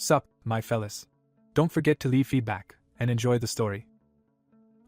Sup, my fellas. Don't forget to leave feedback, and enjoy the story.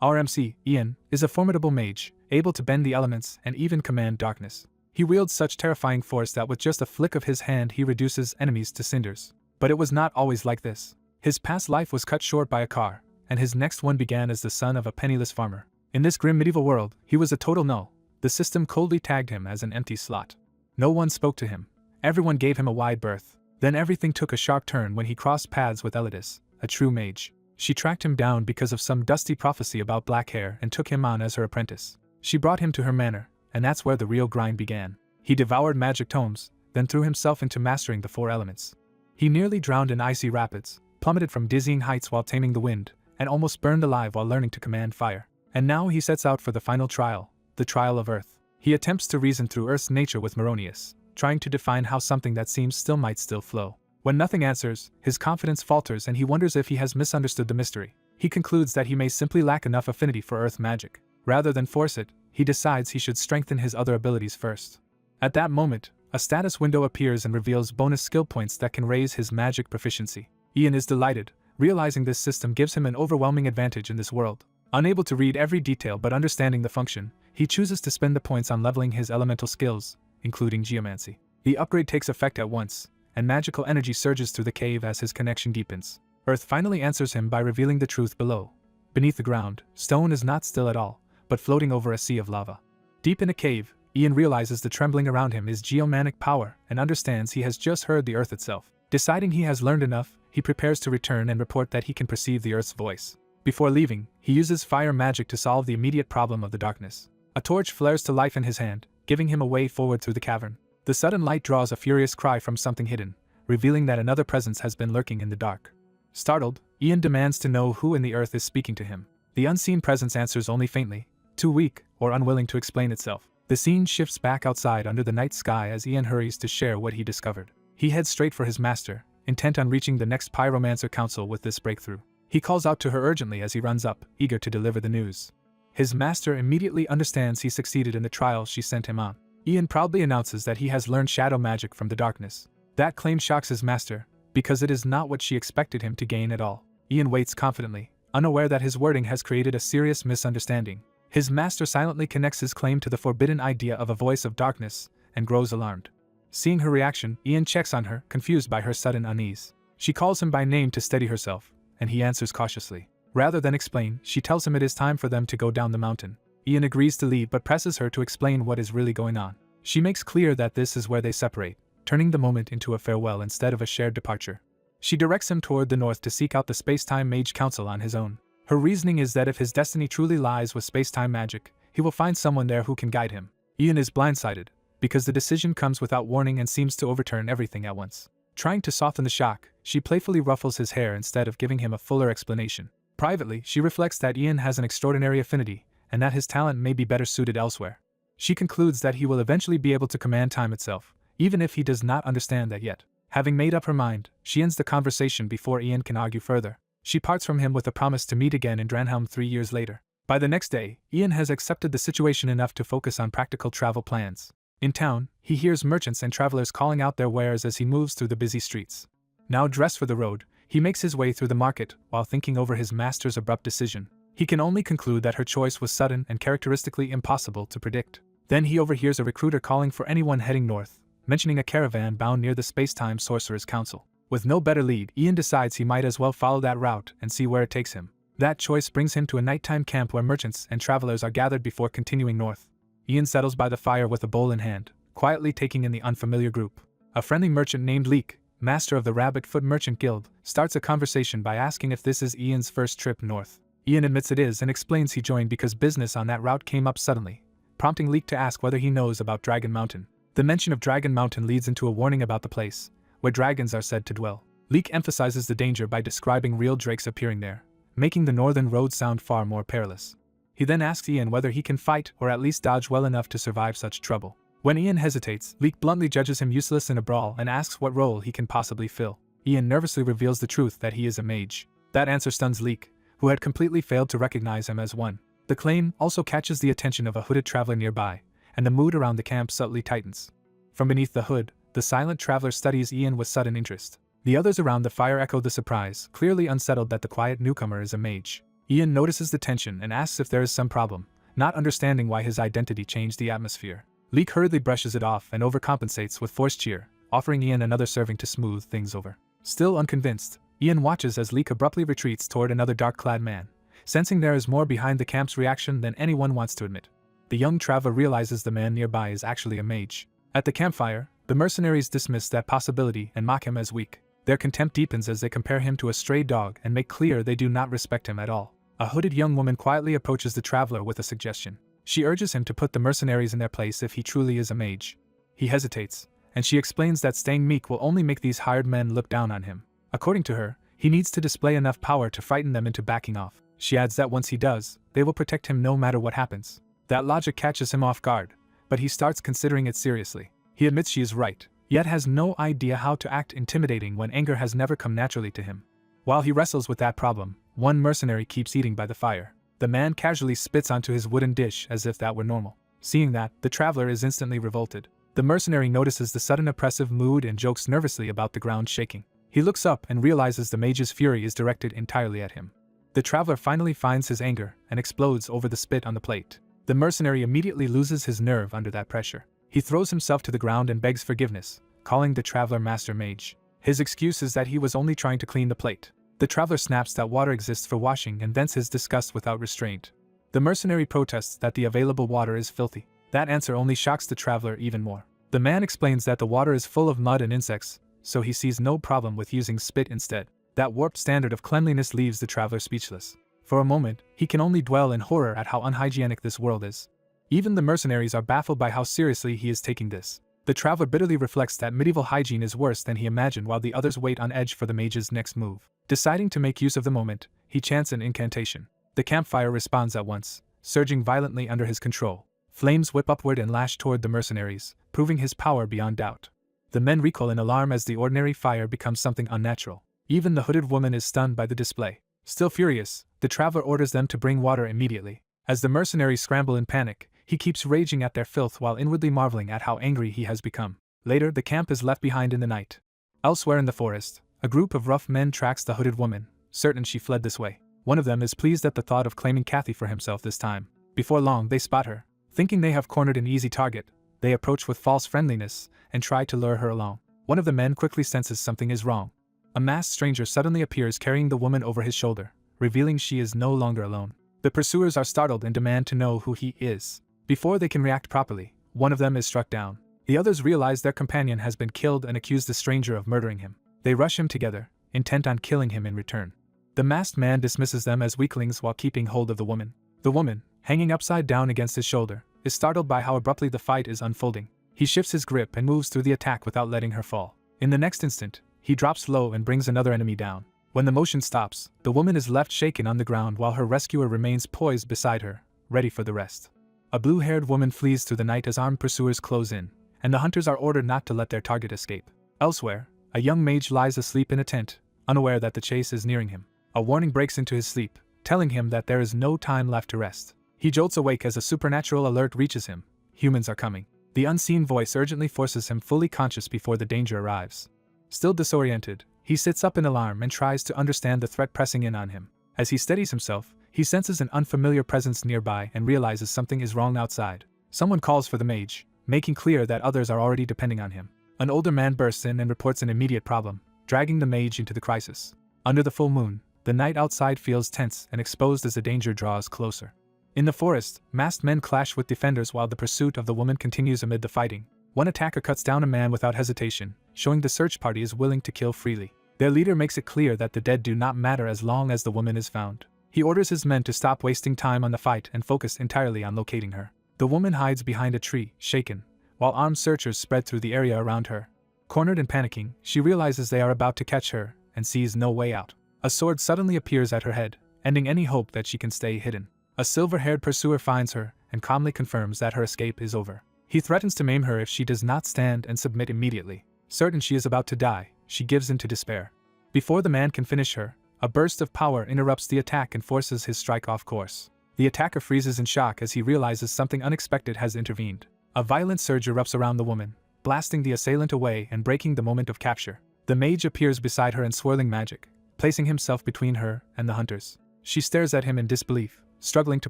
Our MC, Ian, is a formidable mage, able to bend the elements and even command darkness. He wields such terrifying force that with just a flick of his hand he reduces enemies to cinders. But it was not always like this. His past life was cut short by a car, and his next one began as the son of a penniless farmer. In this grim medieval world, he was a total null. The system coldly tagged him as an empty slot. No one spoke to him. Everyone gave him a wide berth. Then everything took a sharp turn when he crossed paths with Elidis, a true mage. She tracked him down because of some dusty prophecy about black hair and took him on as her apprentice. She brought him to her manor, and that's where the real grind began. He devoured magic tomes, then threw himself into mastering the 4 elements. He nearly drowned in icy rapids, plummeted from dizzying heights while taming the wind, and almost burned alive while learning to command fire. And now he sets out for the final trial, the trial of Earth. He attempts to reason through Earth's nature with Moronius, trying to define how something that seems still might still flow. When nothing answers, his confidence falters and he wonders if he has misunderstood the mystery. He concludes that he may simply lack enough affinity for Earth magic. Rather than force it, he decides he should strengthen his other abilities first. At that moment, a status window appears and reveals bonus skill points that can raise his magic proficiency. Ian is delighted, realizing this system gives him an overwhelming advantage in this world. Unable to read every detail but understanding the function, he chooses to spend the points on leveling his elemental skills, including geomancy. The upgrade takes effect at once, and magical energy surges through the cave as his connection deepens. Earth finally answers him by revealing the truth below. Beneath the ground, stone is not still at all, but floating over a sea of lava. Deep in a cave, Ian realizes the trembling around him is geomanic power and understands he has just heard the Earth itself. Deciding he has learned enough, he prepares to return and report that he can perceive the Earth's voice. Before leaving, he uses fire magic to solve the immediate problem of the darkness. A torch flares to life in his hand, giving him a way forward through the cavern. The sudden light draws a furious cry from something hidden, revealing that another presence has been lurking in the dark. Startled, Ian demands to know who in the Earth is speaking to him. The unseen presence answers only faintly, too weak or unwilling to explain itself. The scene shifts back outside under the night sky as Ian hurries to share what he discovered. He heads straight for his master, intent on reaching the next Pyromancer Council with this breakthrough. He calls out to her urgently as he runs up, eager to deliver the news. His master immediately understands he succeeded in the trial she sent him on. Ian proudly announces that he has learned shadow magic from the darkness. That claim shocks his master, because it is not what she expected him to gain at all. Ian waits confidently, unaware that his wording has created a serious misunderstanding. His master silently connects his claim to the forbidden idea of a voice of darkness, and grows alarmed. Seeing her reaction, Ian checks on her, confused by her sudden unease. She calls him by name to steady herself, and he answers cautiously. Rather than explain, she tells him it is time for them to go down the mountain. Ian agrees to leave but presses her to explain what is really going on. She makes clear that this is where they separate, turning the moment into a farewell instead of a shared departure. She directs him toward the north to seek out the Space-Time Mage Council on his own. Her reasoning is that if his destiny truly lies with space-time magic, he will find someone there who can guide him. Ian is blindsided, because the decision comes without warning and seems to overturn everything at once. Trying to soften the shock, she playfully ruffles his hair instead of giving him a fuller explanation. Privately, she reflects that Ian has an extraordinary affinity, and that his talent may be better suited elsewhere. She concludes that he will eventually be able to command time itself, even if he does not understand that yet. Having made up her mind, she ends the conversation before Ian can argue further. She parts from him with a promise to meet again in Dranhelm 3 years later. By the next day, Ian has accepted the situation enough to focus on practical travel plans. In town, he hears merchants and travelers calling out their wares as he moves through the busy streets. Now dressed for the road, he makes his way through the market while thinking over his master's abrupt decision. He can only conclude that her choice was sudden and characteristically impossible to predict. Then he overhears a recruiter calling for anyone heading north, mentioning a caravan bound near the Space-Time Sorcerers Council. With no better lead, Ian decides he might as well follow that route and see where it takes him. That choice brings him to a nighttime camp where merchants and travelers are gathered before continuing north. Ian settles by the fire with a bowl in hand, quietly taking in the unfamiliar group. A friendly merchant named Leek, master of the Rabbit-Foot Merchant Guild, starts a conversation by asking if this is Ian's first trip north. Ian admits it is and explains he joined because business on that route came up suddenly, prompting Leek to ask whether he knows about Dragon Mountain. The mention of Dragon Mountain leads into a warning about the place, where dragons are said to dwell. Leek emphasizes the danger by describing real drakes appearing there, making the northern road sound far more perilous. He then asks Ian whether he can fight or at least dodge well enough to survive such trouble. When Ian hesitates, Leek bluntly judges him useless in a brawl and asks what role he can possibly fill. Ian nervously reveals the truth that he is a mage. That answer stuns Leek, who had completely failed to recognize him as one. The claim also catches the attention of a hooded traveler nearby, and the mood around the camp subtly tightens. From beneath the hood, the silent traveler studies Ian with sudden interest. The others around the fire echo the surprise, clearly unsettled that the quiet newcomer is a mage. Ian notices the tension and asks if there is some problem, not understanding why his identity changed the atmosphere. Leek hurriedly brushes it off and overcompensates with forced cheer, offering Ian another serving to smooth things over. Still unconvinced, Ian watches as Leek abruptly retreats toward another dark-clad man, sensing there is more behind the camp's reaction than anyone wants to admit. The young traveler realizes the man nearby is actually a mage. At the campfire, the mercenaries dismiss that possibility and mock him as weak. Their contempt deepens as they compare him to a stray dog and make clear they do not respect him at all. A hooded young woman quietly approaches the traveler with a suggestion. She urges him to put the mercenaries in their place if he truly is a mage. He hesitates, and she explains that staying meek will only make these hired men look down on him. According to her, he needs to display enough power to frighten them into backing off. She adds that once he does, they will protect him no matter what happens. That logic catches him off guard, but he starts considering it seriously. He admits she is right, yet has no idea how to act intimidating when anger has never come naturally to him. While he wrestles with that problem, one mercenary keeps eating by the fire. The man casually spits onto his wooden dish as if that were normal. Seeing that, the traveler is instantly revolted. The mercenary notices the sudden oppressive mood and jokes nervously about the ground shaking. He looks up and realizes the mage's fury is directed entirely at him. The traveler finally finds his anger and explodes over the spit on the plate. The mercenary immediately loses his nerve under that pressure. He throws himself to the ground and begs forgiveness, calling the traveler Master Mage. His excuse is that he was only trying to clean the plate. The traveler snaps that water exists for washing and vents his disgust without restraint. The mercenary protests that the available water is filthy. That answer only shocks the traveler even more. The man explains that the water is full of mud and insects, so he sees no problem with using spit instead. That warped standard of cleanliness leaves the traveler speechless. For a moment, he can only dwell in horror at how unhygienic this world is. Even the mercenaries are baffled by how seriously he is taking this. The traveler bitterly reflects that medieval hygiene is worse than he imagined while the others wait on edge for the mage's next move. Deciding to make use of the moment, he chants an incantation. The campfire responds at once, surging violently under his control. Flames whip upward and lash toward the mercenaries, proving his power beyond doubt. The men recoil in alarm as the ordinary fire becomes something unnatural. Even the hooded woman is stunned by the display. Still furious, the traveler orders them to bring water immediately. As the mercenaries scramble in panic, he keeps raging at their filth while inwardly marveling at how angry he has become. Later, the camp is left behind in the night. Elsewhere in the forest, a group of rough men tracks the hooded woman, certain she fled this way. One of them is pleased at the thought of claiming Kathy for himself this time. Before long, they spot her. Thinking they have cornered an easy target, they approach with false friendliness and try to lure her along. One of the men quickly senses something is wrong. A masked stranger suddenly appears carrying the woman over his shoulder, revealing she is no longer alone. The pursuers are startled and demand to know who he is. Before they can react properly, one of them is struck down. The others realize their companion has been killed and accuse the stranger of murdering him. They rush him together, intent on killing him in return. The masked man dismisses them as weaklings while keeping hold of the woman. The woman, hanging upside down against his shoulder, is startled by how abruptly the fight is unfolding. He shifts his grip and moves through the attack without letting her fall. In the next instant, he drops low and brings another enemy down. When the motion stops, the woman is left shaken on the ground while her rescuer remains poised beside her, ready for the rest. A blue-haired woman flees through the night as armed pursuers close in, and the hunters are ordered not to let their target escape. Elsewhere, a young mage lies asleep in a tent, unaware that the chase is nearing him. A warning breaks into his sleep, telling him that there is no time left to rest. He jolts awake as a supernatural alert reaches him. Humans are coming. The unseen voice urgently forces him fully conscious before the danger arrives. Still disoriented, he sits up in alarm and tries to understand the threat pressing in on him. As he steadies himself, he senses an unfamiliar presence nearby and realizes something is wrong outside. Someone calls for the mage, making clear that others are already depending on him. An older man bursts in and reports an immediate problem, dragging the mage into the crisis. Under the full moon, the night outside feels tense and exposed as the danger draws closer. In the forest, masked men clash with defenders while the pursuit of the woman continues amid the fighting. One attacker cuts down a man without hesitation, showing the search party is willing to kill freely. Their leader makes it clear that the dead do not matter as long as the woman is found. He orders his men to stop wasting time on the fight and focus entirely on locating her. The woman hides behind a tree, shaken, while armed searchers spread through the area around her. Cornered and panicking, she realizes they are about to catch her and sees no way out. A sword suddenly appears at her head, ending any hope that she can stay hidden. A silver-haired pursuer finds her and calmly confirms that her escape is over. He threatens to maim her if she does not stand and submit immediately. Certain she is about to die, she gives in to despair. Before the man can finish her, a burst of power interrupts the attack and forces his strike off course. The attacker freezes in shock as he realizes something unexpected has intervened. A violent surge erupts around the woman, blasting the assailant away and breaking the moment of capture. The mage appears beside her in swirling magic, placing himself between her and the hunters. She stares at him in disbelief, struggling to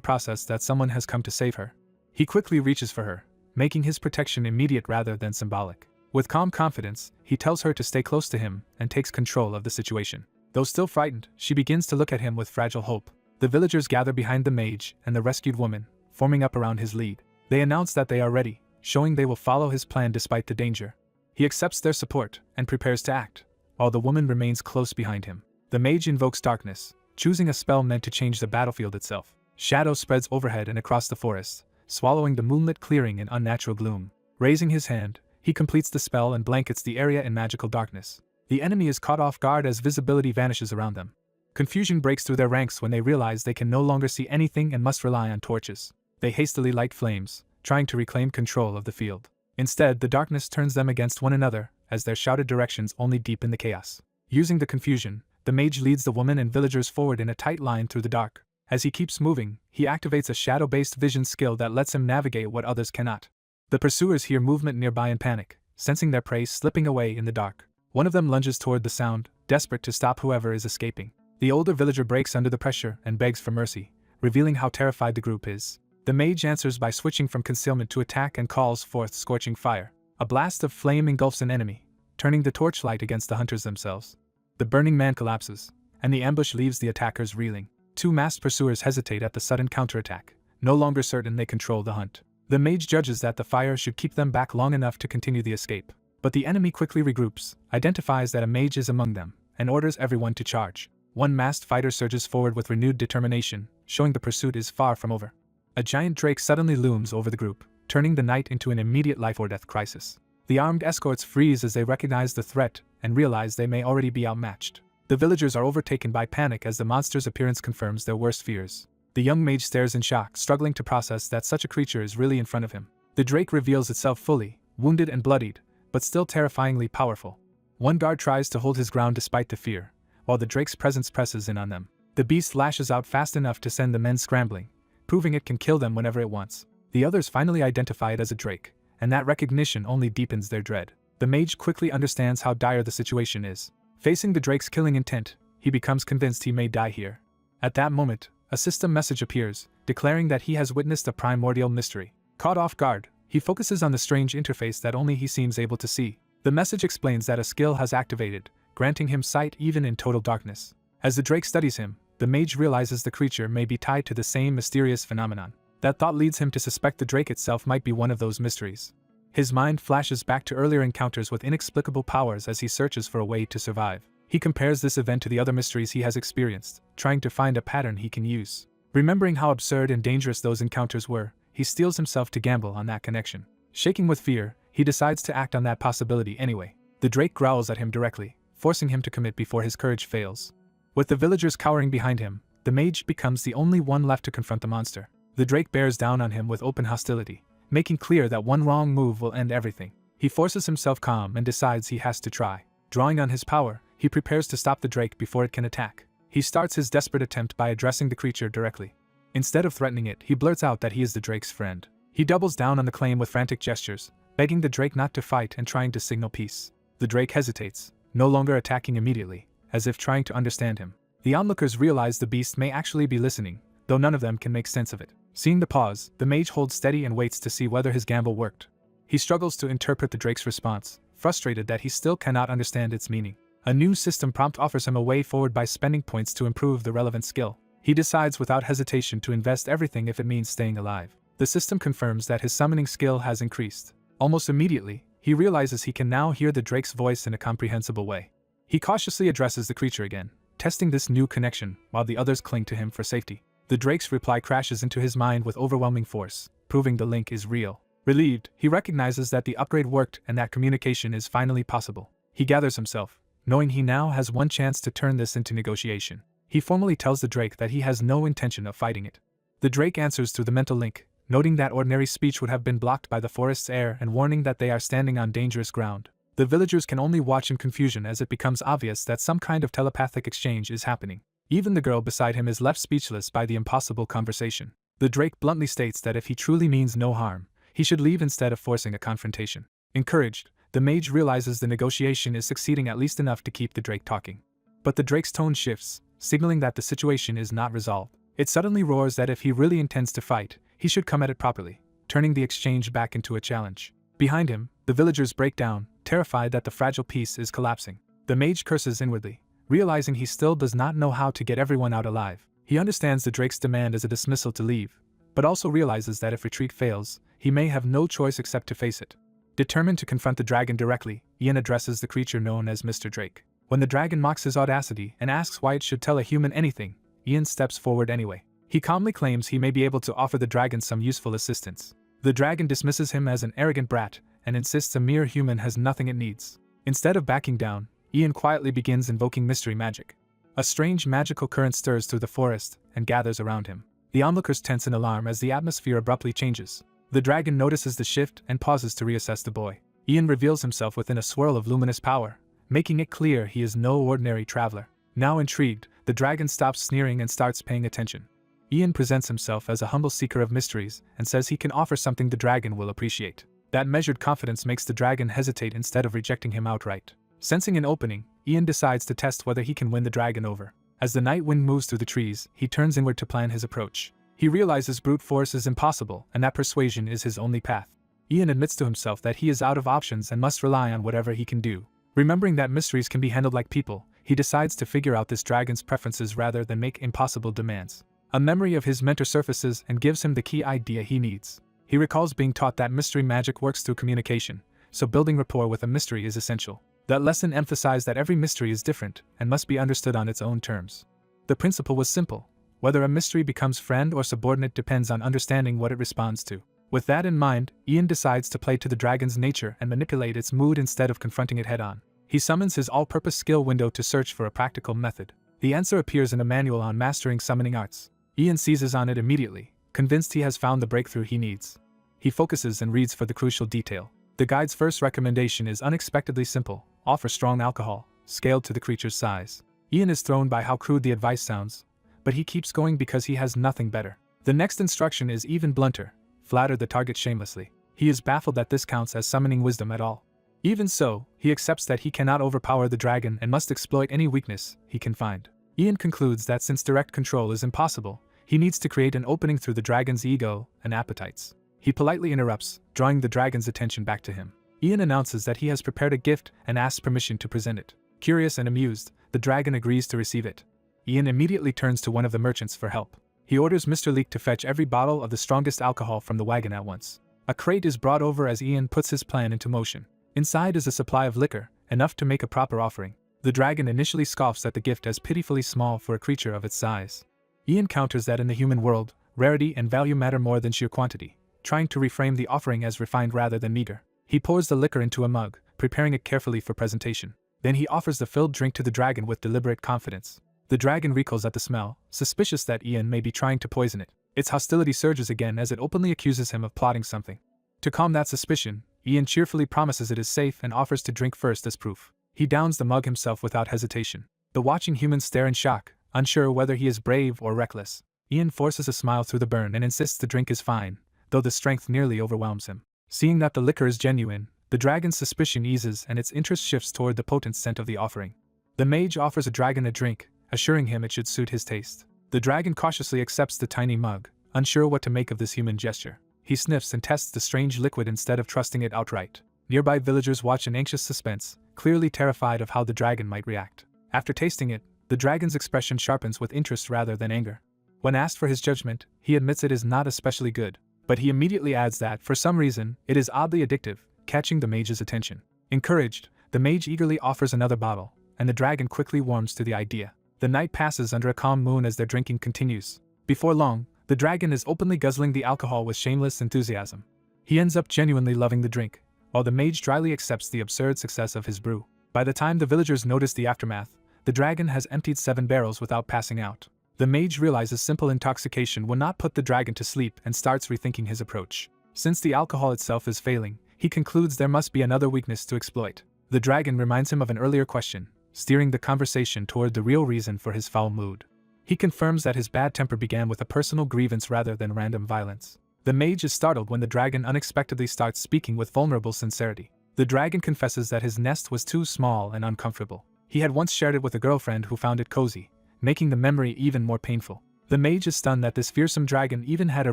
process that someone has come to save her. He quickly reaches for her, making his protection immediate rather than symbolic. With calm confidence, he tells her to stay close to him and takes control of the situation. Though still frightened, she begins to look at him with fragile hope. The villagers gather behind the mage and the rescued woman, forming up around his lead. They announce that they are ready, showing they will follow his plan despite the danger. He accepts their support and prepares to act, while the woman remains close behind him. The mage invokes darkness, choosing a spell meant to change the battlefield itself. Shadow spreads overhead and across the forest, swallowing the moonlit clearing in unnatural gloom. Raising his hand, he completes the spell and blankets the area in magical darkness. The enemy is caught off guard as visibility vanishes around them. Confusion breaks through their ranks when they realize they can no longer see anything and must rely on torches. They hastily light flames, trying to reclaim control of the field. Instead, the darkness turns them against one another, as their shouted directions only deepen the chaos. Using the confusion, the mage leads the woman and villagers forward in a tight line through the dark. As he keeps moving, he activates a shadow-based vision skill that lets him navigate what others cannot. The pursuers hear movement nearby and panic, sensing their prey slipping away in the dark. One of them lunges toward the sound, desperate to stop whoever is escaping. The older villager breaks under the pressure and begs for mercy, revealing how terrified the group is. The mage answers by switching from concealment to attack and calls forth scorching fire. A blast of flame engulfs an enemy, turning the torchlight against the hunters themselves. The burning man collapses, and the ambush leaves the attackers reeling. Two masked pursuers hesitate at the sudden counterattack, no longer certain they control the hunt. The mage judges that the fire should keep them back long enough to continue the escape. But the enemy quickly regroups, identifies that a mage is among them, and orders everyone to charge. One masked fighter surges forward with renewed determination, showing the pursuit is far from over. A giant drake suddenly looms over the group, turning the night into an immediate life-or-death crisis. The armed escorts freeze as they recognize the threat and realize they may already be outmatched. The villagers are overtaken by panic as the monster's appearance confirms their worst fears. The young mage stares in shock, struggling to process that such a creature is really in front of him. The drake reveals itself fully, wounded and bloodied, but still terrifyingly powerful. One guard tries to hold his ground despite the fear, while the drake's presence presses in on them. The beast lashes out fast enough to send the men scrambling, proving it can kill them whenever it wants. The others finally identify it as a drake, and that recognition only deepens their dread. The mage quickly understands how dire the situation is. Facing the drake's killing intent, he becomes convinced he may die here. At that moment, a system message appears, declaring that he has witnessed a primordial mystery. Caught off guard, he focuses on the strange interface that only he seems able to see. The message explains that a skill has activated, granting him sight even in total darkness. As the drake studies him, the mage realizes the creature may be tied to the same mysterious phenomenon. That thought leads him to suspect the drake itself might be one of those mysteries. His mind flashes back to earlier encounters with inexplicable powers as he searches for a way to survive. He compares this event to the other mysteries he has experienced, trying to find a pattern he can use. Remembering how absurd and dangerous those encounters were, he steels himself to gamble on that connection. Shaking with fear, he decides to act on that possibility anyway. The drake growls at him directly, forcing him to commit before his courage fails. With the villagers cowering behind him, the mage becomes the only one left to confront the monster. The drake bears down on him with open hostility, making clear that one wrong move will end everything. He forces himself calm and decides he has to try. Drawing on his power, he prepares to stop the drake before it can attack. He starts his desperate attempt by addressing the creature directly. Instead of threatening it, he blurts out that he is the drake's friend. He doubles down on the claim with frantic gestures, begging the drake not to fight and trying to signal peace. The drake hesitates, no longer attacking immediately, as if trying to understand him. The onlookers realize the beast may actually be listening, though none of them can make sense of it. Seeing the pause, the mage holds steady and waits to see whether his gamble worked. He struggles to interpret the drake's response, frustrated that he still cannot understand its meaning. A new system prompt offers him a way forward by spending points to improve the relevant skill. He decides without hesitation to invest everything if it means staying alive. The system confirms that his summoning skill has increased. Almost immediately, he realizes he can now hear the drake's voice in a comprehensible way. He cautiously addresses the creature again, testing this new connection while the others cling to him for safety. The drake's reply crashes into his mind with overwhelming force, proving the link is real. Relieved, he recognizes that the upgrade worked and that communication is finally possible. He gathers himself, knowing he now has one chance to turn this into negotiation. He formally tells the drake that he has no intention of fighting it. The drake answers through the mental link, noting that ordinary speech would have been blocked by the forest's air and warning that they are standing on dangerous ground. The villagers can only watch in confusion as it becomes obvious that some kind of telepathic exchange is happening. Even the girl beside him is left speechless by the impossible conversation. The drake bluntly states that if he truly means no harm, he should leave instead of forcing a confrontation. Encouraged, the mage realizes the negotiation is succeeding at least enough to keep the drake talking. But the drake's tone shifts, signaling that the situation is not resolved. It suddenly roars that if he really intends to fight, he should come at it properly, turning the exchange back into a challenge. Behind him, the villagers break down, terrified that the fragile peace is collapsing. The mage curses inwardly, realizing he still does not know how to get everyone out alive. He understands the drake's demand as a dismissal to leave, but also realizes that if retreat fails, he may have no choice except to face it. Determined to confront the dragon directly, Ian addresses the creature known as Mr. Drake. When the dragon mocks his audacity and asks why it should tell a human anything, Ian steps forward anyway. He calmly claims he may be able to offer the dragon some useful assistance. The dragon dismisses him as an arrogant brat and insists a mere human has nothing it needs. Instead of backing down, Ian quietly begins invoking mystery magic. A strange magical current stirs through the forest and gathers around him. The onlookers tense in alarm as the atmosphere abruptly changes. The dragon notices the shift and pauses to reassess the boy. Ian reveals himself within a swirl of luminous power, making it clear he is no ordinary traveler. Now intrigued, the dragon stops sneering and starts paying attention. Ian presents himself as a humble seeker of mysteries and says he can offer something the dragon will appreciate. That measured confidence makes the dragon hesitate instead of rejecting him outright. Sensing an opening, Ian decides to test whether he can win the dragon over. As the night wind moves through the trees, he turns inward to plan his approach. He realizes brute force is impossible and that persuasion is his only path. Ian admits to himself that he is out of options and must rely on whatever he can do. Remembering that mysteries can be handled like people, he decides to figure out this dragon's preferences rather than make impossible demands. A memory of his mentor surfaces and gives him the key idea he needs. He recalls being taught that mystery magic works through communication, so building rapport with a mystery is essential. That lesson emphasized that every mystery is different and must be understood on its own terms. The principle was simple. Whether a mystery becomes friend or subordinate depends on understanding what it responds to. With that in mind, Ian decides to play to the dragon's nature and manipulate its mood instead of confronting it head-on. He summons his all-purpose skill window to search for a practical method. The answer appears in a manual on mastering summoning arts. Ian seizes on it immediately, convinced he has found the breakthrough he needs. He focuses and reads for the crucial detail. The guide's first recommendation is unexpectedly simple: offer strong alcohol, scaled to the creature's size. Ian is thrown by how crude the advice sounds, but he keeps going because he has nothing better. The next instruction is even blunter: flatter the target shamelessly. He is baffled that this counts as summoning wisdom at all. Even so, he accepts that he cannot overpower the dragon and must exploit any weakness he can find. Ian concludes that since direct control is impossible, he needs to create an opening through the dragon's ego and appetites. He politely interrupts, drawing the dragon's attention back to him. Ian announces that he has prepared a gift and asks permission to present it. Curious and amused, the dragon agrees to receive it. Ian immediately turns to one of the merchants for help. He orders Mr. Leek to fetch every bottle of the strongest alcohol from the wagon at once. A crate is brought over as Ian puts his plan into motion. Inside is a supply of liquor, enough to make a proper offering. The dragon initially scoffs at the gift as pitifully small for a creature of its size. Ian counters that in the human world, rarity and value matter more than sheer quantity, trying to reframe the offering as refined rather than meager. He pours the liquor into a mug, preparing it carefully for presentation. Then he offers the filled drink to the dragon with deliberate confidence. The dragon recoils at the smell, suspicious that Ian may be trying to poison it. Its hostility surges again as it openly accuses him of plotting something. To calm that suspicion, Ian cheerfully promises it is safe and offers to drink first as proof. He downs the mug himself without hesitation. The watching humans stare in shock, unsure whether he is brave or reckless. Ian forces a smile through the burn and insists the drink is fine, though the strength nearly overwhelms him. Seeing that the liquor is genuine, the dragon's suspicion eases and its interest shifts toward the potent scent of the offering. The mage offers a dragon a drink, assuring him it should suit his taste. The dragon cautiously accepts the tiny mug, unsure what to make of this human gesture. He sniffs and tests the strange liquid instead of trusting it outright. Nearby villagers watch in anxious suspense, clearly terrified of how the dragon might react. After tasting it, the dragon's expression sharpens with interest rather than anger. When asked for his judgment, he admits it is not especially good, but he immediately adds that, for some reason, it is oddly addictive, catching the mage's attention. Encouraged, the mage eagerly offers another bottle, and the dragon quickly warms to the idea. The night passes under a calm moon as their drinking continues. Before long, the dragon is openly guzzling the alcohol with shameless enthusiasm. He ends up genuinely loving the drink, while the mage dryly accepts the absurd success of his brew. By the time the villagers notice the aftermath, the dragon has emptied 7 barrels without passing out. The mage realizes simple intoxication will not put the dragon to sleep and starts rethinking his approach. Since the alcohol itself is failing, he concludes there must be another weakness to exploit. The dragon reminds him of an earlier question, steering the conversation toward the real reason for his foul mood. He confirms that his bad temper began with a personal grievance rather than random violence. The mage is startled when the dragon unexpectedly starts speaking with vulnerable sincerity. The dragon confesses that his nest was too small and uncomfortable. He had once shared it with a girlfriend who found it cozy, making the memory even more painful. The mage is stunned that this fearsome dragon even had a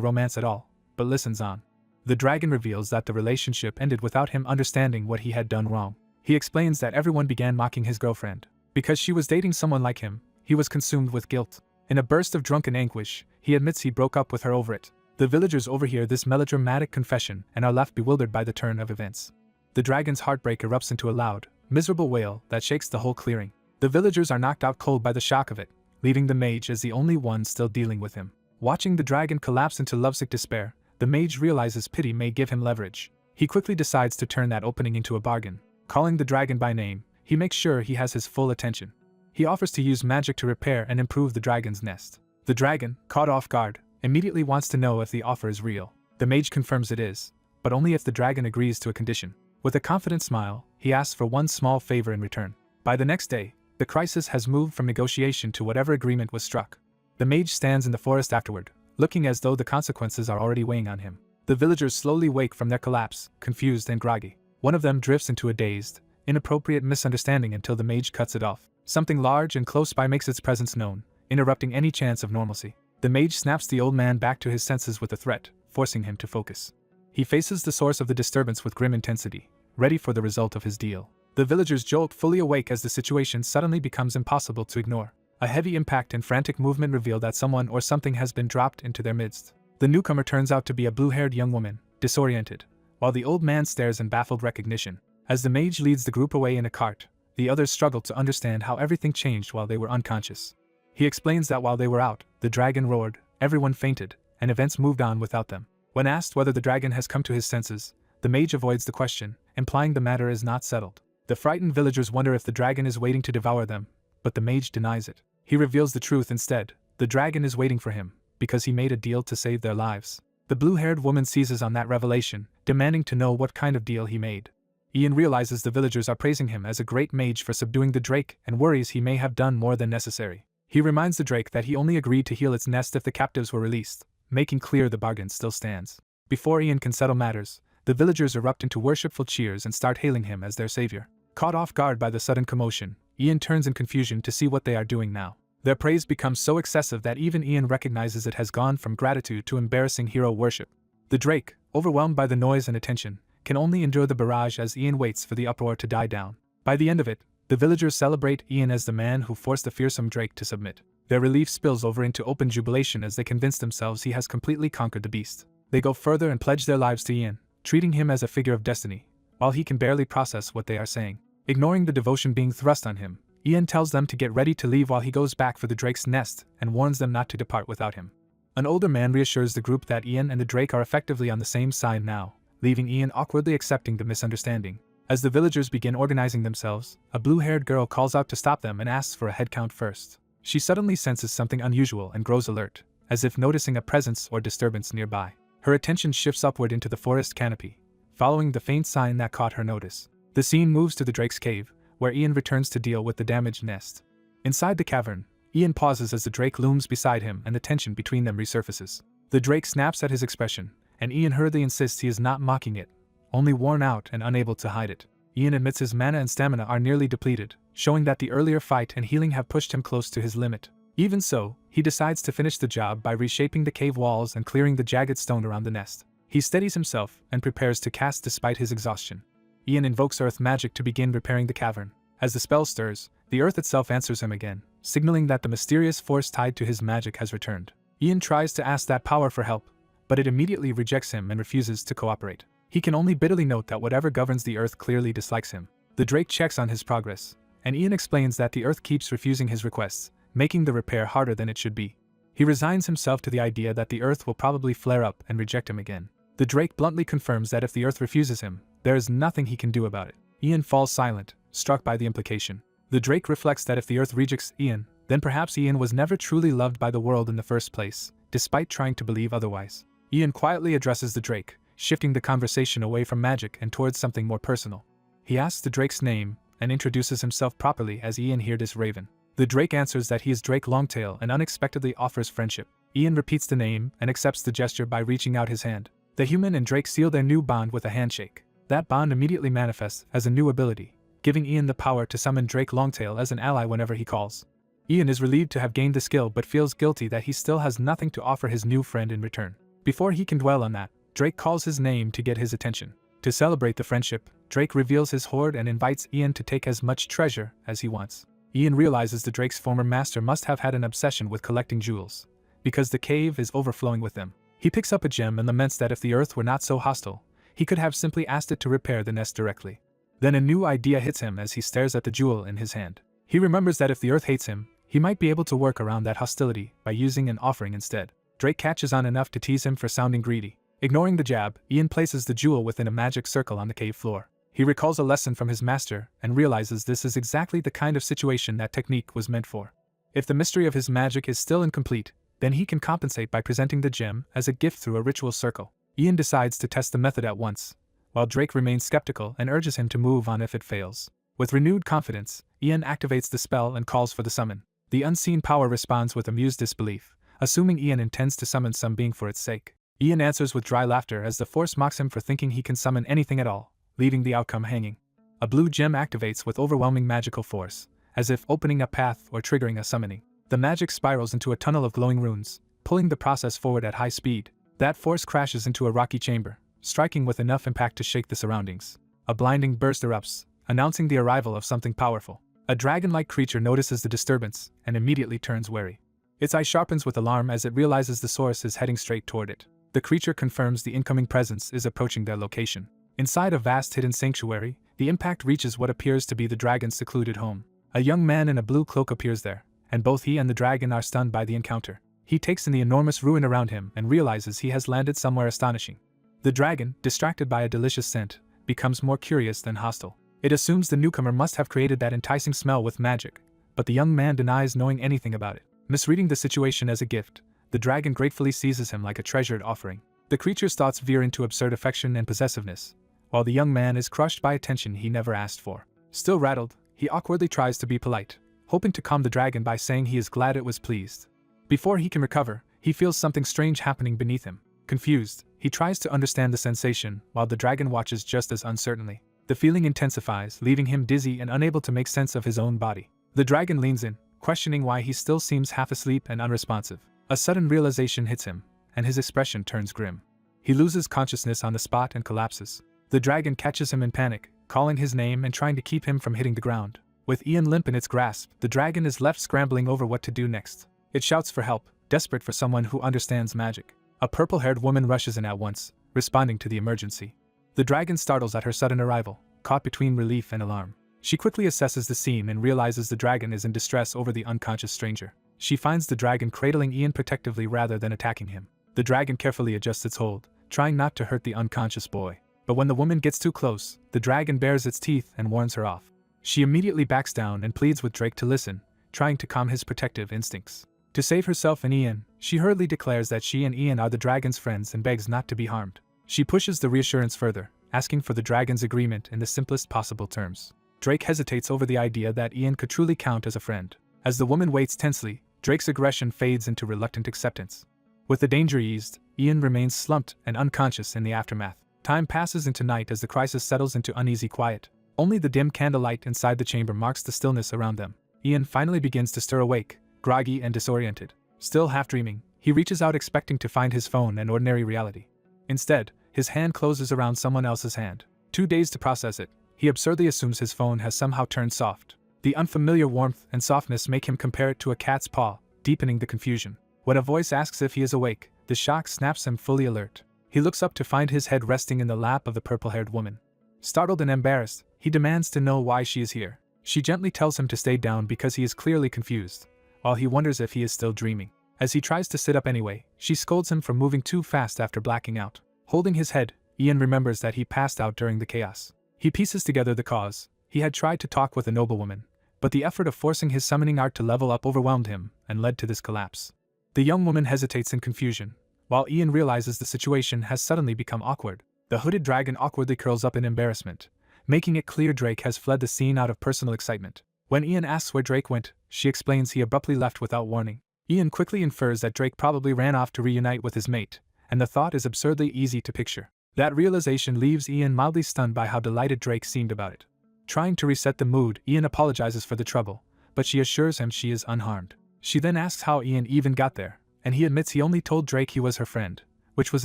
romance at all, but listens on. The dragon reveals that the relationship ended without him understanding what he had done wrong. He explains that everyone began mocking his girlfriend. Because she was dating someone like him, he was consumed with guilt. In a burst of drunken anguish, he admits he broke up with her over it. The villagers overhear this melodramatic confession and are left bewildered by the turn of events. The dragon's heartbreak erupts into a loud, miserable wail that shakes the whole clearing. The villagers are knocked out cold by the shock of it, leaving the mage as the only one still dealing with him. Watching the dragon collapse into lovesick despair, the mage realizes pity may give him leverage. He quickly decides to turn that opening into a bargain. Calling the dragon by name, he makes sure he has his full attention. He offers to use magic to repair and improve the dragon's nest. The dragon, caught off guard, immediately wants to know if the offer is real. The mage confirms it is, but only if the dragon agrees to a condition. With a confident smile, he asks for one small favor in return. By the next day, the crisis has moved from negotiation to whatever agreement was struck. The mage stands in the forest afterward, looking as though the consequences are already weighing on him. The villagers slowly wake from their collapse, confused and groggy. One of them drifts into a dazed, inappropriate misunderstanding until the mage cuts it off. Something large and close by makes its presence known, interrupting any chance of normalcy. The mage snaps the old man back to his senses with a threat, forcing him to focus. He faces the source of the disturbance with grim intensity, ready for the result of his deal. The villagers jolt fully awake as the situation suddenly becomes impossible to ignore. A heavy impact and frantic movement reveal that someone or something has been dropped into their midst. The newcomer turns out to be a blue-haired young woman, disoriented, while the old man stares in baffled recognition. As the mage leads the group away in a cart, the others struggle to understand how everything changed while they were unconscious. He explains that while they were out, the dragon roared, everyone fainted, and events moved on without them. When asked whether the dragon has come to his senses, the mage avoids the question, implying the matter is not settled. The frightened villagers wonder if the dragon is waiting to devour them, but the mage denies it. He reveals the truth instead. The dragon is waiting for him, because he made a deal to save their lives. The blue-haired woman seizes on that revelation, demanding to know what kind of deal he made. Ian realizes the villagers are praising him as a great mage for subduing the drake and worries he may have done more than necessary. He reminds the drake that he only agreed to heal its nest if the captives were released, making clear the bargain still stands. Before Ian can settle matters, the villagers erupt into worshipful cheers and start hailing him as their savior. Caught off guard by the sudden commotion, Ian turns in confusion to see what they are doing now. Their praise becomes so excessive that even Ian recognizes it has gone from gratitude to embarrassing hero worship. The drake, overwhelmed by the noise and attention, can only endure the barrage as Ian waits for the uproar to die down. By the end of it, the villagers celebrate Ian as the man who forced the fearsome drake to submit. Their relief spills over into open jubilation as they convince themselves he has completely conquered the beast. They go further and pledge their lives to Ian, treating him as a figure of destiny, while he can barely process what they are saying. Ignoring the devotion being thrust on him, Ian tells them to get ready to leave while he goes back for the drake's nest and warns them not to depart without him. An older man reassures the group that Ian and the drake are effectively on the same side now, leaving Ian awkwardly accepting the misunderstanding. As the villagers begin organizing themselves, a blue-haired girl calls out to stop them and asks for a head count first. She suddenly senses something unusual and grows alert, as if noticing a presence or disturbance nearby. Her attention shifts upward into the forest canopy, following the faint sign that caught her notice. The scene moves to the drake's cave, where Ian returns to deal with the damaged nest. Inside the cavern, Ian pauses as the drake looms beside him and the tension between them resurfaces. The drake snaps at his expression, and Ian hurriedly insists he is not mocking it, only worn out and unable to hide it. Ian admits his mana and stamina are nearly depleted, showing that the earlier fight and healing have pushed him close to his limit. Even so, he decides to finish the job by reshaping the cave walls and clearing the jagged stone around the nest. He steadies himself and prepares to cast despite his exhaustion. Ian invokes earth magic to begin repairing the cavern. As the spell stirs, the earth itself answers him again, signaling that the mysterious force tied to his magic has returned. Ian tries to ask that power for help, but it immediately rejects him and refuses to cooperate. He can only bitterly note that whatever governs the earth clearly dislikes him. The drake checks on his progress, and Ian explains that the earth keeps refusing his requests, making the repair harder than it should be. He resigns himself to the idea that the earth will probably flare up and reject him again. The drake bluntly confirms that if the earth refuses him, there is nothing he can do about it. Ian falls silent, struck by the implication. The drake reflects that if the earth rejects Ian, then perhaps Ian was never truly loved by the world in the first place, despite trying to believe otherwise. Ian quietly addresses the drake, shifting the conversation away from magic and towards something more personal. He asks the drake's name and introduces himself properly as Ian here is Raven. The drake answers that he is Drake Longtail and unexpectedly offers friendship. Ian repeats the name and accepts the gesture by reaching out his hand. The human and drake seal their new bond with a handshake. That bond immediately manifests as a new ability, giving Ian the power to summon Drake Longtail as an ally whenever he calls. Ian is relieved to have gained the skill but feels guilty that he still has nothing to offer his new friend in return. Before he can dwell on that, Drake calls his name to get his attention. To celebrate the friendship, Drake reveals his hoard and invites Ian to take as much treasure as he wants. Ian realizes the Drake's former master must have had an obsession with collecting jewels, because the cave is overflowing with them. He picks up a gem and laments that if the earth were not so hostile, he could have simply asked it to repair the nest directly. Then a new idea hits him as he stares at the jewel in his hand. He remembers that if the earth hates him, he might be able to work around that hostility by using an offering instead. Drake catches on enough to tease him for sounding greedy. Ignoring the jab, Ian places the jewel within a magic circle on the cave floor. He recalls a lesson from his master and realizes this is exactly the kind of situation that technique was meant for. If the mystery of his magic is still incomplete, then he can compensate by presenting the gem as a gift through a ritual circle. Ian decides to test the method at once, while Drake remains skeptical and urges him to move on if it fails. With renewed confidence, Ian activates the spell and calls for the summon. The unseen power responds with amused disbelief, assuming Ian intends to summon some being for its sake. Ian answers with dry laughter as the force mocks him for thinking he can summon anything at all, leaving the outcome hanging. A blue gem activates with overwhelming magical force, as if opening a path or triggering a summoning. The magic spirals into a tunnel of glowing runes, pulling the process forward at high speed. That force crashes into a rocky chamber, striking with enough impact to shake the surroundings. A blinding burst erupts, announcing the arrival of something powerful. A dragon-like creature notices the disturbance and immediately turns wary. Its eye sharpens with alarm as it realizes the source is heading straight toward it. The creature confirms the incoming presence is approaching their location. Inside a vast hidden sanctuary, the impact reaches what appears to be the dragon's secluded home. A young man in a blue cloak appears there, and both he and the dragon are stunned by the encounter. He takes in the enormous ruin around him and realizes he has landed somewhere astonishing. The dragon, distracted by a delicious scent, becomes more curious than hostile. It assumes the newcomer must have created that enticing smell with magic, but the young man denies knowing anything about it. Misreading the situation as a gift, the dragon gratefully seizes him like a treasured offering. The creature's thoughts veer into absurd affection and possessiveness, while the young man is crushed by attention he never asked for. Still rattled, he awkwardly tries to be polite, hoping to calm the dragon by saying he is glad it was pleased. Before he can recover, he feels something strange happening beneath him. Confused, he tries to understand the sensation, while the dragon watches just as uncertainly. The feeling intensifies, leaving him dizzy and unable to make sense of his own body. The dragon leans in, questioning why he still seems half asleep and unresponsive. A sudden realization hits him, and his expression turns grim. He loses consciousness on the spot and collapses. The dragon catches him in panic, calling his name and trying to keep him from hitting the ground. With Ian limp in its grasp, the dragon is left scrambling over what to do next. It shouts for help, desperate for someone who understands magic. A purple-haired woman rushes in at once, responding to the emergency. The dragon startles at her sudden arrival, caught between relief and alarm. She quickly assesses the scene and realizes the dragon is in distress over the unconscious stranger. She finds the dragon cradling Ian protectively rather than attacking him. The dragon carefully adjusts its hold, trying not to hurt the unconscious boy. But when the woman gets too close, the dragon bares its teeth and warns her off. She immediately backs down and pleads with Drake to listen, trying to calm his protective instincts. To save herself and Ian, she hurriedly declares that she and Ian are the dragon's friends and begs not to be harmed. She pushes the reassurance further, asking for the dragon's agreement in the simplest possible terms. Drake hesitates over the idea that Ian could truly count as a friend. As the woman waits tensely, Drake's aggression fades into reluctant acceptance. With the danger eased, Ian remains slumped and unconscious in the aftermath. Time passes into night as the crisis settles into uneasy quiet. Only the dim candlelight inside the chamber marks the stillness around them. Ian finally begins to stir awake, groggy and disoriented. Still half dreaming, he reaches out expecting to find his phone and ordinary reality. Instead, his hand closes around someone else's hand. Too dazed to process it, he absurdly assumes his phone has somehow turned soft. The unfamiliar warmth and softness make him compare it to a cat's paw, deepening the confusion. When a voice asks if he is awake, the shock snaps him fully alert. He looks up to find his head resting in the lap of the purple-haired woman. Startled and embarrassed, he demands to know why she is here. She gently tells him to stay down because he is clearly confused, while he wonders if he is still dreaming. As he tries to sit up anyway, she scolds him for moving too fast after blacking out. Holding his head, Ian remembers that he passed out during the chaos. He pieces together the cause. He had tried to talk with a noblewoman, but the effort of forcing his summoning art to level up overwhelmed him and led to this collapse. The young woman hesitates in confusion, while Ian realizes the situation has suddenly become awkward. The hooded dragon awkwardly curls up in embarrassment, making it clear Drake has fled the scene out of personal excitement. When Ian asks where Drake went, she explains he abruptly left without warning. Ian quickly infers that Drake probably ran off to reunite with his mate, and the thought is absurdly easy to picture. That realization leaves Ian mildly stunned by how delighted Drake seemed about it. Trying to reset the mood, Ian apologizes for the trouble, but she assures him she is unharmed. She then asks how Ian even got there, and he admits he only told Drake he was her friend, which was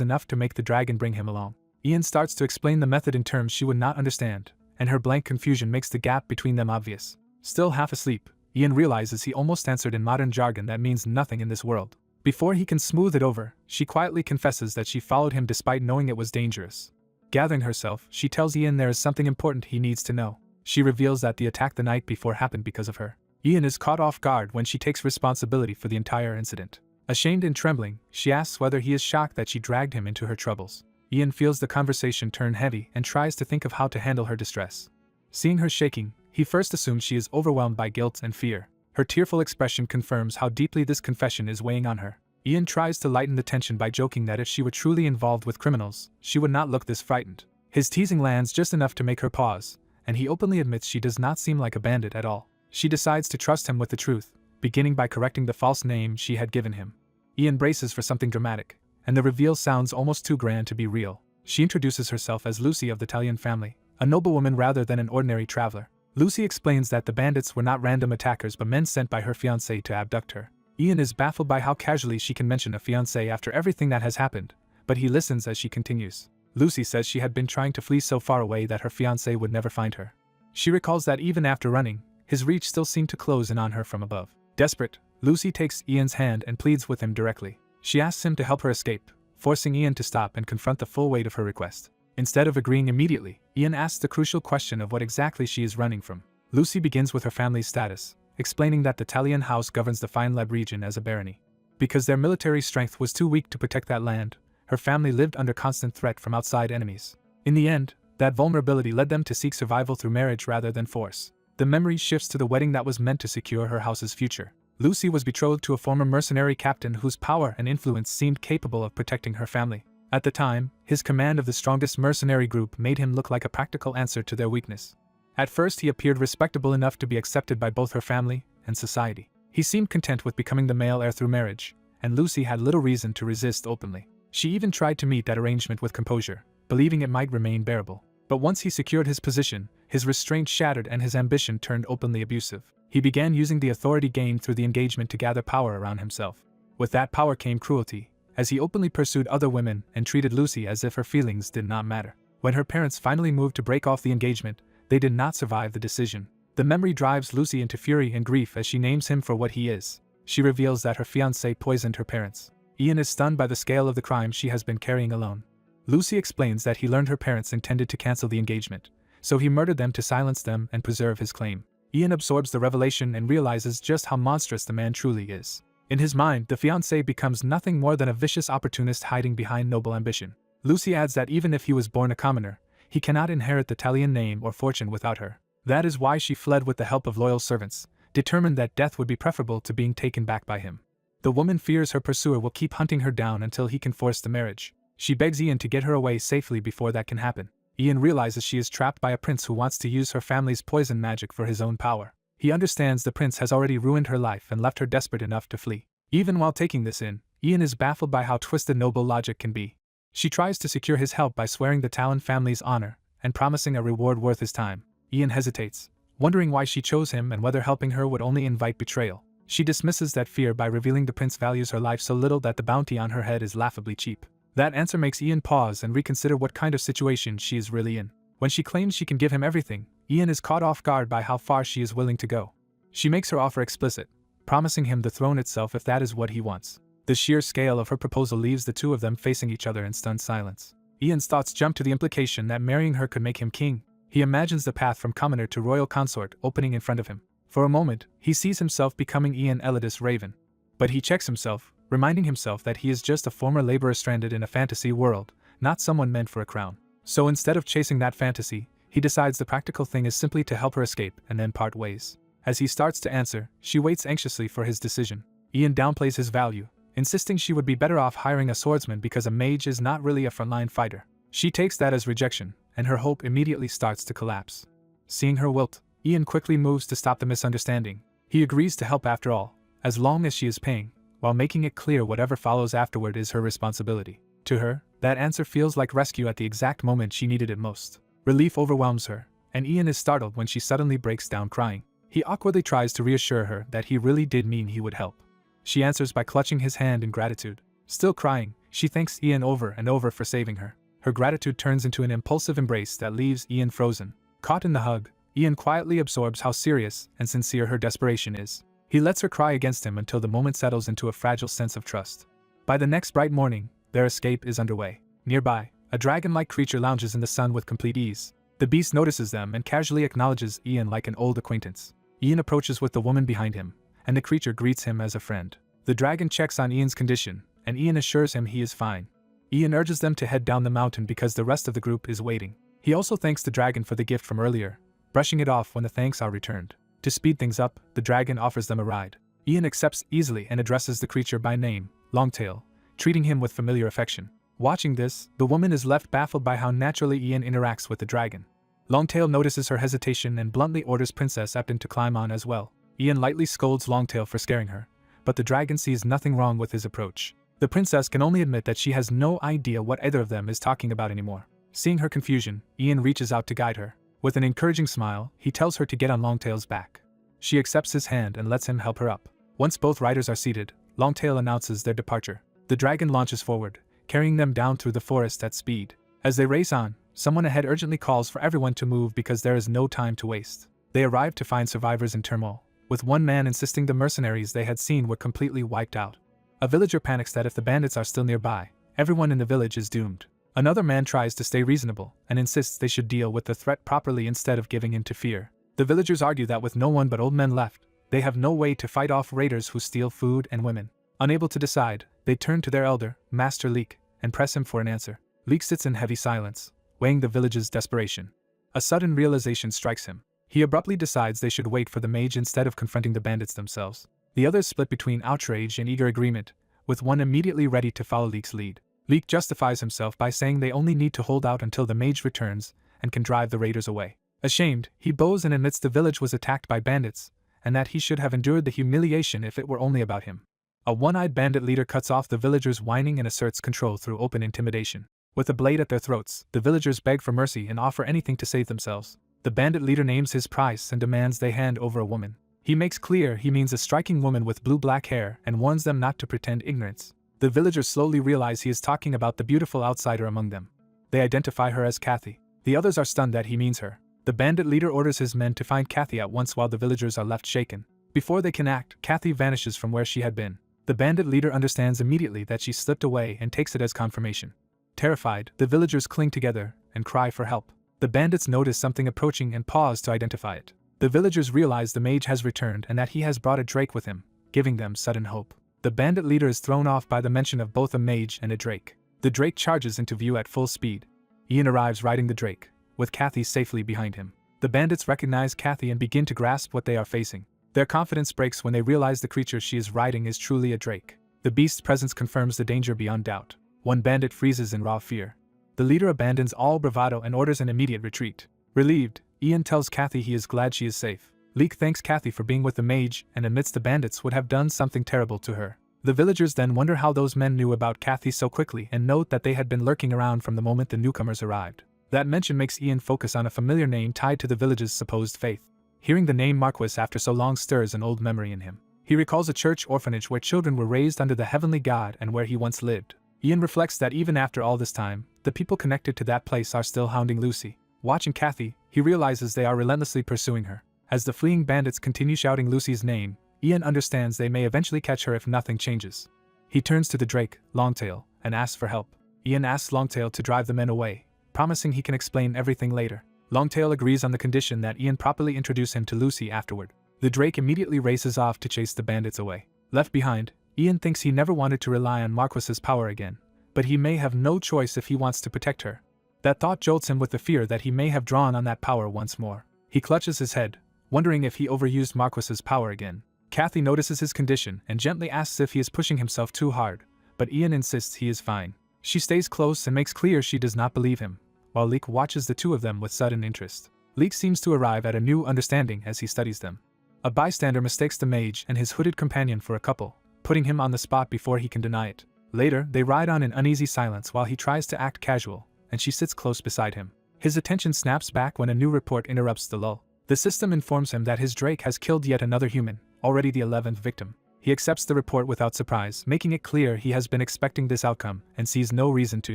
enough to make the dragon bring him along. Ian starts to explain the method in terms she would not understand, and her blank confusion makes the gap between them obvious. Still half asleep, Ian realizes he almost answered in modern jargon that means nothing in this world. Before he can smooth it over, she quietly confesses that she followed him despite knowing it was dangerous. Gathering herself, she tells Ian there is something important he needs to know. She reveals that the attack the night before happened because of her. Ian is caught off guard when she takes responsibility for the entire incident. Ashamed and trembling, she asks whether he is shocked that she dragged him into her troubles. Ian feels the conversation turn heavy and tries to think of how to handle her distress. Seeing her shaking, he first assumes she is overwhelmed by guilt and fear. Her tearful expression confirms how deeply this confession is weighing on her. Ian tries to lighten the tension by joking that if she were truly involved with criminals, she would not look this frightened. His teasing lands just enough to make her pause, and he openly admits she does not seem like a bandit at all. She decides to trust him with the truth, beginning by correcting the false name she had given him. Ian braces for something dramatic, and the reveal sounds almost too grand to be real. She introduces herself as Lucy of the Italian family, a noblewoman rather than an ordinary traveler. Lucy explains that the bandits were not random attackers but men sent by her fiancé to abduct her. Ian is baffled by how casually she can mention a fiancé after everything that has happened, but he listens as she continues. Lucy says she had been trying to flee so far away that her fiancé would never find her. She recalls that even after running, his reach still seemed to close in on her from above. Desperate, Lucy takes Ian's hand and pleads with him directly. She asks him to help her escape, forcing Ian to stop and confront the full weight of her request. Instead of agreeing immediately, Ian asks the crucial question of what exactly she is running from. Lucy begins with her family's status, explaining that the Italian house governs the Fine-Leb region as a barony. Because their military strength was too weak to protect that land, her family lived under constant threat from outside enemies. In the end, that vulnerability led them to seek survival through marriage rather than force. The memory shifts to the wedding that was meant to secure her house's future. Lucy was betrothed to a former mercenary captain whose power and influence seemed capable of protecting her family. At the time, his command of the strongest mercenary group made him look like a practical answer to their weakness. At first he appeared respectable enough to be accepted by both her family and society. He seemed content with becoming the male heir through marriage, and Lucy had little reason to resist openly. She even tried to meet that arrangement with composure, believing it might remain bearable. But once he secured his position, his restraint shattered and his ambition turned openly abusive. He began using the authority gained through the engagement to gather power around himself. With that power came cruelty, as he openly pursued other women and treated Lucy as if her feelings did not matter. When her parents finally moved to break off the engagement, they did not survive the decision. The memory drives Lucy into fury and grief as she names him for what he is. She reveals that her fiancé poisoned her parents. Ian is stunned by the scale of the crime she has been carrying alone. Lucy explains that he learned her parents intended to cancel the engagement, so he murdered them to silence them and preserve his claim. Ian absorbs the revelation and realizes just how monstrous the man truly is. In his mind, the fiancé becomes nothing more than a vicious opportunist hiding behind noble ambition. Lucy adds that even if he was born a commoner, he cannot inherit the Italian name or fortune without her. That is why she fled with the help of loyal servants, determined that death would be preferable to being taken back by him. The woman fears her pursuer will keep hunting her down until he can force the marriage. She begs Ian to get her away safely before that can happen. Ian realizes she is trapped by a prince who wants to use her family's poison magic for his own power. He understands the prince has already ruined her life and left her desperate enough to flee. Even while taking this in, Ian is baffled by how twisted noble logic can be. She tries to secure his help by swearing the Talon family's honor and promising a reward worth his time. Ian hesitates, wondering why she chose him and whether helping her would only invite betrayal. She dismisses that fear by revealing the prince values her life so little that the bounty on her head is laughably cheap. That answer makes Ian pause and reconsider what kind of situation she is really in. When she claims she can give him everything, Ian is caught off guard by how far she is willing to go. She makes her offer explicit, promising him the throne itself if that is what he wants. The sheer scale of her proposal leaves the two of them facing each other in stunned silence. Ian's thoughts jump to the implication that marrying her could make him king. He imagines the path from commoner to royal consort opening in front of him. For a moment, he sees himself becoming Ian Elidus Raven. But he checks himself, reminding himself that he is just a former laborer stranded in a fantasy world, not someone meant for a crown. So instead of chasing that fantasy, he decides the practical thing is simply to help her escape and then part ways. As he starts to answer, she waits anxiously for his decision. Ian downplays his value, insisting she would be better off hiring a swordsman because a mage is not really a frontline fighter. She takes that as rejection, and her hope immediately starts to collapse. Seeing her wilt, Ian quickly moves to stop the misunderstanding. He agrees to help after all, as long as she is paying, while making it clear whatever follows afterward is her responsibility. To her, That answer feels like rescue at the exact moment she needed it most. Relief overwhelms her, and Ian is startled when she suddenly breaks down crying. He awkwardly tries to reassure her that he really did mean he would help. She answers by clutching his hand in gratitude. Still crying, she thanks Ian over and over for saving her. Her gratitude turns into an impulsive embrace that leaves Ian frozen. Caught in the hug, Ian quietly absorbs how serious and sincere her desperation is. He lets her cry against him until the moment settles into a fragile sense of trust. By the next bright morning, their escape is underway. Nearby, a dragon-like creature lounges in the sun with complete ease. The beast notices them and casually acknowledges Ian like an old acquaintance. Ian approaches with the woman behind him, and the creature greets him as a friend. The dragon checks on Ian's condition, and Ian assures him he is fine. Ian urges them to head down the mountain because the rest of the group is waiting. He also thanks the dragon for the gift from earlier, brushing it off when the thanks are returned. To speed things up, the dragon offers them a ride. Ian accepts easily and addresses the creature by name, Longtail, treating him with familiar affection. Watching this, the woman is left baffled by how naturally Ian interacts with the dragon. Longtail notices her hesitation and bluntly orders Princess Epton to climb on as well. Ian lightly scolds Longtail for scaring her, but the dragon sees nothing wrong with his approach. The princess can only admit that she has no idea what either of them is talking about anymore. Seeing her confusion, Ian reaches out to guide her. With an encouraging smile, he tells her to get on Longtail's back. She accepts his hand and lets him help her up. Once both riders are seated, Longtail announces their departure. The dragon launches forward, carrying them down through the forest at speed. As they race on, someone ahead urgently calls for everyone to move because there is no time to waste. They arrive to find survivors in turmoil, with one man insisting the mercenaries they had seen were completely wiped out. A villager panics that if the bandits are still nearby, everyone in the village is doomed. Another man tries to stay reasonable and insists they should deal with the threat properly instead of giving in to fear. The villagers argue that with no one but old men left, they have no way to fight off raiders who steal food and women. Unable to decide, they turn to their elder, Master Leek, and press him for an answer. Leek sits in heavy silence, weighing the village's desperation. A sudden realization strikes him. He abruptly decides they should wait for the mage instead of confronting the bandits themselves. The others split between outrage and eager agreement, with one immediately ready to follow Leek's lead. Leek justifies himself by saying they only need to hold out until the mage returns and can drive the raiders away. Ashamed, he bows and admits the village was attacked by bandits, and that he should have endured the humiliation if it were only about him. A one-eyed bandit leader cuts off the villagers' whining and asserts control through open intimidation. With a blade at their throats, the villagers beg for mercy and offer anything to save themselves. The bandit leader names his price and demands they hand over a woman. He makes clear he means a striking woman with blue-black hair and warns them not to pretend ignorance. The villagers slowly realize he is talking about the beautiful outsider among them. They identify her as Kathy. The others are stunned that he means her. The bandit leader orders his men to find Kathy at once while the villagers are left shaken. Before they can act, Kathy vanishes from where she had been. The bandit leader understands immediately that she slipped away and takes it as confirmation. Terrified, the villagers cling together and cry for help. The bandits notice something approaching and pause to identify it. The villagers realize the mage has returned and that he has brought a drake with him, giving them sudden hope. The bandit leader is thrown off by the mention of both a mage and a drake. The drake charges into view at full speed. Ian arrives riding the drake, with Kathy safely behind him. The bandits recognize Kathy and begin to grasp what they are facing. Their confidence breaks when they realize the creature she is riding is truly a drake. The beast's presence confirms the danger beyond doubt. One bandit freezes in raw fear. The leader abandons all bravado and orders an immediate retreat. Relieved, Ian tells Kathy he is glad she is safe. Leek thanks Kathy for being with the mage and admits the bandits would have done something terrible to her. The villagers then wonder how those men knew about Kathy so quickly and note that they had been lurking around from the moment the newcomers arrived. That mention makes Ian focus on a familiar name tied to the village's supposed faith. Hearing the name Marquis after so long stirs an old memory in him. He recalls a church orphanage where children were raised under the heavenly God and where he once lived. Ian reflects that even after all this time, the people connected to that place are still hounding Lucy. Watching Kathy, he realizes they are relentlessly pursuing her. As the fleeing bandits continue shouting Lucy's name, Ian understands they may eventually catch her if nothing changes. He turns to the drake, Longtail, and asks for help. Ian asks Longtail to drive the men away, promising he can explain everything later. Longtail agrees on the condition that Ian properly introduce him to Lucy afterward. The drake immediately races off to chase the bandits away. Left behind, Ian thinks he never wanted to rely on Marquis's power again, but he may have no choice if he wants to protect her. That thought jolts him with the fear that he may have drawn on that power once more. He clutches his head, wondering if he overused Marquis's power again. Kathy notices his condition and gently asks if he is pushing himself too hard, but Ian insists he is fine. She stays close and makes clear she does not believe him, while Leek watches the two of them with sudden interest. Leek seems to arrive at a new understanding as he studies them. A bystander mistakes the mage and his hooded companion for a couple, putting him on the spot before he can deny it. Later, they ride on in uneasy silence while he tries to act casual, and she sits close beside him. His attention snaps back when a new report interrupts the lull. The system informs him that his Drake has killed yet another human, already the 11th victim. He accepts the report without surprise, making it clear he has been expecting this outcome and sees no reason to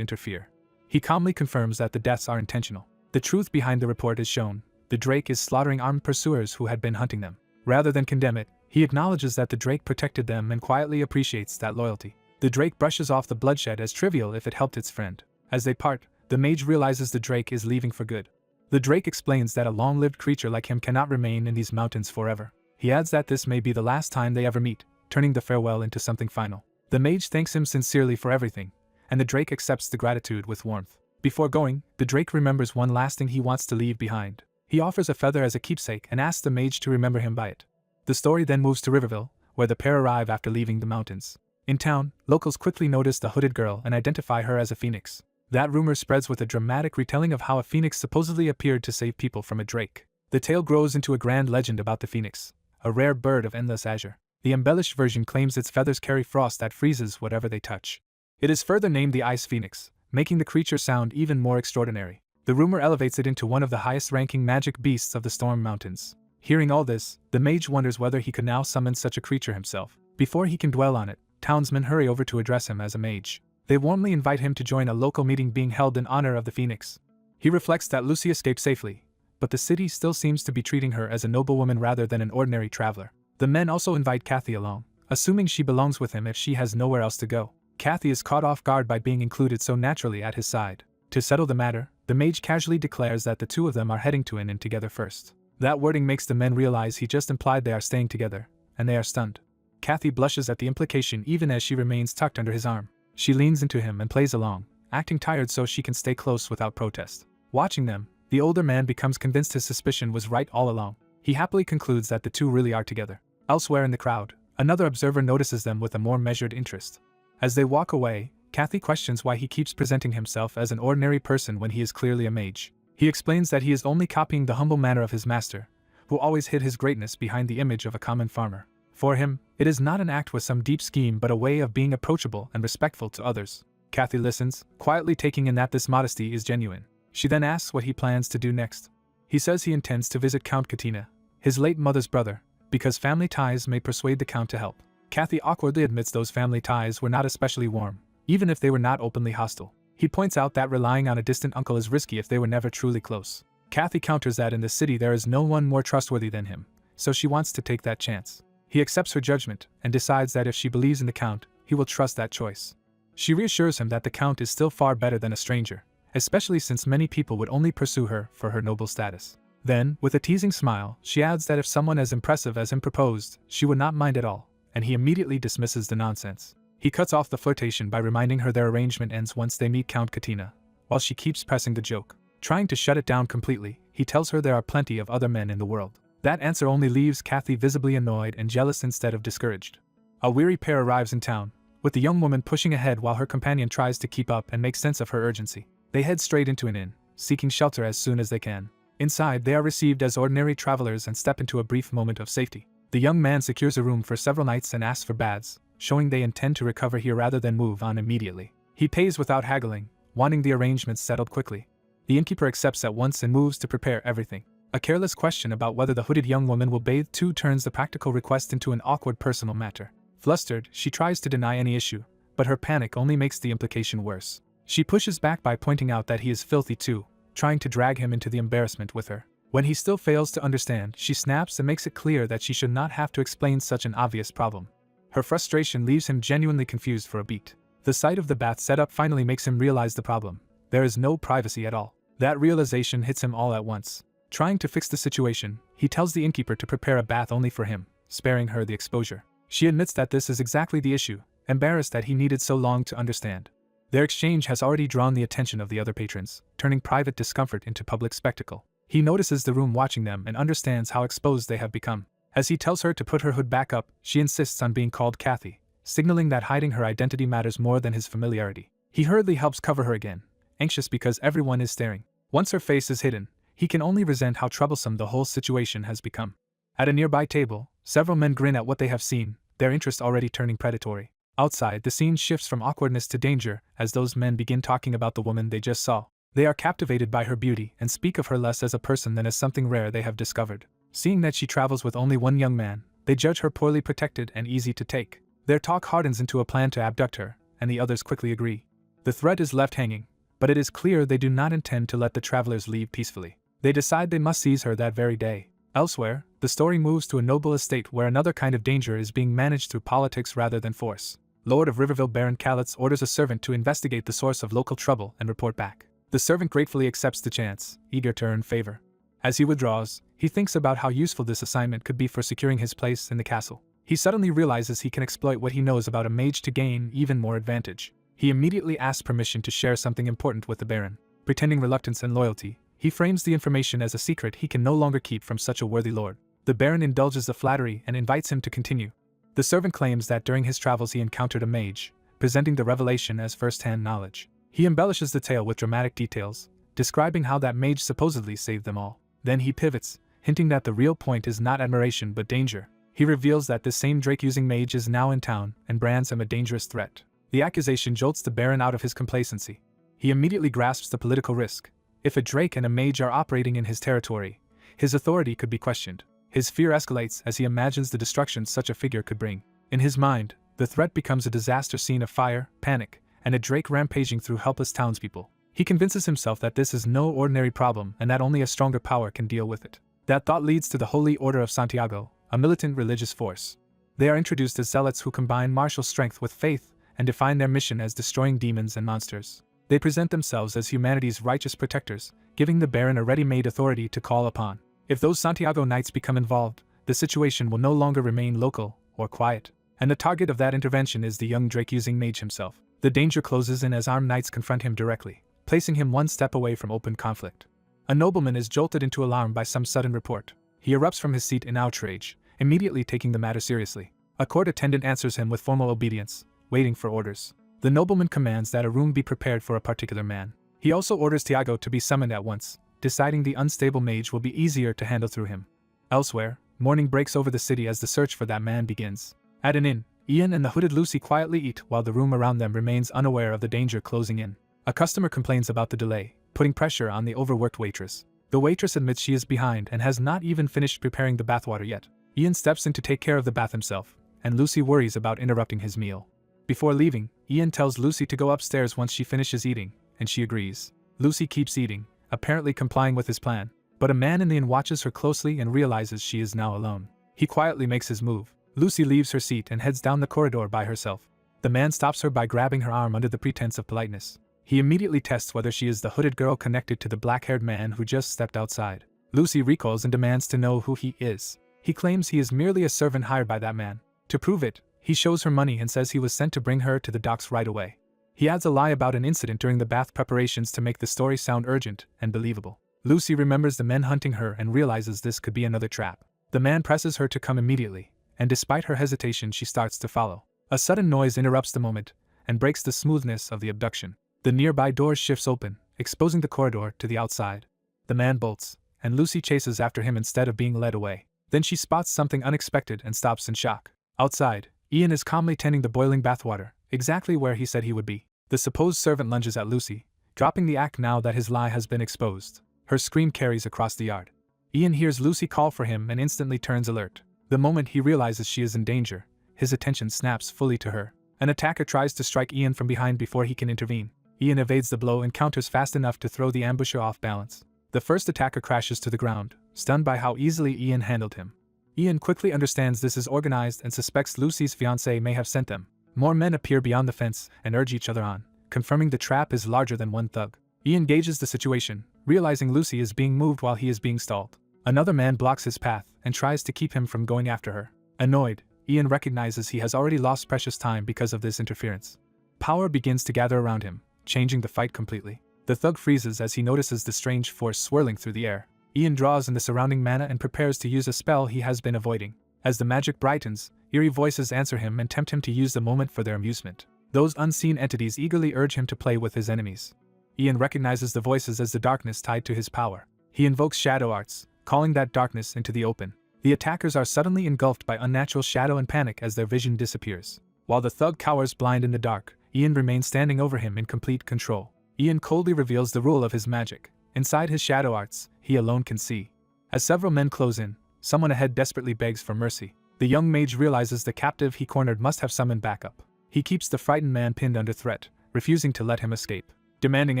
interfere. He calmly confirms that the deaths are intentional. The truth behind the report is shown. The Drake is slaughtering armed pursuers who had been hunting them. Rather than condemn it, he acknowledges that the Drake protected them and quietly appreciates that loyalty. The Drake brushes off the bloodshed as trivial if it helped its friend. As they part, the mage realizes the Drake is leaving for good. The Drake explains that a long-lived creature like him cannot remain in these mountains forever. He adds that this may be the last time they ever meet, turning the farewell into something final. The mage thanks him sincerely for everything, and the Drake accepts the gratitude with warmth. Before going, the Drake remembers one last thing he wants to leave behind. He offers a feather as a keepsake and asks the mage to remember him by it. The story then moves to Riverville, where the pair arrive after leaving the mountains. In town, locals quickly notice the hooded girl and identify her as a phoenix. That rumor spreads with a dramatic retelling of how a phoenix supposedly appeared to save people from a Drake. The tale grows into a grand legend about the phoenix, a rare bird of endless azure. The embellished version claims its feathers carry frost that freezes whatever they touch. It is further named the Ice Phoenix, making the creature sound even more extraordinary. The rumor elevates it into one of the highest-ranking magic beasts of the Storm Mountains. Hearing all this, the mage wonders whether he could now summon such a creature himself. Before he can dwell on it, townsmen hurry over to address him as a mage. They warmly invite him to join a local meeting being held in honor of the phoenix. He reflects that Lucy escaped safely, but the city still seems to be treating her as a noblewoman rather than an ordinary traveler. The men also invite Kathy along, assuming she belongs with him if she has nowhere else to go. Kathy is caught off guard by being included so naturally at his side. To settle the matter, the mage casually declares that the two of them are heading to an inn together first. That wording makes the men realize he just implied they are staying together, and they are stunned. Kathy blushes at the implication even as she remains tucked under his arm. She leans into him and plays along, acting tired so she can stay close without protest. Watching them, the older man becomes convinced his suspicion was right all along. He happily concludes that the two really are together. Elsewhere in the crowd, another observer notices them with a more measured interest. As they walk away, Kathy questions why he keeps presenting himself as an ordinary person when he is clearly a mage. He explains that he is only copying the humble manner of his master, who always hid his greatness behind the image of a common farmer. For him, it is not an act with some deep scheme but a way of being approachable and respectful to others. Kathy listens, quietly taking in that this modesty is genuine. She then asks what he plans to do next. He says he intends to visit Count Katina, his late mother's brother, because family ties may persuade the Count to help. Kathy awkwardly admits those family ties were not especially warm, even if they were not openly hostile. He points out that relying on a distant uncle is risky if they were never truly close. Kathy counters that in the city there is no one more trustworthy than him, so she wants to take that chance. He accepts her judgment and decides that if she believes in the Count, he will trust that choice. She reassures him that the Count is still far better than a stranger, especially since many people would only pursue her for her noble status. Then, with a teasing smile, she adds that if someone as impressive as him proposed, she would not mind at all, and he immediately dismisses the nonsense. He cuts off the flirtation by reminding her their arrangement ends once they meet Count Katina, while she keeps pressing the joke. Trying to shut it down completely, he tells her there are plenty of other men in the world. That answer only leaves Kathy visibly annoyed and jealous instead of discouraged. A weary pair arrives in town, with the young woman pushing ahead while her companion tries to keep up and make sense of her urgency. They head straight into an inn, seeking shelter as soon as they can. Inside, they are received as ordinary travelers and step into a brief moment of safety. The young man secures a room for several nights and asks for baths, showing they intend to recover here rather than move on immediately. He pays without haggling, wanting the arrangements settled quickly. The innkeeper accepts at once and moves to prepare everything. A careless question about whether the hooded young woman will bathe too turns the practical request into an awkward personal matter. Flustered, she tries to deny any issue, but her panic only makes the implication worse. She pushes back by pointing out that he is filthy too, trying to drag him into the embarrassment with her. When he still fails to understand, she snaps and makes it clear that she should not have to explain such an obvious problem. Her frustration leaves him genuinely confused for a beat. The sight of the bath setup finally makes him realize the problem. There is no privacy at all. That realization hits him all at once. Trying to fix the situation, he tells the innkeeper to prepare a bath only for him, sparing her the exposure. She admits that this is exactly the issue, embarrassed that he needed so long to understand. Their exchange has already drawn the attention of the other patrons, turning private discomfort into public spectacle. He notices the room watching them and understands how exposed they have become. As he tells her to put her hood back up, she insists on being called Kathy, signaling that hiding her identity matters more than his familiarity. He hurriedly helps cover her again, anxious because everyone is staring. Once her face is hidden, he can only resent how troublesome the whole situation has become. At a nearby table, several men grin at what they have seen, their interest already turning predatory. Outside, the scene shifts from awkwardness to danger as those men begin talking about the woman they just saw. They are captivated by her beauty and speak of her less as a person than as something rare they have discovered. Seeing that she travels with only one young man, they judge her poorly protected and easy to take. Their talk hardens into a plan to abduct her, and the others quickly agree. The threat is left hanging, but it is clear they do not intend to let the travelers leave peacefully. They decide they must seize her that very day. Elsewhere, the story moves to a noble estate where another kind of danger is being managed through politics rather than force. Lord of Riverville Baron Kalitz orders a servant to investigate the source of local trouble and report back. The servant gratefully accepts the chance, eager to earn favor. As he withdraws, he thinks about how useful this assignment could be for securing his place in the castle. He suddenly realizes he can exploit what he knows about a mage to gain even more advantage. He immediately asks permission to share something important with the Baron. Pretending reluctance and loyalty, he frames the information as a secret he can no longer keep from such a worthy lord. The Baron indulges the flattery and invites him to continue. The servant claims that during his travels he encountered a mage, presenting the revelation as first-hand knowledge. He embellishes the tale with dramatic details, describing how that mage supposedly saved them all. Then he pivots, hinting that the real point is not admiration but danger. He reveals that this same Drake-using mage is now in town and brands him a dangerous threat. The accusation jolts the Baron out of his complacency. He immediately grasps the political risk. If a Drake and a mage are operating in his territory, his authority could be questioned. His fear escalates as he imagines the destruction such a figure could bring. In his mind, the threat becomes a disaster scene of fire, panic, and a Drake rampaging through helpless townspeople. He convinces himself that this is no ordinary problem and that only a stronger power can deal with it. That thought leads to the Holy Order of Santiago, a militant religious force. They are introduced as zealots who combine martial strength with faith and define their mission as destroying demons and monsters. They present themselves as humanity's righteous protectors, giving the Baron a ready-made authority to call upon. If those Santiago Knights become involved, the situation will no longer remain local or quiet, and the target of that intervention is the young Drake-using mage himself. The danger closes in as armed knights confront him directly, placing him one step away from open conflict. A nobleman is jolted into alarm by some sudden report. He erupts from his seat in outrage, immediately taking the matter seriously. A court attendant answers him with formal obedience, waiting for orders. The nobleman commands that a room be prepared for a particular man. He also orders Tiago to be summoned at once, deciding the unstable mage will be easier to handle through him. Elsewhere, morning breaks over the city as the search for that man begins. At an inn, Ian and the hooded Lucy quietly eat while the room around them remains unaware of the danger closing in. A customer complains about the delay, putting pressure on the overworked waitress. The waitress admits she is behind and has not even finished preparing the bathwater yet. Ian steps in to take care of the bath himself, and Lucy worries about interrupting his meal. Before leaving, Ian tells Lucy to go upstairs once she finishes eating, and she agrees. Lucy keeps eating, apparently complying with his plan, but a man in the inn watches her closely and realizes she is now alone. He quietly makes his move. Lucy leaves her seat and heads down the corridor by herself. The man stops her by grabbing her arm under the pretense of politeness. He immediately tests whether she is the hooded girl connected to the black-haired man who just stepped outside. Lucy recoils and demands to know who he is. He claims he is merely a servant hired by that man. To prove it, he shows her money and says he was sent to bring her to the docks right away. He adds a lie about an incident during the bath preparations to make the story sound urgent and believable. Lucy remembers the men hunting her and realizes this could be another trap. The man presses her to come immediately, and despite her hesitation she starts to follow. A sudden noise interrupts the moment and breaks the smoothness of the abduction. The nearby door shifts open, exposing the corridor to the outside. The man bolts, and Lucy chases after him instead of being led away. Then she spots something unexpected and stops in shock. Outside, Ian is calmly tending the boiling bathwater, exactly where he said he would be. The supposed servant lunges at Lucy, dropping the act now that his lie has been exposed. Her scream carries across the yard. Ian hears Lucy call for him and instantly turns alert. The moment he realizes she is in danger, his attention snaps fully to her. An attacker tries to strike Ian from behind before he can intervene. Ian evades the blow and counters fast enough to throw the ambusher off balance. The first attacker crashes to the ground, stunned by how easily Ian handled him. Ian quickly understands this is organized and suspects Lucy's fiancé may have sent them. More men appear beyond the fence and urge each other on, confirming the trap is larger than one thug. Ian gauges the situation, realizing Lucy is being moved while he is being stalled. Another man blocks his path and tries to keep him from going after her. Annoyed, Ian recognizes he has already lost precious time because of this interference. Power begins to gather around him, changing the fight completely. The thug freezes as he notices the strange force swirling through the air. Ian draws in the surrounding mana and prepares to use a spell he has been avoiding. As the magic brightens, eerie voices answer him and tempt him to use the moment for their amusement. Those unseen entities eagerly urge him to play with his enemies. Ian recognizes the voices as the darkness tied to his power. He invokes shadow arts, calling that darkness into the open. The attackers are suddenly engulfed by unnatural shadow and panic as their vision disappears. While the thug cowers blind in the dark, Ian remains standing over him in complete control. Ian coldly reveals the rule of his magic. Inside his shadow arts, he alone can see. As several men close in, someone ahead desperately begs for mercy. The young mage realizes the captive he cornered must have summoned backup. He keeps the frightened man pinned under threat, refusing to let him escape. Demanding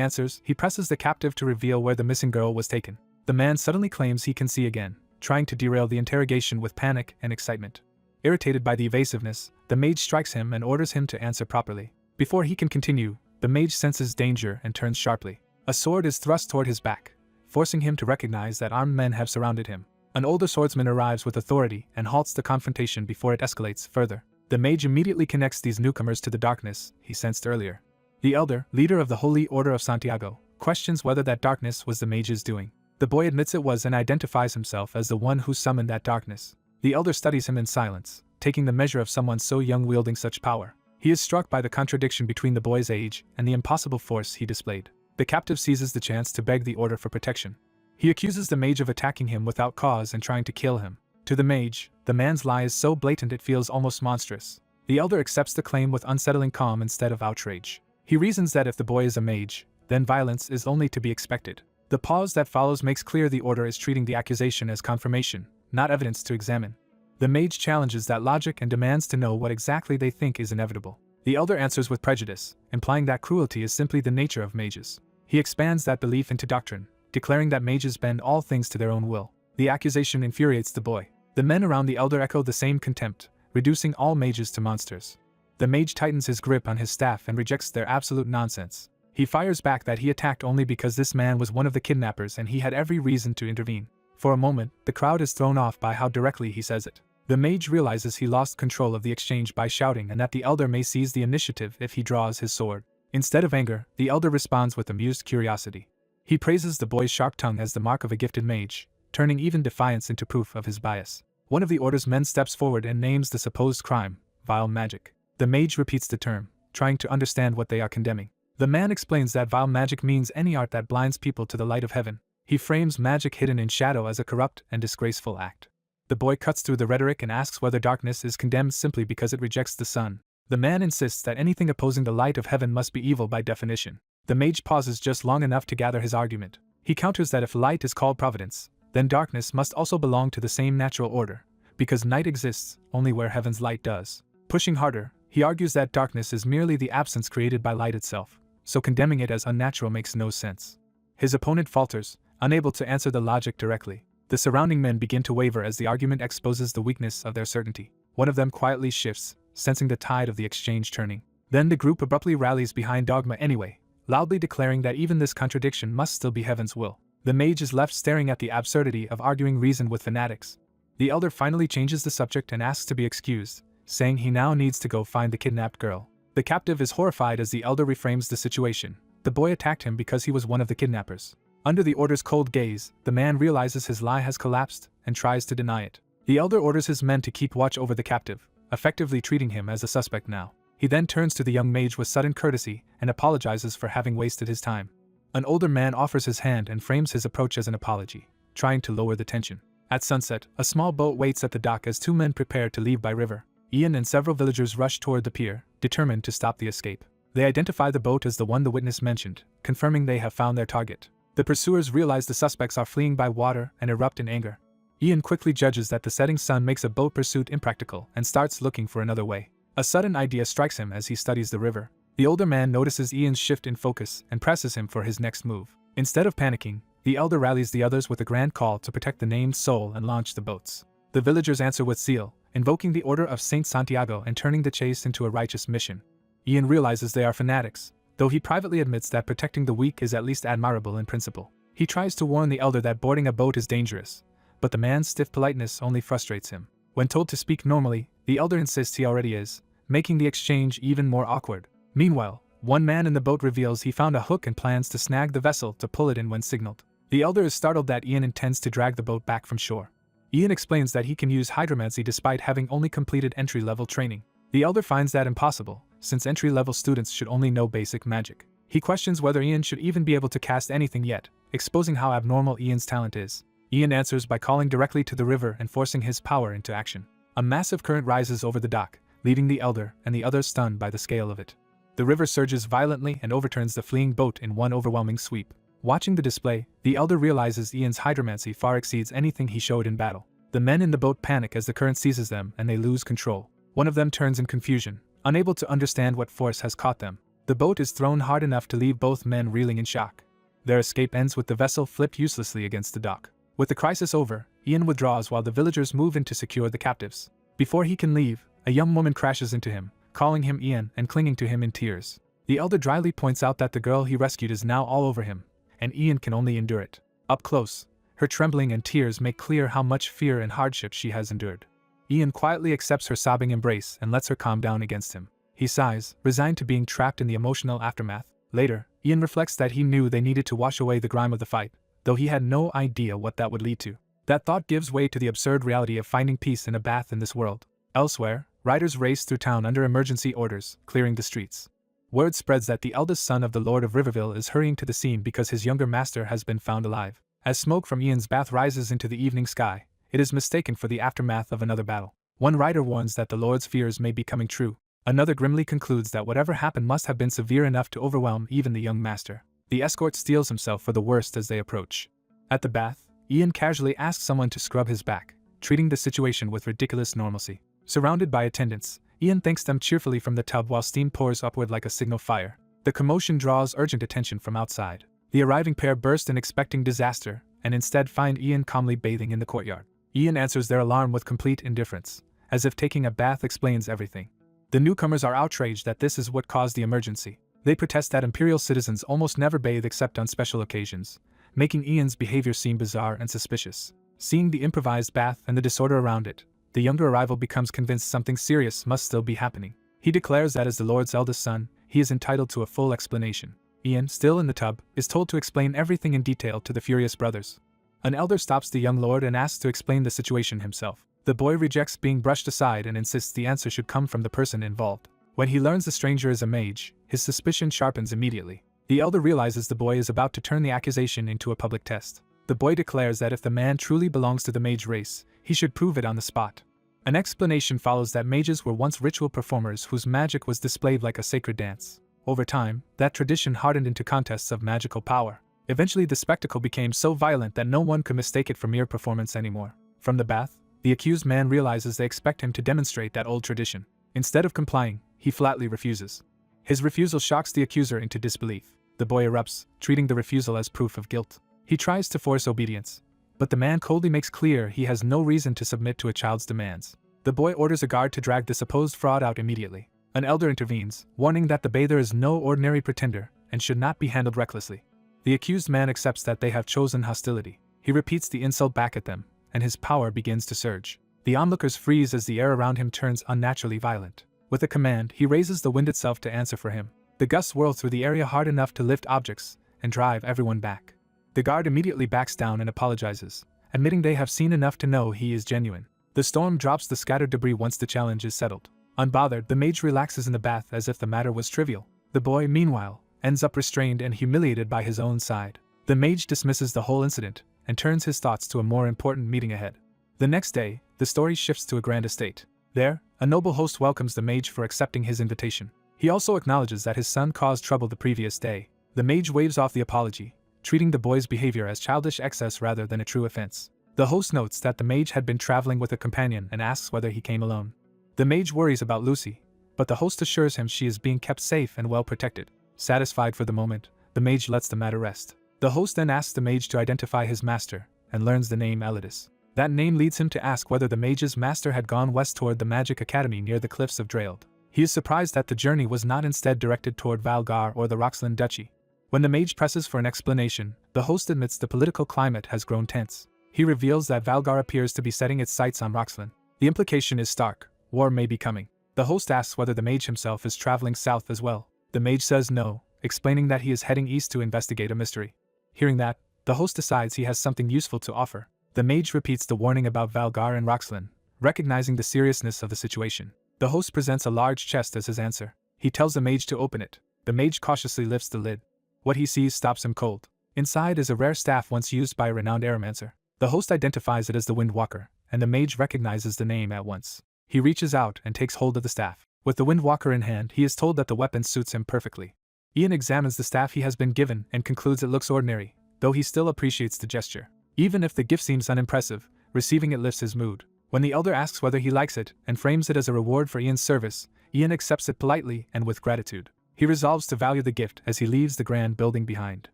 answers, he presses the captive to reveal where the missing girl was taken. The man suddenly claims he can see again, trying to derail the interrogation with panic and excitement. Irritated by the evasiveness, the mage strikes him and orders him to answer properly. Before he can continue, the mage senses danger and turns sharply. A sword is thrust toward his back, forcing him to recognize that armed men have surrounded him. An older swordsman arrives with authority and halts the confrontation before it escalates further. The mage immediately connects these newcomers to the darkness he sensed earlier. The elder, leader of the Holy Order of Santiago, questions whether that darkness was the mage's doing. The boy admits it was and identifies himself as the one who summoned that darkness. The elder studies him in silence, taking the measure of someone so young wielding such power. He is struck by the contradiction between the boy's age and the impossible force he displayed. The captive seizes the chance to beg the order for protection. He accuses the mage of attacking him without cause and trying to kill him. To the mage, the man's lie is so blatant it feels almost monstrous. The elder accepts the claim with unsettling calm instead of outrage. He reasons that if the boy is a mage, then violence is only to be expected. The pause that follows makes clear the order is treating the accusation as confirmation, not evidence to examine. The mage challenges that logic and demands to know what exactly they think is inevitable. The elder answers with prejudice, implying that cruelty is simply the nature of mages. He expands that belief into doctrine, declaring that mages bend all things to their own will. The accusation infuriates the boy. The men around the elder echo the same contempt, reducing all mages to monsters. The mage tightens his grip on his staff and rejects their absolute nonsense. He fires back that he attacked only because this man was one of the kidnappers and he had every reason to intervene. For a moment, the crowd is thrown off by how directly he says it. The mage realizes he lost control of the exchange by shouting and that the elder may seize the initiative if he draws his sword. Instead of anger, the elder responds with amused curiosity. He praises the boy's sharp tongue as the mark of a gifted mage, turning even defiance into proof of his bias. One of the order's men steps forward and names the supposed crime, vile magic. The mage repeats the term, trying to understand what they are condemning. The man explains that vile magic means any art that blinds people to the light of heaven. He frames magic hidden in shadow as a corrupt and disgraceful act. The boy cuts through the rhetoric and asks whether darkness is condemned simply because it rejects the sun. The man insists that anything opposing the light of heaven must be evil by definition. The mage pauses just long enough to gather his argument. He counters that if light is called providence, then darkness must also belong to the same natural order, because night exists only where heaven's light does. Pushing harder, he argues that darkness is merely the absence created by light itself, so condemning it as unnatural makes no sense. His opponent falters, unable to answer the logic directly. The surrounding men begin to waver as the argument exposes the weakness of their certainty. One of them quietly shifts, sensing the tide of the exchange turning. Then the group abruptly rallies behind dogma anyway, loudly declaring that even this contradiction must still be heaven's will. The mage is left staring at the absurdity of arguing reason with fanatics. The elder finally changes the subject and asks to be excused, saying he now needs to go find the kidnapped girl. The captive is horrified as the elder reframes the situation. The boy attacked him because he was one of the kidnappers. Under the order's cold gaze, the man realizes his lie has collapsed and tries to deny it. The elder orders his men to keep watch over the captive, effectively treating him as a suspect now. He then turns to the young mage with sudden courtesy and apologizes for having wasted his time. An older man offers his hand and frames his approach as an apology, trying to lower the tension. At sunset, a small boat waits at the dock as two men prepare to leave by river. Ian and several villagers rush toward the pier, determined to stop the escape. They identify the boat as the one the witness mentioned, confirming they have found their target. The pursuers realize the suspects are fleeing by water and erupt in anger. Ian quickly judges that the setting sun makes a boat pursuit impractical and starts looking for another way. A sudden idea strikes him as he studies the river. The older man notices Ian's shift in focus and presses him for his next move. Instead of panicking, the elder rallies the others with a grand call to protect the named soul and launch the boats. The villagers answer with zeal, invoking the Order of Saint Santiago and turning the chase into a righteous mission. Ian realizes they are fanatics, though he privately admits that protecting the weak is at least admirable in principle. He tries to warn the elder that boarding a boat is dangerous, but the man's stiff politeness only frustrates him. When told to speak normally, the elder insists he already is, making the exchange even more awkward. Meanwhile, one man in the boat reveals he found a hook and plans to snag the vessel to pull it in when signaled. The elder is startled that Ian intends to drag the boat back from shore. Ian explains that he can use hydromancy despite having only completed entry-level training. The elder finds that impossible, since entry-level students should only know basic magic. He questions whether Ian should even be able to cast anything yet, exposing how abnormal Ian's talent is. Ian answers by calling directly to the river and forcing his power into action. A massive current rises over the dock, leaving the elder and the others stunned by the scale of it. The river surges violently and overturns the fleeing boat in one overwhelming sweep. Watching the display, the elder realizes Ian's hydromancy far exceeds anything he showed in battle. The men in the boat panic as the current seizes them and they lose control. One of them turns in confusion, unable to understand what force has caught them. The boat is thrown hard enough to leave both men reeling in shock. Their escape ends with the vessel flipped uselessly against the dock. With the crisis over, Ian withdraws while the villagers move in to secure the captives. Before he can leave, a young woman crashes into him, calling him Ian and clinging to him in tears. The elder dryly points out that the girl he rescued is now all over him, and Ian can only endure it. Up close, her trembling and tears make clear how much fear and hardship she has endured. Ian quietly accepts her sobbing embrace and lets her calm down against him. He sighs, resigned to being trapped in the emotional aftermath. Later, Ian reflects that he knew they needed to wash away the grime of the fight, though he had no idea what that would lead to. That thought gives way to the absurd reality of finding peace in a bath in this world. Elsewhere, riders race through town under emergency orders, clearing the streets. Word spreads that the eldest son of the Lord of Riverville is hurrying to the scene because his younger master has been found alive. As smoke from Ian's bath rises into the evening sky, it is mistaken for the aftermath of another battle. One rider warns that the Lord's fears may be coming true. Another grimly concludes that whatever happened must have been severe enough to overwhelm even the young master. The escort steels himself for the worst as they approach. At the bath, Ian casually asks someone to scrub his back, treating the situation with ridiculous normalcy. Surrounded by attendants, Ian thanks them cheerfully from the tub while steam pours upward like a signal fire. The commotion draws urgent attention from outside. The arriving pair burst in expecting disaster, and instead find Ian calmly bathing in the courtyard. Ian answers their alarm with complete indifference, as if taking a bath explains everything. The newcomers are outraged that this is what caused the emergency. They protest that imperial citizens almost never bathe except on special occasions, making Ian's behavior seem bizarre and suspicious. Seeing the improvised bath and the disorder around it, the younger arrival becomes convinced something serious must still be happening. He declares that as the Lord's eldest son, he is entitled to a full explanation. Ian, still in the tub, is told to explain everything in detail to the furious brothers. An elder stops the young lord and asks to explain the situation himself. The boy rejects being brushed aside and insists the answer should come from the person involved. When he learns the stranger is a mage, his suspicion sharpens immediately. The elder realizes the boy is about to turn the accusation into a public test. The boy declares that if the man truly belongs to the mage race, he should prove it on the spot. An explanation follows that mages were once ritual performers whose magic was displayed like a sacred dance. Over time, that tradition hardened into contests of magical power. Eventually the spectacle became so violent that no one could mistake it for mere performance anymore. From the bath, the accused man realizes they expect him to demonstrate that old tradition. Instead of complying, he flatly refuses. His refusal shocks the accuser into disbelief. The boy erupts, treating the refusal as proof of guilt. He tries to force obedience, but the man coldly makes clear he has no reason to submit to a child's demands. The boy orders a guard to drag the supposed fraud out immediately. An elder intervenes, warning that the bather is no ordinary pretender and should not be handled recklessly. The accused man accepts that they have chosen hostility. He repeats the insult back at them, and his power begins to surge. The onlookers freeze as the air around him turns unnaturally violent. With a command, he raises the wind itself to answer for him. The gusts whirl through the area hard enough to lift objects and drive everyone back. The guard immediately backs down and apologizes, admitting they have seen enough to know he is genuine. The storm drops the scattered debris once the challenge is settled. Unbothered, the mage relaxes in the bath as if the matter was trivial. The boy, meanwhile, ends up restrained and humiliated by his own side. The mage dismisses the whole incident and turns his thoughts to a more important meeting ahead. The next day, the story shifts to a grand estate. There, a noble host welcomes the mage for accepting his invitation. He also acknowledges that his son caused trouble the previous day. The mage waves off the apology, treating the boy's behavior as childish excess rather than a true offense. The host notes that the mage had been traveling with a companion and asks whether he came alone. The mage worries about Lucy, but the host assures him she is being kept safe and well protected. Satisfied for the moment, the mage lets the matter rest. The host then asks the mage to identify his master, and learns the name Elidus. That name leads him to ask whether the mage's master had gone west toward the magic academy near the cliffs of Dreld. He is surprised that the journey was not instead directed toward Valgar or the Roxland Duchy. When the mage presses for an explanation, the host admits the political climate has grown tense. He reveals that Valgar appears to be setting its sights on Roxland. The implication is stark: war may be coming. The host asks whether the mage himself is traveling south as well. The mage says no, explaining that he is heading east to investigate a mystery. Hearing that, the host decides he has something useful to offer. The mage repeats the warning about Valgar and Roxland, recognizing the seriousness of the situation. The host presents a large chest as his answer. He tells the mage to open it. The mage cautiously lifts the lid. What he sees stops him cold. Inside is a rare staff once used by a renowned aeromancer. The host identifies it as the Windwalker, and the mage recognizes the name at once. He reaches out and takes hold of the staff. With the Windwalker in hand, he is told that the weapon suits him perfectly. Ian examines the staff he has been given and concludes it looks ordinary, though he still appreciates the gesture. Even if the gift seems unimpressive, receiving it lifts his mood. When the elder asks whether he likes it and frames it as a reward for Ian's service, Ian accepts it politely and with gratitude. He resolves to value the gift as he leaves the grand building behind.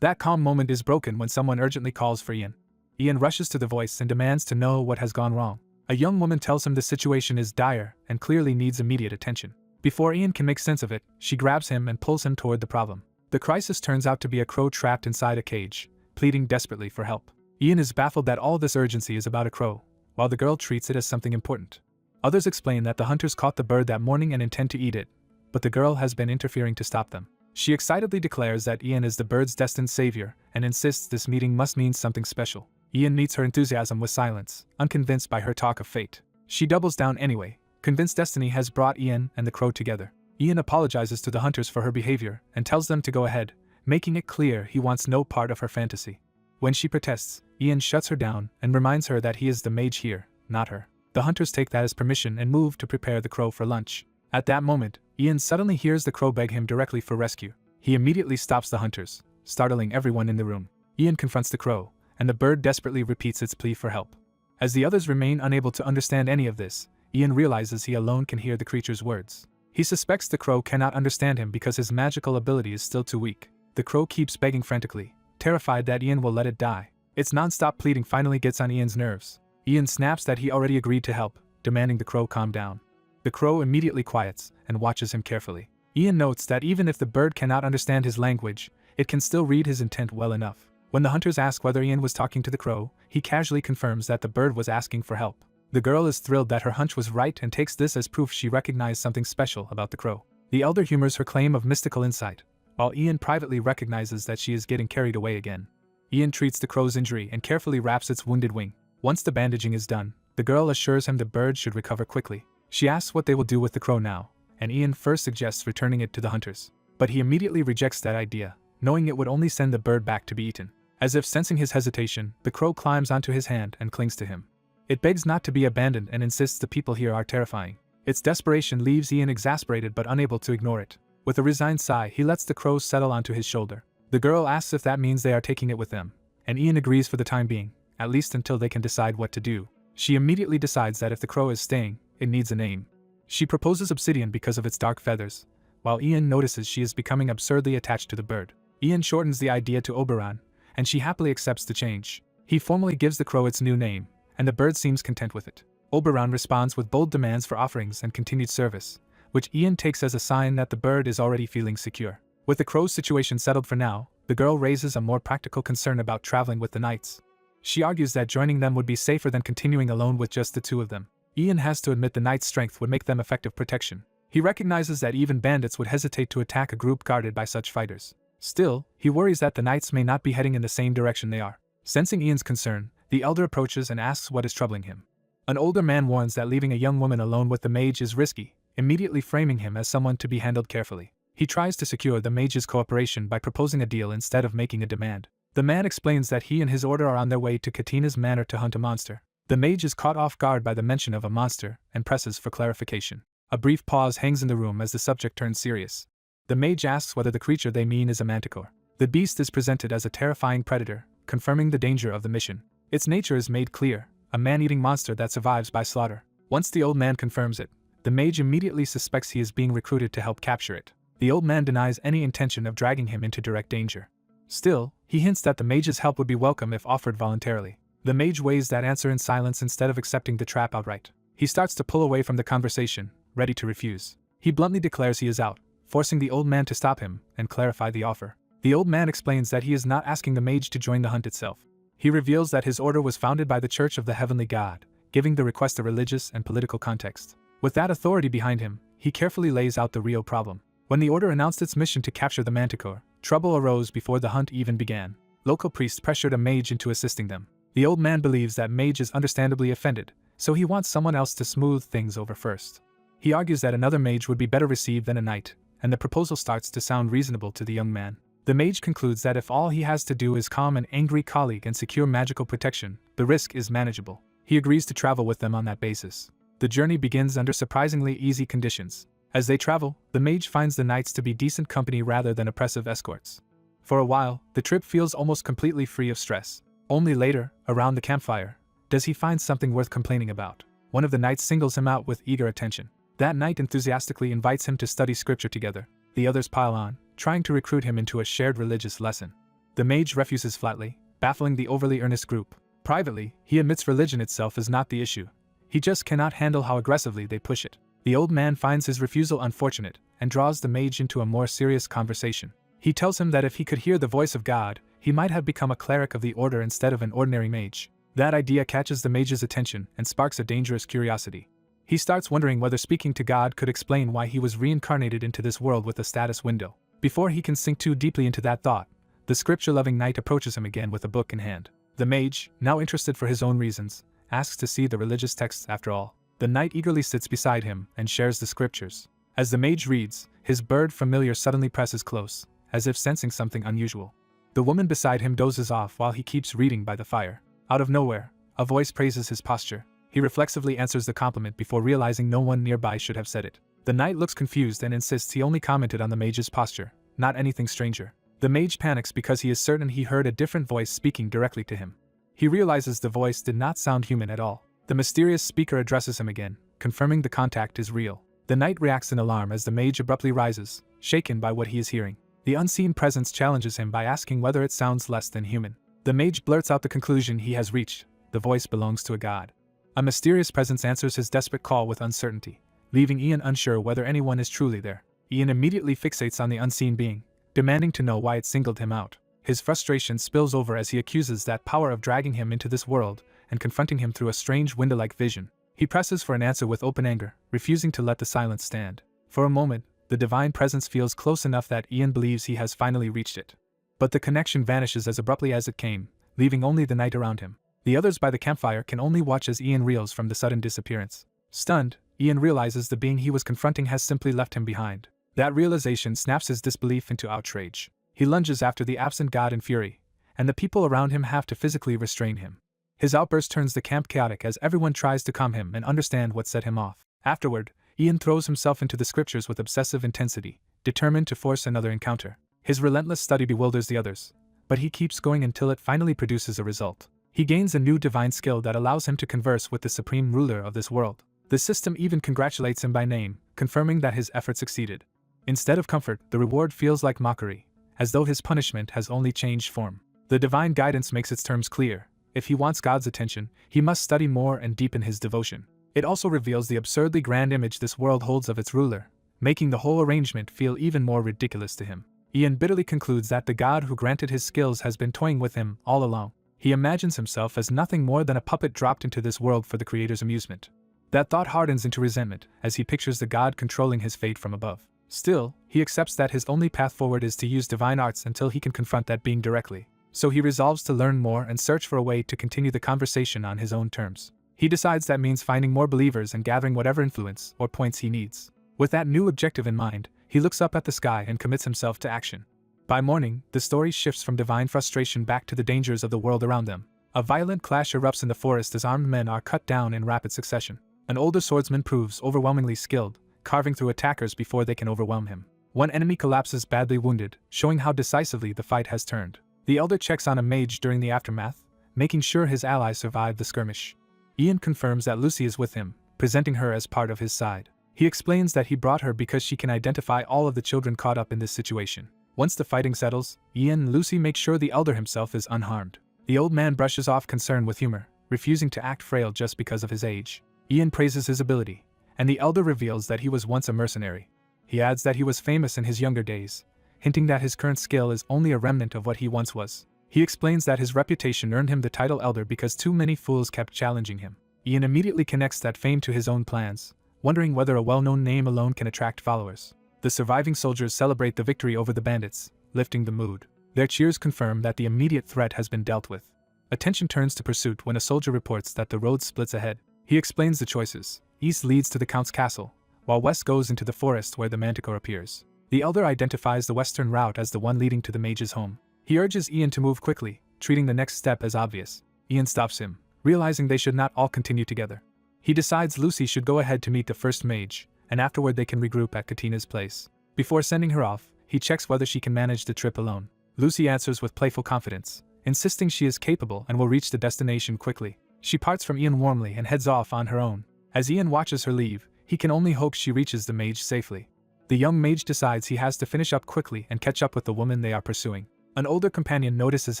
That calm moment is broken when someone urgently calls for Ian. Ian rushes to the voice and demands to know what has gone wrong. A young woman tells him the situation is dire and clearly needs immediate attention. Before Ian can make sense of it, she grabs him and pulls him toward the problem. The crisis turns out to be a crow trapped inside a cage, pleading desperately for help. Ian is baffled that all this urgency is about a crow, while the girl treats it as something important. Others explain that the hunters caught the bird that morning and intend to eat it, but the girl has been interfering to stop them. She excitedly declares that Ian is the bird's destined savior and insists this meeting must mean something special. Ian meets her enthusiasm with silence, unconvinced by her talk of fate. She doubles down anyway, convinced destiny has brought Ian and the crow together. Ian apologizes to the hunters for her behavior and tells them to go ahead, making it clear he wants no part of her fantasy. When she protests, Ian shuts her down and reminds her that he is the mage here, not her. The hunters take that as permission and move to prepare the crow for lunch. At that moment, Ian suddenly hears the crow beg him directly for rescue. He immediately stops the hunters, startling everyone in the room. Ian confronts the crow, and the bird desperately repeats its plea for help. As the others remain unable to understand any of this, Ian realizes he alone can hear the creature's words. He suspects the crow cannot understand him because his magical ability is still too weak. The crow keeps begging frantically, terrified that Ian will let it die. Its non-stop pleading finally gets on Ian's nerves. Ian snaps that he already agreed to help, demanding the crow calm down. The crow immediately quiets and watches him carefully. Ian notes that even if the bird cannot understand his language, it can still read his intent well enough. When the hunters ask whether Ian was talking to the crow, he casually confirms that the bird was asking for help. The girl is thrilled that her hunch was right and takes this as proof she recognized something special about the crow. The elder humors her claim of mystical insight, while Ian privately recognizes that she is getting carried away again. Ian treats the crow's injury and carefully wraps its wounded wing. Once the bandaging is done, the girl assures him the bird should recover quickly. She asks what they will do with the crow now, and Ian first suggests returning it to the hunters. But he immediately rejects that idea, knowing it would only send the bird back to be eaten. As if sensing his hesitation, the crow climbs onto his hand and clings to him. It begs not to be abandoned and insists the people here are terrifying. Its desperation leaves Ian exasperated but unable to ignore it. With a resigned sigh, he lets the crow settle onto his shoulder. The girl asks if that means they are taking it with them, and Ian agrees for the time being, at least until they can decide what to do. She immediately decides that if the crow is staying, it needs a name. She proposes Obsidian because of its dark feathers, while Ian notices she is becoming absurdly attached to the bird. Ian shortens the idea to Oberon, and she happily accepts the change. He formally gives the crow its new name, and the bird seems content with it. Oberon responds with bold demands for offerings and continued service, which Ian takes as a sign that the bird is already feeling secure. With the crow's situation settled for now, the girl raises a more practical concern about traveling with the knights. She argues that joining them would be safer than continuing alone with just the two of them. Ian has to admit the knights' strength would make them effective protection. He recognizes that even bandits would hesitate to attack a group guarded by such fighters. Still, he worries that the knights may not be heading in the same direction they are. Sensing Ian's concern, the elder approaches and asks what is troubling him. An older man warns that leaving a young woman alone with the mage is risky, immediately framing him as someone to be handled carefully. He tries to secure the mage's cooperation by proposing a deal instead of making a demand. The man explains that he and his order are on their way to Katina's manor to hunt a monster. The mage is caught off guard by the mention of a monster and presses for clarification. A brief pause hangs in the room as the subject turns serious. The mage asks whether the creature they mean is a manticore. The beast is presented as a terrifying predator, confirming the danger of the mission. Its nature is made clear, a man-eating monster that survives by slaughter. Once the old man confirms it, the mage immediately suspects he is being recruited to help capture it. The old man denies any intention of dragging him into direct danger. Still, he hints that the mage's help would be welcome if offered voluntarily. The mage weighs that answer in silence instead of accepting the trap outright. He starts to pull away from the conversation, ready to refuse. He bluntly declares he is out, forcing the old man to stop him and clarify the offer. The old man explains that he is not asking the mage to join the hunt itself. He reveals that his order was founded by the Church of the Heavenly God, giving the request a religious and political context. With that authority behind him, he carefully lays out the real problem. When the order announced its mission to capture the manticore, trouble arose before the hunt even began. Local priests pressured a mage into assisting them. The old man believes that mage is understandably offended, so he wants someone else to smooth things over first. He argues that another mage would be better received than a knight, and the proposal starts to sound reasonable to the young man. The mage concludes that if all he has to do is calm an angry colleague and secure magical protection, the risk is manageable. He agrees to travel with them on that basis. The journey begins under surprisingly easy conditions. As they travel, the mage finds the knights to be decent company rather than oppressive escorts. For a while, the trip feels almost completely free of stress. Only later, around the campfire, does he find something worth complaining about. One of the knights singles him out with eager attention. That knight enthusiastically invites him to study scripture together. The others pile on, trying to recruit him into a shared religious lesson. The mage refuses flatly, baffling the overly earnest group. Privately, he admits religion itself is not the issue. He just cannot handle how aggressively they push it. The old man finds his refusal unfortunate and draws the mage into a more serious conversation. He tells him that if he could hear the voice of God, he might have become a cleric of the order instead of an ordinary mage. That idea catches the mage's attention and sparks a dangerous curiosity. He starts wondering whether speaking to God could explain why he was reincarnated into this world with a status window. Before he can sink too deeply into that thought, the scripture-loving knight approaches him again with a book in hand. The mage, now interested for his own reasons, asks to see the religious texts after all. The knight eagerly sits beside him and shares the scriptures. As the mage reads, his bird familiar suddenly presses close, as if sensing something unusual. The woman beside him dozes off while he keeps reading by the fire. Out of nowhere, a voice praises his posture. He reflexively answers the compliment before realizing no one nearby should have said it. The knight looks confused and insists he only commented on the mage's posture, not anything stranger. The mage panics because he is certain he heard a different voice speaking directly to him. He realizes the voice did not sound human at all. The mysterious speaker addresses him again, confirming the contact is real. The knight reacts in alarm as the mage abruptly rises, shaken by what he is hearing. The unseen presence challenges him by asking whether it sounds less than human. The mage blurts out the conclusion he has reached: the voice belongs to a god. A mysterious presence answers his desperate call with uncertainty, leaving Ian unsure whether anyone is truly there. Ian immediately fixates on the unseen being, demanding to know why it singled him out. His frustration spills over as he accuses that power of dragging him into this world and confronting him through a strange window-like vision. He presses for an answer with open anger, refusing to let the silence stand. For a moment, the divine presence feels close enough that Ian believes he has finally reached it. But the connection vanishes as abruptly as it came, leaving only the knight around him. The others by the campfire can only watch as Ian reels from the sudden disappearance. Stunned, Ian realizes the being he was confronting has simply left him behind. That realization snaps his disbelief into outrage. He lunges after the absent god in fury, and the people around him have to physically restrain him. His outburst turns the camp chaotic as everyone tries to calm him and understand what set him off. Afterward, Ian throws himself into the scriptures with obsessive intensity, determined to force another encounter. His relentless study bewilders the others, but he keeps going until it finally produces a result. He gains a new divine skill that allows him to converse with the supreme ruler of this world. The system even congratulates him by name, confirming that his effort succeeded. Instead of comfort, the reward feels like mockery, as though his punishment has only changed form. The divine guidance makes its terms clear. If he wants God's attention, he must study more and deepen his devotion. It also reveals the absurdly grand image this world holds of its ruler, making the whole arrangement feel even more ridiculous to him. Ian bitterly concludes that the god who granted his skills has been toying with him all along. He imagines himself as nothing more than a puppet dropped into this world for the creator's amusement. That thought hardens into resentment as he pictures the god controlling his fate from above. Still, he accepts that his only path forward is to use divine arts until he can confront that being directly. So he resolves to learn more and search for a way to continue the conversation on his own terms. He decides that means finding more believers and gathering whatever influence or points he needs. With that new objective in mind, he looks up at the sky and commits himself to action. By morning, the story shifts from divine frustration back to the dangers of the world around them. A violent clash erupts in the forest as armed men are cut down in rapid succession. An older swordsman proves overwhelmingly skilled, carving through attackers before they can overwhelm him. One enemy collapses badly wounded, showing how decisively the fight has turned. The elder checks on a mage during the aftermath, making sure his ally survived the skirmish. Ian confirms that Lucy is with him, presenting her as part of his side. He explains that he brought her because she can identify all of the children caught up in this situation. Once the fighting settles, Ian and Lucy make sure the elder himself is unharmed. The old man brushes off concern with humor, refusing to act frail just because of his age. Ian praises his ability, and the elder reveals that he was once a mercenary. He adds that he was famous in his younger days, hinting that his current skill is only a remnant of what he once was. He explains that his reputation earned him the title elder because too many fools kept challenging him. Ian immediately connects that fame to his own plans, wondering whether a well-known name alone can attract followers. The surviving soldiers celebrate the victory over the bandits, lifting the mood. Their cheers confirm that the immediate threat has been dealt with. Attention turns to pursuit when a soldier reports that the road splits ahead. He explains the choices. East leads to the Count's castle, while west goes into the forest where the manticore appears. The elder identifies the western route as the one leading to the mage's home. He urges Ian to move quickly, treating the next step as obvious. Ian stops him, realizing they should not all continue together. He decides Lucy should go ahead to meet the first mage, and afterward they can regroup at Katina's place. Before sending her off, he checks whether she can manage the trip alone. Lucy answers with playful confidence, insisting she is capable and will reach the destination quickly. She parts from Ian warmly and heads off on her own. As Ian watches her leave, he can only hope she reaches the mage safely. The young mage decides he has to finish up quickly and catch up with the woman they are pursuing. An older companion notices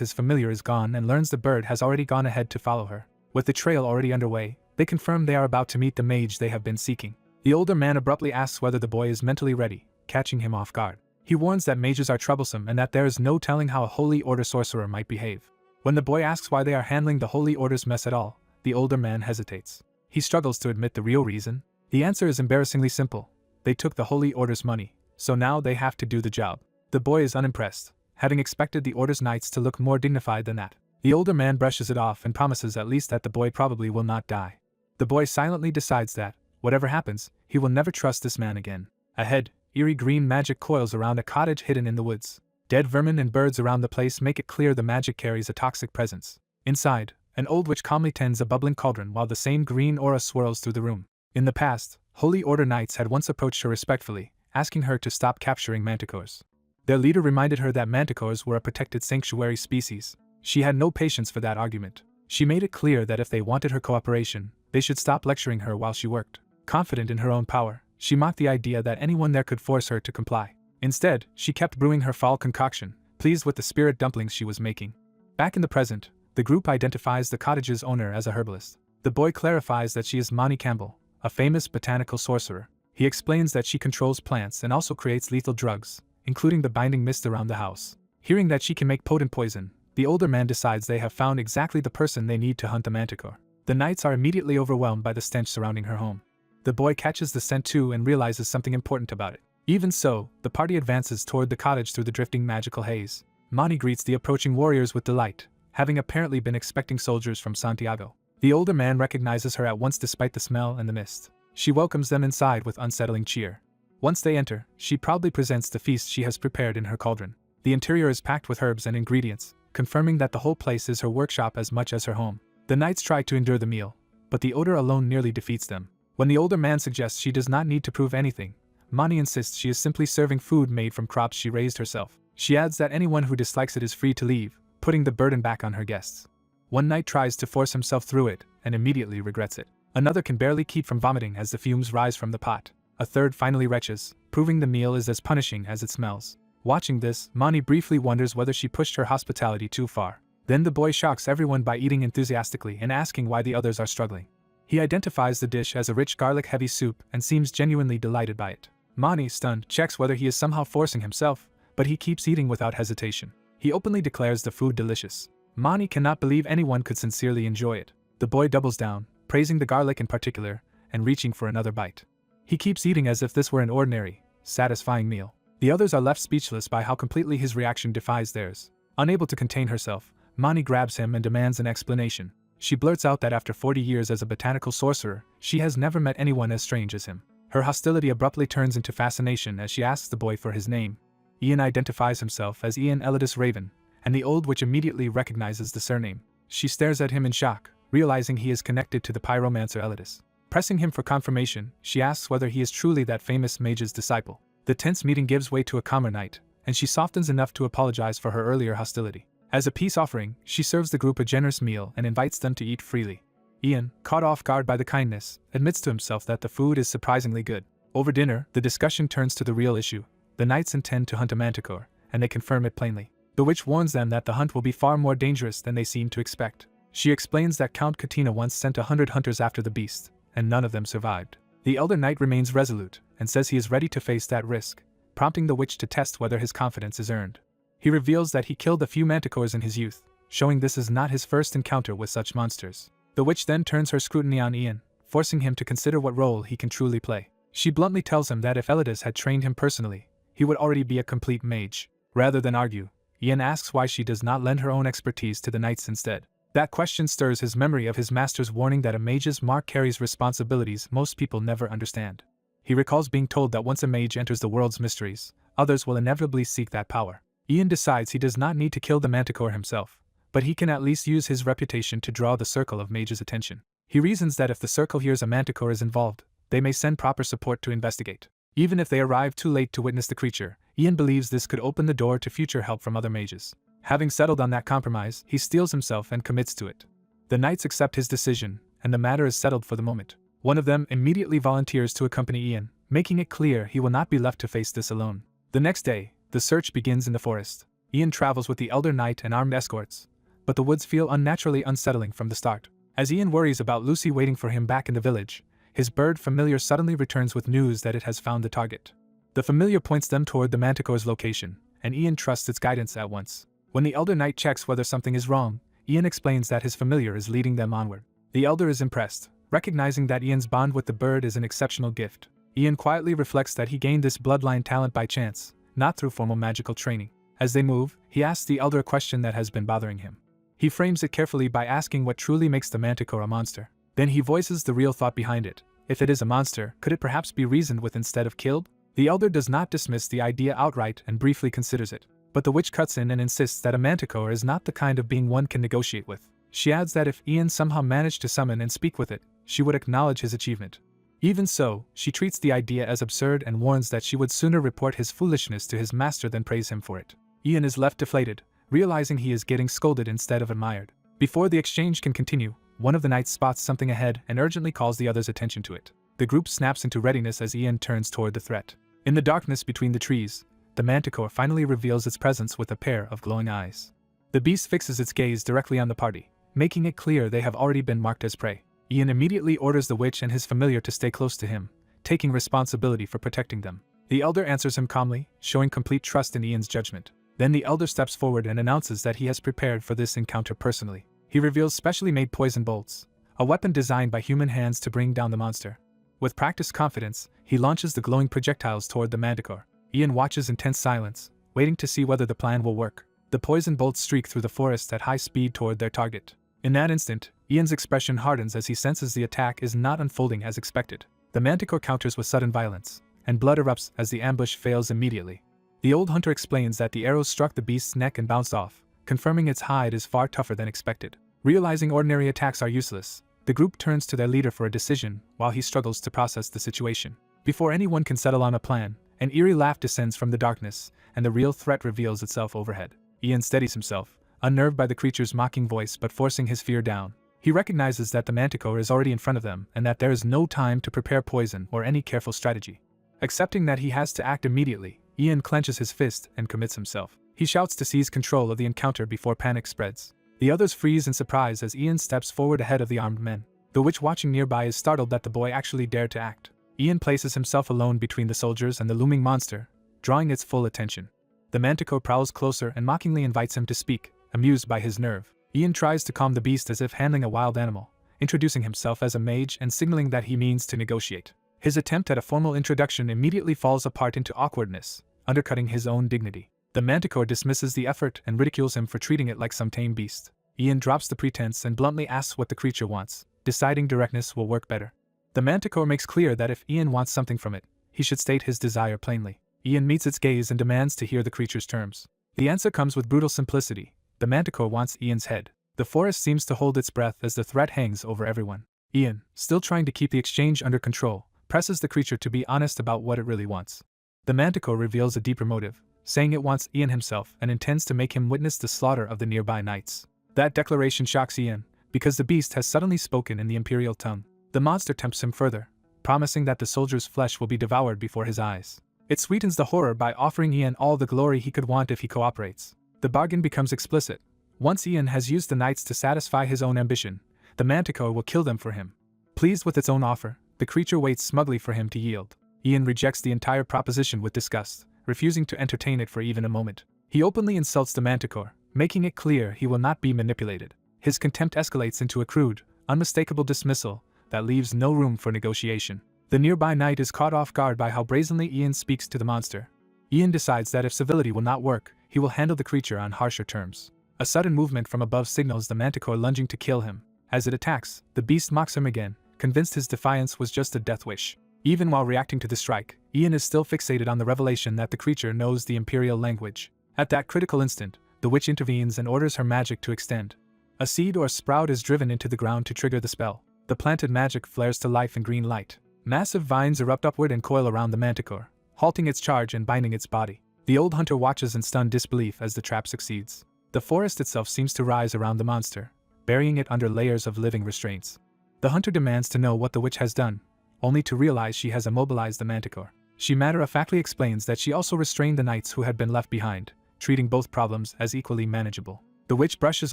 his familiar is gone and learns the bird has already gone ahead to follow her. With the trail already underway, they confirm they are about to meet the mage they have been seeking. The older man abruptly asks whether the boy is mentally ready, catching him off guard. He warns that mages are troublesome and that there is no telling how a Holy Order sorcerer might behave. When the boy asks why they are handling the Holy Order's mess at all, the older man hesitates. He struggles to admit the real reason. The answer is embarrassingly simple. They took the Holy Order's money, so now they have to do the job. The boy is unimpressed, having expected the Order's knights to look more dignified than that. The older man brushes it off and promises at least that the boy probably will not die. The boy silently decides that, whatever happens, he will never trust this man again. Ahead, eerie green magic coils around a cottage hidden in the woods. Dead vermin and birds around the place make it clear the magic carries a toxic presence. Inside, an old witch calmly tends a bubbling cauldron while the same green aura swirls through the room. In the past, Holy Order knights had once approached her respectfully, asking her to stop capturing manticores. Their leader reminded her that manticores were a protected sanctuary species. She had no patience for that argument. She made it clear that if they wanted her cooperation, they should stop lecturing her while she worked. Confident in her own power, she mocked the idea that anyone there could force her to comply. Instead, she kept brewing her fall concoction, pleased with the spirit dumplings she was making. Back in the present, the group identifies the cottage's owner as a herbalist. The boy clarifies that she is Mani Campbell, a famous botanical sorcerer. He explains that she controls plants and also creates lethal drugs, including the binding mist around the house. Hearing that she can make potent poison, the older man decides they have found exactly the person they need to hunt the manticore. The knights are immediately overwhelmed by the stench surrounding her home. The boy catches the scent too and realizes something important about it. Even so, the party advances toward the cottage through the drifting magical haze. Mani greets the approaching warriors with delight, having apparently been expecting soldiers from Santiago. The older man recognizes her at once despite the smell and the mist. She welcomes them inside with unsettling cheer. Once they enter, she proudly presents the feast she has prepared in her cauldron. The interior is packed with herbs and ingredients, confirming that the whole place is her workshop as much as her home. The knights try to endure the meal, but the odor alone nearly defeats them. When the older man suggests she does not need to prove anything, Mani insists she is simply serving food made from crops she raised herself. She adds that anyone who dislikes it is free to leave, putting the burden back on her guests. One knight tries to force himself through it and immediately regrets it. Another can barely keep from vomiting as the fumes rise from the pot. A third finally retches, proving the meal is as punishing as it smells. Watching this, Mani briefly wonders whether she pushed her hospitality too far. Then the boy shocks everyone by eating enthusiastically and asking why the others are struggling. He identifies the dish as a rich garlic-heavy soup and seems genuinely delighted by it. Mani, stunned, checks whether he is somehow forcing himself, but he keeps eating without hesitation. He openly declares the food delicious. Mani cannot believe anyone could sincerely enjoy it. The boy doubles down, praising the garlic in particular, and reaching for another bite. He keeps eating as if this were an ordinary, satisfying meal. The others are left speechless by how completely his reaction defies theirs. Unable to contain herself, Mani grabs him and demands an explanation. She blurts out that after 40 years as a botanical sorcerer, she has never met anyone as strange as him. Her hostility abruptly turns into fascination as she asks the boy for his name. Ian identifies himself as Ian Elidus Raven, and the old witch immediately recognizes the surname. She stares at him in shock, realizing he is connected to the pyromancer Elidus. Pressing him for confirmation, she asks whether he is truly that famous mage's disciple. The tense meeting gives way to a calmer night, and she softens enough to apologize for her earlier hostility. As a peace offering, she serves the group a generous meal and invites them to eat freely. Ian, caught off guard by the kindness, admits to himself that the food is surprisingly good. Over dinner, the discussion turns to the real issue. The knights intend to hunt a manticore, and they confirm it plainly. The witch warns them that the hunt will be far more dangerous than they seem to expect. She explains that Count Katina once sent 100 hunters after the beast, and none of them survived. The elder knight remains resolute, and says he is ready to face that risk, prompting the witch to test whether his confidence is earned. He reveals that he killed a few manticores in his youth, showing this is not his first encounter with such monsters. The witch then turns her scrutiny on Ian, forcing him to consider what role he can truly play. She bluntly tells him that if Elidus had trained him personally, he would already be a complete mage. Rather than argue, Ian asks why she does not lend her own expertise to the knights instead. That question stirs his memory of his master's warning that a mage's mark carries responsibilities most people never understand. He recalls being told that once a mage enters the world's mysteries, others will inevitably seek that power. Ian decides he does not need to kill the manticore himself, but he can at least use his reputation to draw the circle of mages' attention. He reasons that if the circle hears a manticore is involved, they may send proper support to investigate. Even if they arrive too late to witness the creature, Ian believes this could open the door to future help from other mages. Having settled on that compromise, he steels himself and commits to it. The knights accept his decision, and the matter is settled for the moment. One of them immediately volunteers to accompany Ian, making it clear he will not be left to face this alone. The next day, the search begins in the forest. Ian travels with the elder knight and armed escorts, but the woods feel unnaturally unsettling from the start. As Ian worries about Lucy waiting for him back in the village, his bird familiar suddenly returns with news that it has found the target. The familiar points them toward the manticore's location, and Ian trusts its guidance at once. When the elder knight checks whether something is wrong, Ian explains that his familiar is leading them onward. The elder is impressed, recognizing that Ian's bond with the bird is an exceptional gift. Ian quietly reflects that he gained this bloodline talent by chance, not through formal magical training. As they move, he asks the elder a question that has been bothering him. He frames it carefully by asking what truly makes the manticore a monster. Then he voices the real thought behind it. If it is a monster, could it perhaps be reasoned with instead of killed? The elder does not dismiss the idea outright and briefly considers it. But the witch cuts in and insists that a manticore is not the kind of being one can negotiate with. She adds that if Ian somehow managed to summon and speak with it, she would acknowledge his achievement. Even so, she treats the idea as absurd and warns that she would sooner report his foolishness to his master than praise him for it. Ian is left deflated, realizing he is getting scolded instead of admired. Before the exchange can continue, one of the knights spots something ahead and urgently calls the others' attention to it. The group snaps into readiness as Ian turns toward the threat. In the darkness between the trees, the manticore finally reveals its presence with a pair of glowing eyes. The beast fixes its gaze directly on the party, making it clear they have already been marked as prey. Ian immediately orders the witch and his familiar to stay close to him, taking responsibility for protecting them. The elder answers him calmly, showing complete trust in Ian's judgment. Then the elder steps forward and announces that he has prepared for this encounter personally. He reveals specially made poison bolts, a weapon designed by human hands to bring down the monster. With practiced confidence, he launches the glowing projectiles toward the manticore. Ian watches in tense silence, waiting to see whether the plan will work. The poison bolts streak through the forest at high speed toward their target. In that instant, Ian's expression hardens as he senses the attack is not unfolding as expected. The manticore counters with sudden violence, and blood erupts as the ambush fails immediately. The old hunter explains that the arrows struck the beast's neck and bounced off, confirming its hide is far tougher than expected. Realizing ordinary attacks are useless, the group turns to their leader for a decision while he struggles to process the situation. Before anyone can settle on a plan, an eerie laugh descends from the darkness, and the real threat reveals itself overhead. Ian steadies himself, unnerved by the creature's mocking voice but forcing his fear down. He recognizes that the manticore is already in front of them and that there is no time to prepare poison or any careful strategy. Accepting that he has to act immediately, Ian clenches his fist and commits himself. He shouts to seize control of the encounter before panic spreads. The others freeze in surprise as Ian steps forward ahead of the armed men. The witch watching nearby is startled that the boy actually dared to act. Ian places himself alone between the soldiers and the looming monster, drawing its full attention. The manticore prowls closer and mockingly invites him to speak, amused by his nerve. Ian tries to calm the beast as if handling a wild animal, introducing himself as a mage and signaling that he means to negotiate. His attempt at a formal introduction immediately falls apart into awkwardness, undercutting his own dignity. The manticore dismisses the effort and ridicules him for treating it like some tame beast. Ian drops the pretense and bluntly asks what the creature wants, deciding directness will work better. The manticore makes clear that if Ian wants something from it, he should state his desire plainly. Ian meets its gaze and demands to hear the creature's terms. The answer comes with brutal simplicity. The manticore wants Ian's head. The forest seems to hold its breath as the threat hangs over everyone. Ian, still trying to keep the exchange under control, presses the creature to be honest about what it really wants. The manticore reveals a deeper motive, saying it wants Ian himself and intends to make him witness the slaughter of the nearby knights. That declaration shocks Ian, because the beast has suddenly spoken in the imperial tongue. The monster tempts him further, promising that the soldier's flesh will be devoured before his eyes. It sweetens the horror by offering Ian all the glory he could want if he cooperates. The bargain becomes explicit. Once Ian has used the knights to satisfy his own ambition, the manticore will kill them for him. Pleased with its own offer, the creature waits smugly for him to yield. Ian rejects the entire proposition with disgust, refusing to entertain it for even a moment. He openly insults the manticore, making it clear he will not be manipulated. His contempt escalates into a crude, unmistakable dismissal that leaves no room for negotiation. The nearby knight is caught off guard by how brazenly Ian speaks to the monster. Ian decides that if civility will not work, he will handle the creature on harsher terms. A sudden movement from above signals the manticore lunging to kill him. As it attacks, the beast mocks him again, convinced his defiance was just a death wish. Even while reacting to the strike, Ian is still fixated on the revelation that the creature knows the imperial language. At that critical instant, the witch intervenes and orders her magic to extend. A seed or sprout is driven into the ground to trigger the spell. The planted magic flares to life in green light. Massive vines erupt upward and coil around the manticore, halting its charge and binding its body. The old hunter watches in stunned disbelief as the trap succeeds. The forest itself seems to rise around the monster, burying it under layers of living restraints. The hunter demands to know what the witch has done, only to realize she has immobilized the manticore. She matter-of-factly explains that she also restrained the knights who had been left behind, treating both problems as equally manageable. The witch brushes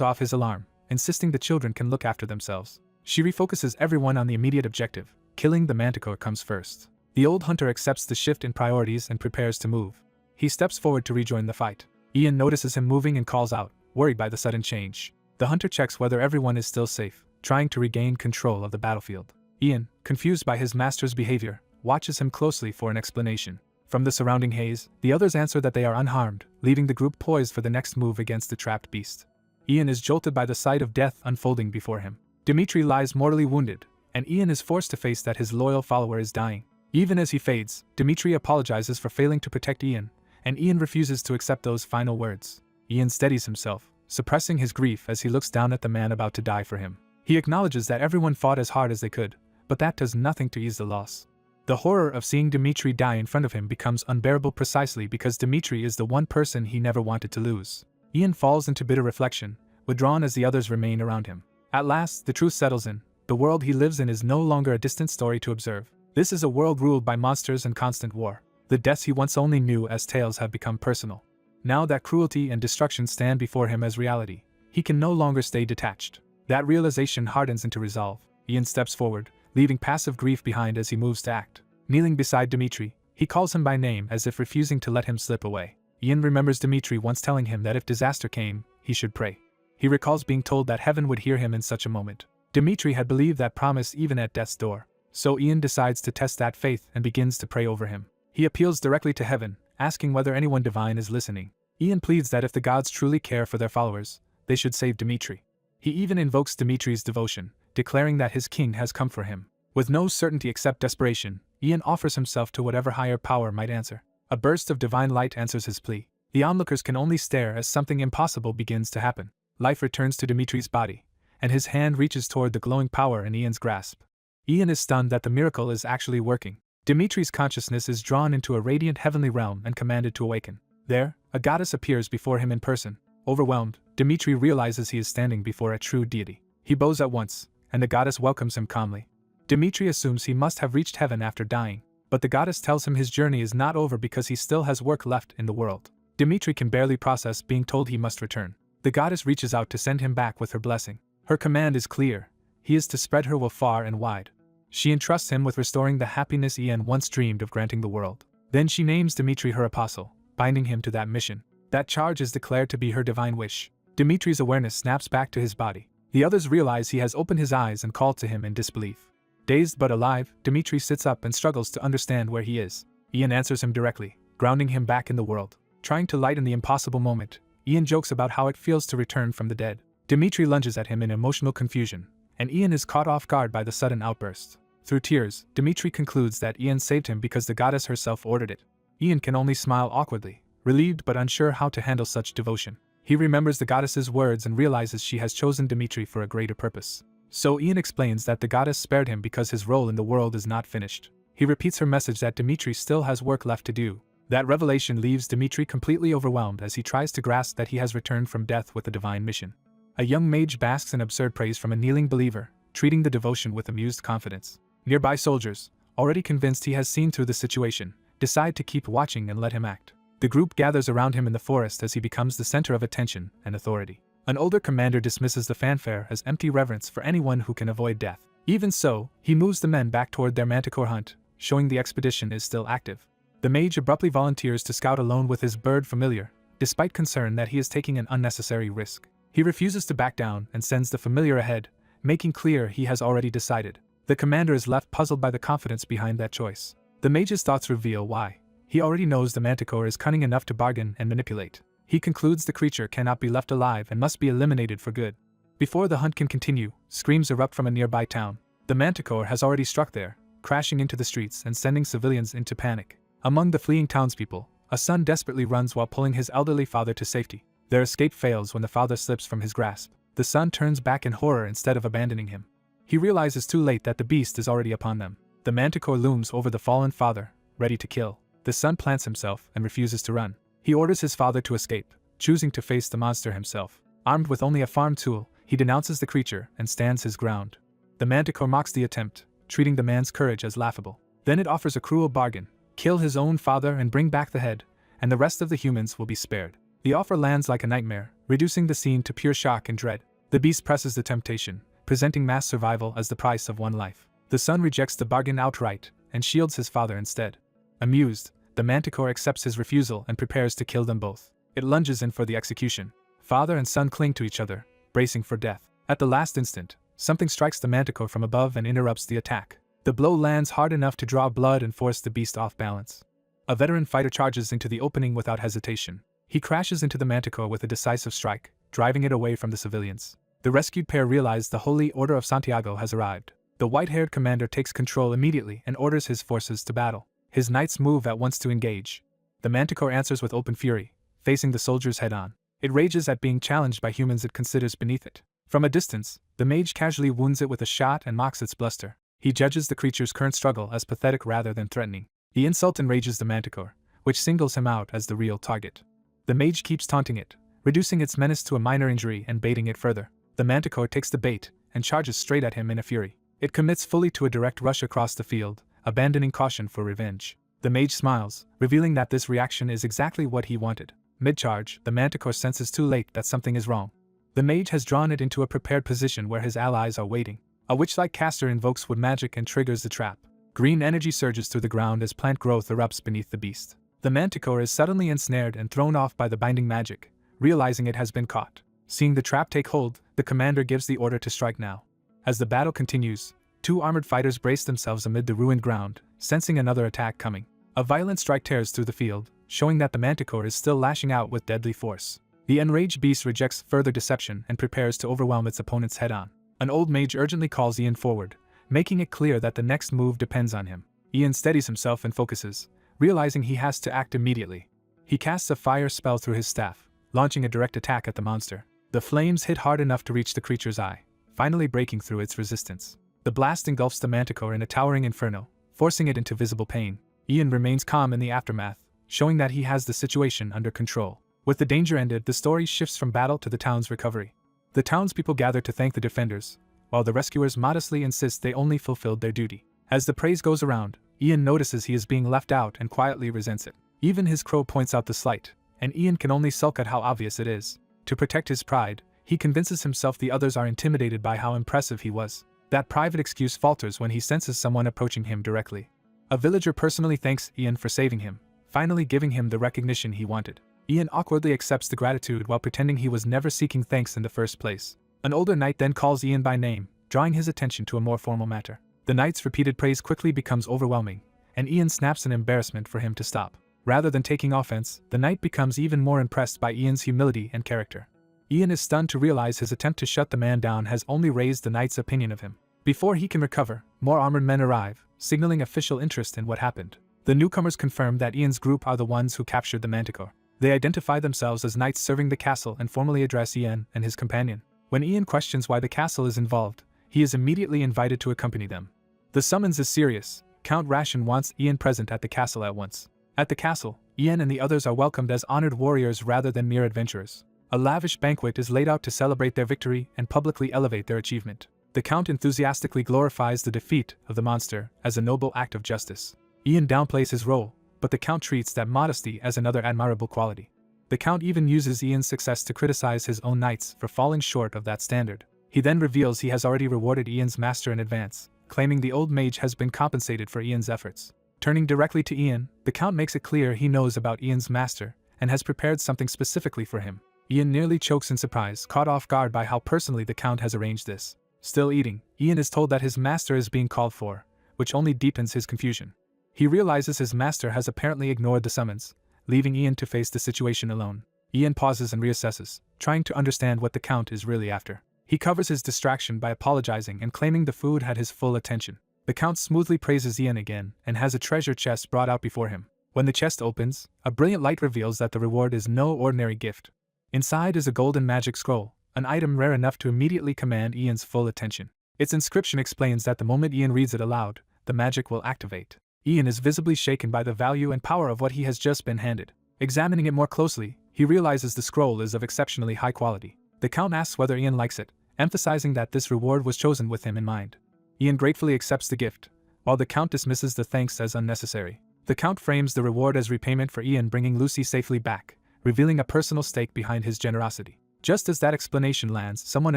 off his alarm, insisting the children can look after themselves. She refocuses everyone on the immediate objective. Killing the manticore comes first. The old hunter accepts the shift in priorities and prepares to move. He steps forward to rejoin the fight. Ian notices him moving and calls out, worried by the sudden change. The hunter checks whether everyone is still safe, trying to regain control of the battlefield. Ian, confused by his master's behavior, watches him closely for an explanation. From the surrounding haze, the others answer that they are unharmed, leaving the group poised for the next move against the trapped beast. Ian is jolted by the sight of death unfolding before him. Dimitri lies mortally wounded, and Ian is forced to face that his loyal follower is dying. Even as he fades, Dimitri apologizes for failing to protect Ian, and Ian refuses to accept those final words. Ian steadies himself, suppressing his grief as he looks down at the man about to die for him. He acknowledges that everyone fought as hard as they could, but that does nothing to ease the loss. The horror of seeing Dimitri die in front of him becomes unbearable precisely because Dimitri is the one person he never wanted to lose. Ian falls into bitter reflection, withdrawn as the others remain around him. At last, the truth settles in. The world he lives in is no longer a distant story to observe. This is a world ruled by monsters and constant war. The deaths he once only knew as tales have become personal. Now that cruelty and destruction stand before him as reality, he can no longer stay detached. That realization hardens into resolve. Ian steps forward, leaving passive grief behind as he moves to act. Kneeling beside Dimitri, he calls him by name as if refusing to let him slip away. Ian remembers Dimitri once telling him that if disaster came, he should pray. He recalls being told that heaven would hear him in such a moment. Dimitri had believed that promise even at death's door. So Ian decides to test that faith and begins to pray over him. He appeals directly to heaven, asking whether anyone divine is listening. Ian pleads that if the gods truly care for their followers, they should save Dimitri. He even invokes Dimitri's devotion, declaring that his king has come for him. With no certainty except desperation, Ian offers himself to whatever higher power might answer. A burst of divine light answers his plea. The onlookers can only stare as something impossible begins to happen. Life returns to Dimitri's body, and his hand reaches toward the glowing power in Ian's grasp. Ian is stunned that the miracle is actually working. Dimitri's consciousness is drawn into a radiant heavenly realm and commanded to awaken. There, a goddess appears before him in person. Overwhelmed, Dimitri realizes he is standing before a true deity. He bows at once, and the goddess welcomes him calmly. Dimitri assumes he must have reached heaven after dying, but the goddess tells him his journey is not over because he still has work left in the world. Dimitri can barely process being told he must return. The goddess reaches out to send him back with her blessing. Her command is clear. He is to spread her will far and wide. She entrusts him with restoring the happiness Ian once dreamed of granting the world. Then she names Dimitri her apostle, binding him to that mission. That charge is declared to be her divine wish. Dimitri's awareness snaps back to his body. The others realize he has opened his eyes and call to him in disbelief. Dazed but alive, Dimitri sits up and struggles to understand where he is. Ian answers him directly, grounding him back in the world. Trying to lighten the impossible moment, Ian jokes about how it feels to return from the dead. Dimitri lunges at him in emotional confusion, and Ian is caught off guard by the sudden outburst. Through tears, Dimitri concludes that Ian saved him because the goddess herself ordered it. Ian can only smile awkwardly, relieved but unsure how to handle such devotion. He remembers the goddess's words and realizes she has chosen Dimitri for a greater purpose. So Ian explains that the goddess spared him because his role in the world is not finished. He repeats her message that Dimitri still has work left to do. That revelation leaves Dimitri completely overwhelmed as he tries to grasp that he has returned from death with a divine mission. A young mage basks in absurd praise from a kneeling believer, treating the devotion with amused confidence. Nearby soldiers, already convinced he has seen through the situation, decide to keep watching and let him act. The group gathers around him in the forest as he becomes the center of attention and authority. An older commander dismisses the fanfare as empty reverence for anyone who can avoid death. Even so, he moves the men back toward their manticore hunt, showing the expedition is still active. The mage abruptly volunteers to scout alone with his bird familiar, despite concern that he is taking an unnecessary risk. He refuses to back down and sends the familiar ahead, making clear he has already decided. The commander is left puzzled by the confidence behind that choice. The mage's thoughts reveal why. He already knows the manticore is cunning enough to bargain and manipulate. He concludes the creature cannot be left alive and must be eliminated for good. Before the hunt can continue, screams erupt from a nearby town. The manticore has already struck there, crashing into the streets and sending civilians into panic. Among the fleeing townspeople, a son desperately runs while pulling his elderly father to safety. Their escape fails when the father slips from his grasp. The son turns back in horror instead of abandoning him. He realizes too late that the beast is already upon them. The manticore looms over the fallen father, ready to kill. The son plants himself and refuses to run. He orders his father to escape, choosing to face the monster himself. Armed with only a farm tool, he denounces the creature and stands his ground. The manticore mocks the attempt, treating the man's courage as laughable. Then it offers a cruel bargain: kill his own father and bring back the head, and the rest of the humans will be spared. The offer lands like a nightmare, reducing the scene to pure shock and dread. The beast presses the temptation, presenting mass survival as the price of one life. The son rejects the bargain outright and shields his father instead. Amused, the manticore accepts his refusal and prepares to kill them both. It lunges in for the execution. Father and son cling to each other, bracing for death. At the last instant, something strikes the manticore from above and interrupts the attack. The blow lands hard enough to draw blood and force the beast off balance. A veteran fighter charges into the opening without hesitation. He crashes into the manticore with a decisive strike, driving it away from the civilians. The rescued pair realize the Holy Order of Santiago has arrived. The white-haired commander takes control immediately and orders his forces to battle. His knights move at once to engage. The manticore answers with open fury, facing the soldiers head-on. It rages at being challenged by humans it considers beneath it. From a distance, the mage casually wounds it with a shot and mocks its bluster. He judges the creature's current struggle as pathetic rather than threatening. The insult enrages the manticore, which singles him out as the real target. The mage keeps taunting it, reducing its menace to a minor injury and baiting it further. The manticore takes the bait and charges straight at him in a fury. It commits fully to a direct rush across the field, abandoning caution for revenge. The mage smiles, revealing that this reaction is exactly what he wanted. Mid-charge, the manticore senses too late that something is wrong. The mage has drawn it into a prepared position where his allies are waiting. A witch-like caster invokes wood magic and triggers the trap. Green energy surges through the ground as plant growth erupts beneath the beast. The manticore is suddenly ensnared and thrown off by the binding magic, realizing it has been caught. Seeing the trap take hold, the commander gives the order to strike now. As the battle continues, two armored fighters brace themselves amid the ruined ground, sensing another attack coming. A violent strike tears through the field, showing that the manticore is still lashing out with deadly force. The enraged beast rejects further deception and prepares to overwhelm its opponents head-on. An old mage urgently calls Ian forward, making it clear that the next move depends on him. Ian steadies himself and focuses, realizing he has to act immediately. He casts a fire spell through his staff, launching a direct attack at the monster. The flames hit hard enough to reach the creature's eye, finally breaking through its resistance. The blast engulfs the manticore in a towering inferno, forcing it into visible pain. Ian remains calm in the aftermath, showing that he has the situation under control. With the danger ended, the story shifts from battle to the town's recovery. The townspeople gather to thank the defenders, while the rescuers modestly insist they only fulfilled their duty. As the praise goes around, Ian notices he is being left out and quietly resents it. Even his crow points out the slight, and Ian can only sulk at how obvious it is. To protect his pride, he convinces himself the others are intimidated by how impressive he was. That private excuse falters when he senses someone approaching him directly. A villager personally thanks Ian for saving him, finally giving him the recognition he wanted. Ian awkwardly accepts the gratitude while pretending he was never seeking thanks in the first place. An older knight then calls Ian by name, drawing his attention to a more formal matter. The knight's repeated praise quickly becomes overwhelming, and Ian snaps in embarrassment for him to stop. Rather than taking offense, the knight becomes even more impressed by Ian's humility and character. Ian is stunned to realize his attempt to shut the man down has only raised the knight's opinion of him. Before he can recover, more armored men arrive, signaling official interest in what happened. The newcomers confirm that Ian's group are the ones who captured the manticore. They identify themselves as knights serving the castle and formally address Ian and his companion. When Ian questions why the castle is involved, he is immediately invited to accompany them. The summons is serious. Count Ration wants Ian present at the castle at once. At the castle, Ian and the others are welcomed as honored warriors rather than mere adventurers. A lavish banquet is laid out to celebrate their victory and publicly elevate their achievement. The Count enthusiastically glorifies the defeat of the monster as a noble act of justice. Ian downplays his role, but the Count treats that modesty as another admirable quality. The Count even uses Ian's success to criticize his own knights for falling short of that standard. He then reveals he has already rewarded Ian's master in advance, claiming the old mage has been compensated for Ian's efforts. Turning directly to Ian, the Count makes it clear he knows about Ian's master and has prepared something specifically for him. Ian nearly chokes in surprise, caught off guard by how personally the Count has arranged this. Still eating, Ian is told that his master is being called for, which only deepens his confusion. He realizes his master has apparently ignored the summons, leaving Ian to face the situation alone. Ian pauses and reassesses, trying to understand what the Count is really after. He covers his distraction by apologizing and claiming the food had his full attention. The Count smoothly praises Ian again and has a treasure chest brought out before him. When the chest opens, a brilliant light reveals that the reward is no ordinary gift. Inside is a golden magic scroll, an item rare enough to immediately command Ian's full attention. Its inscription explains that the moment Ian reads it aloud, the magic will activate. Ian is visibly shaken by the value and power of what he has just been handed. Examining it more closely, he realizes the scroll is of exceptionally high quality. The Count asks whether Ian likes it, emphasizing that this reward was chosen with him in mind. Ian gratefully accepts the gift, while the Count dismisses the thanks as unnecessary. The Count frames the reward as repayment for Ian bringing Lucy safely back, revealing a personal stake behind his generosity. Just as that explanation lands, someone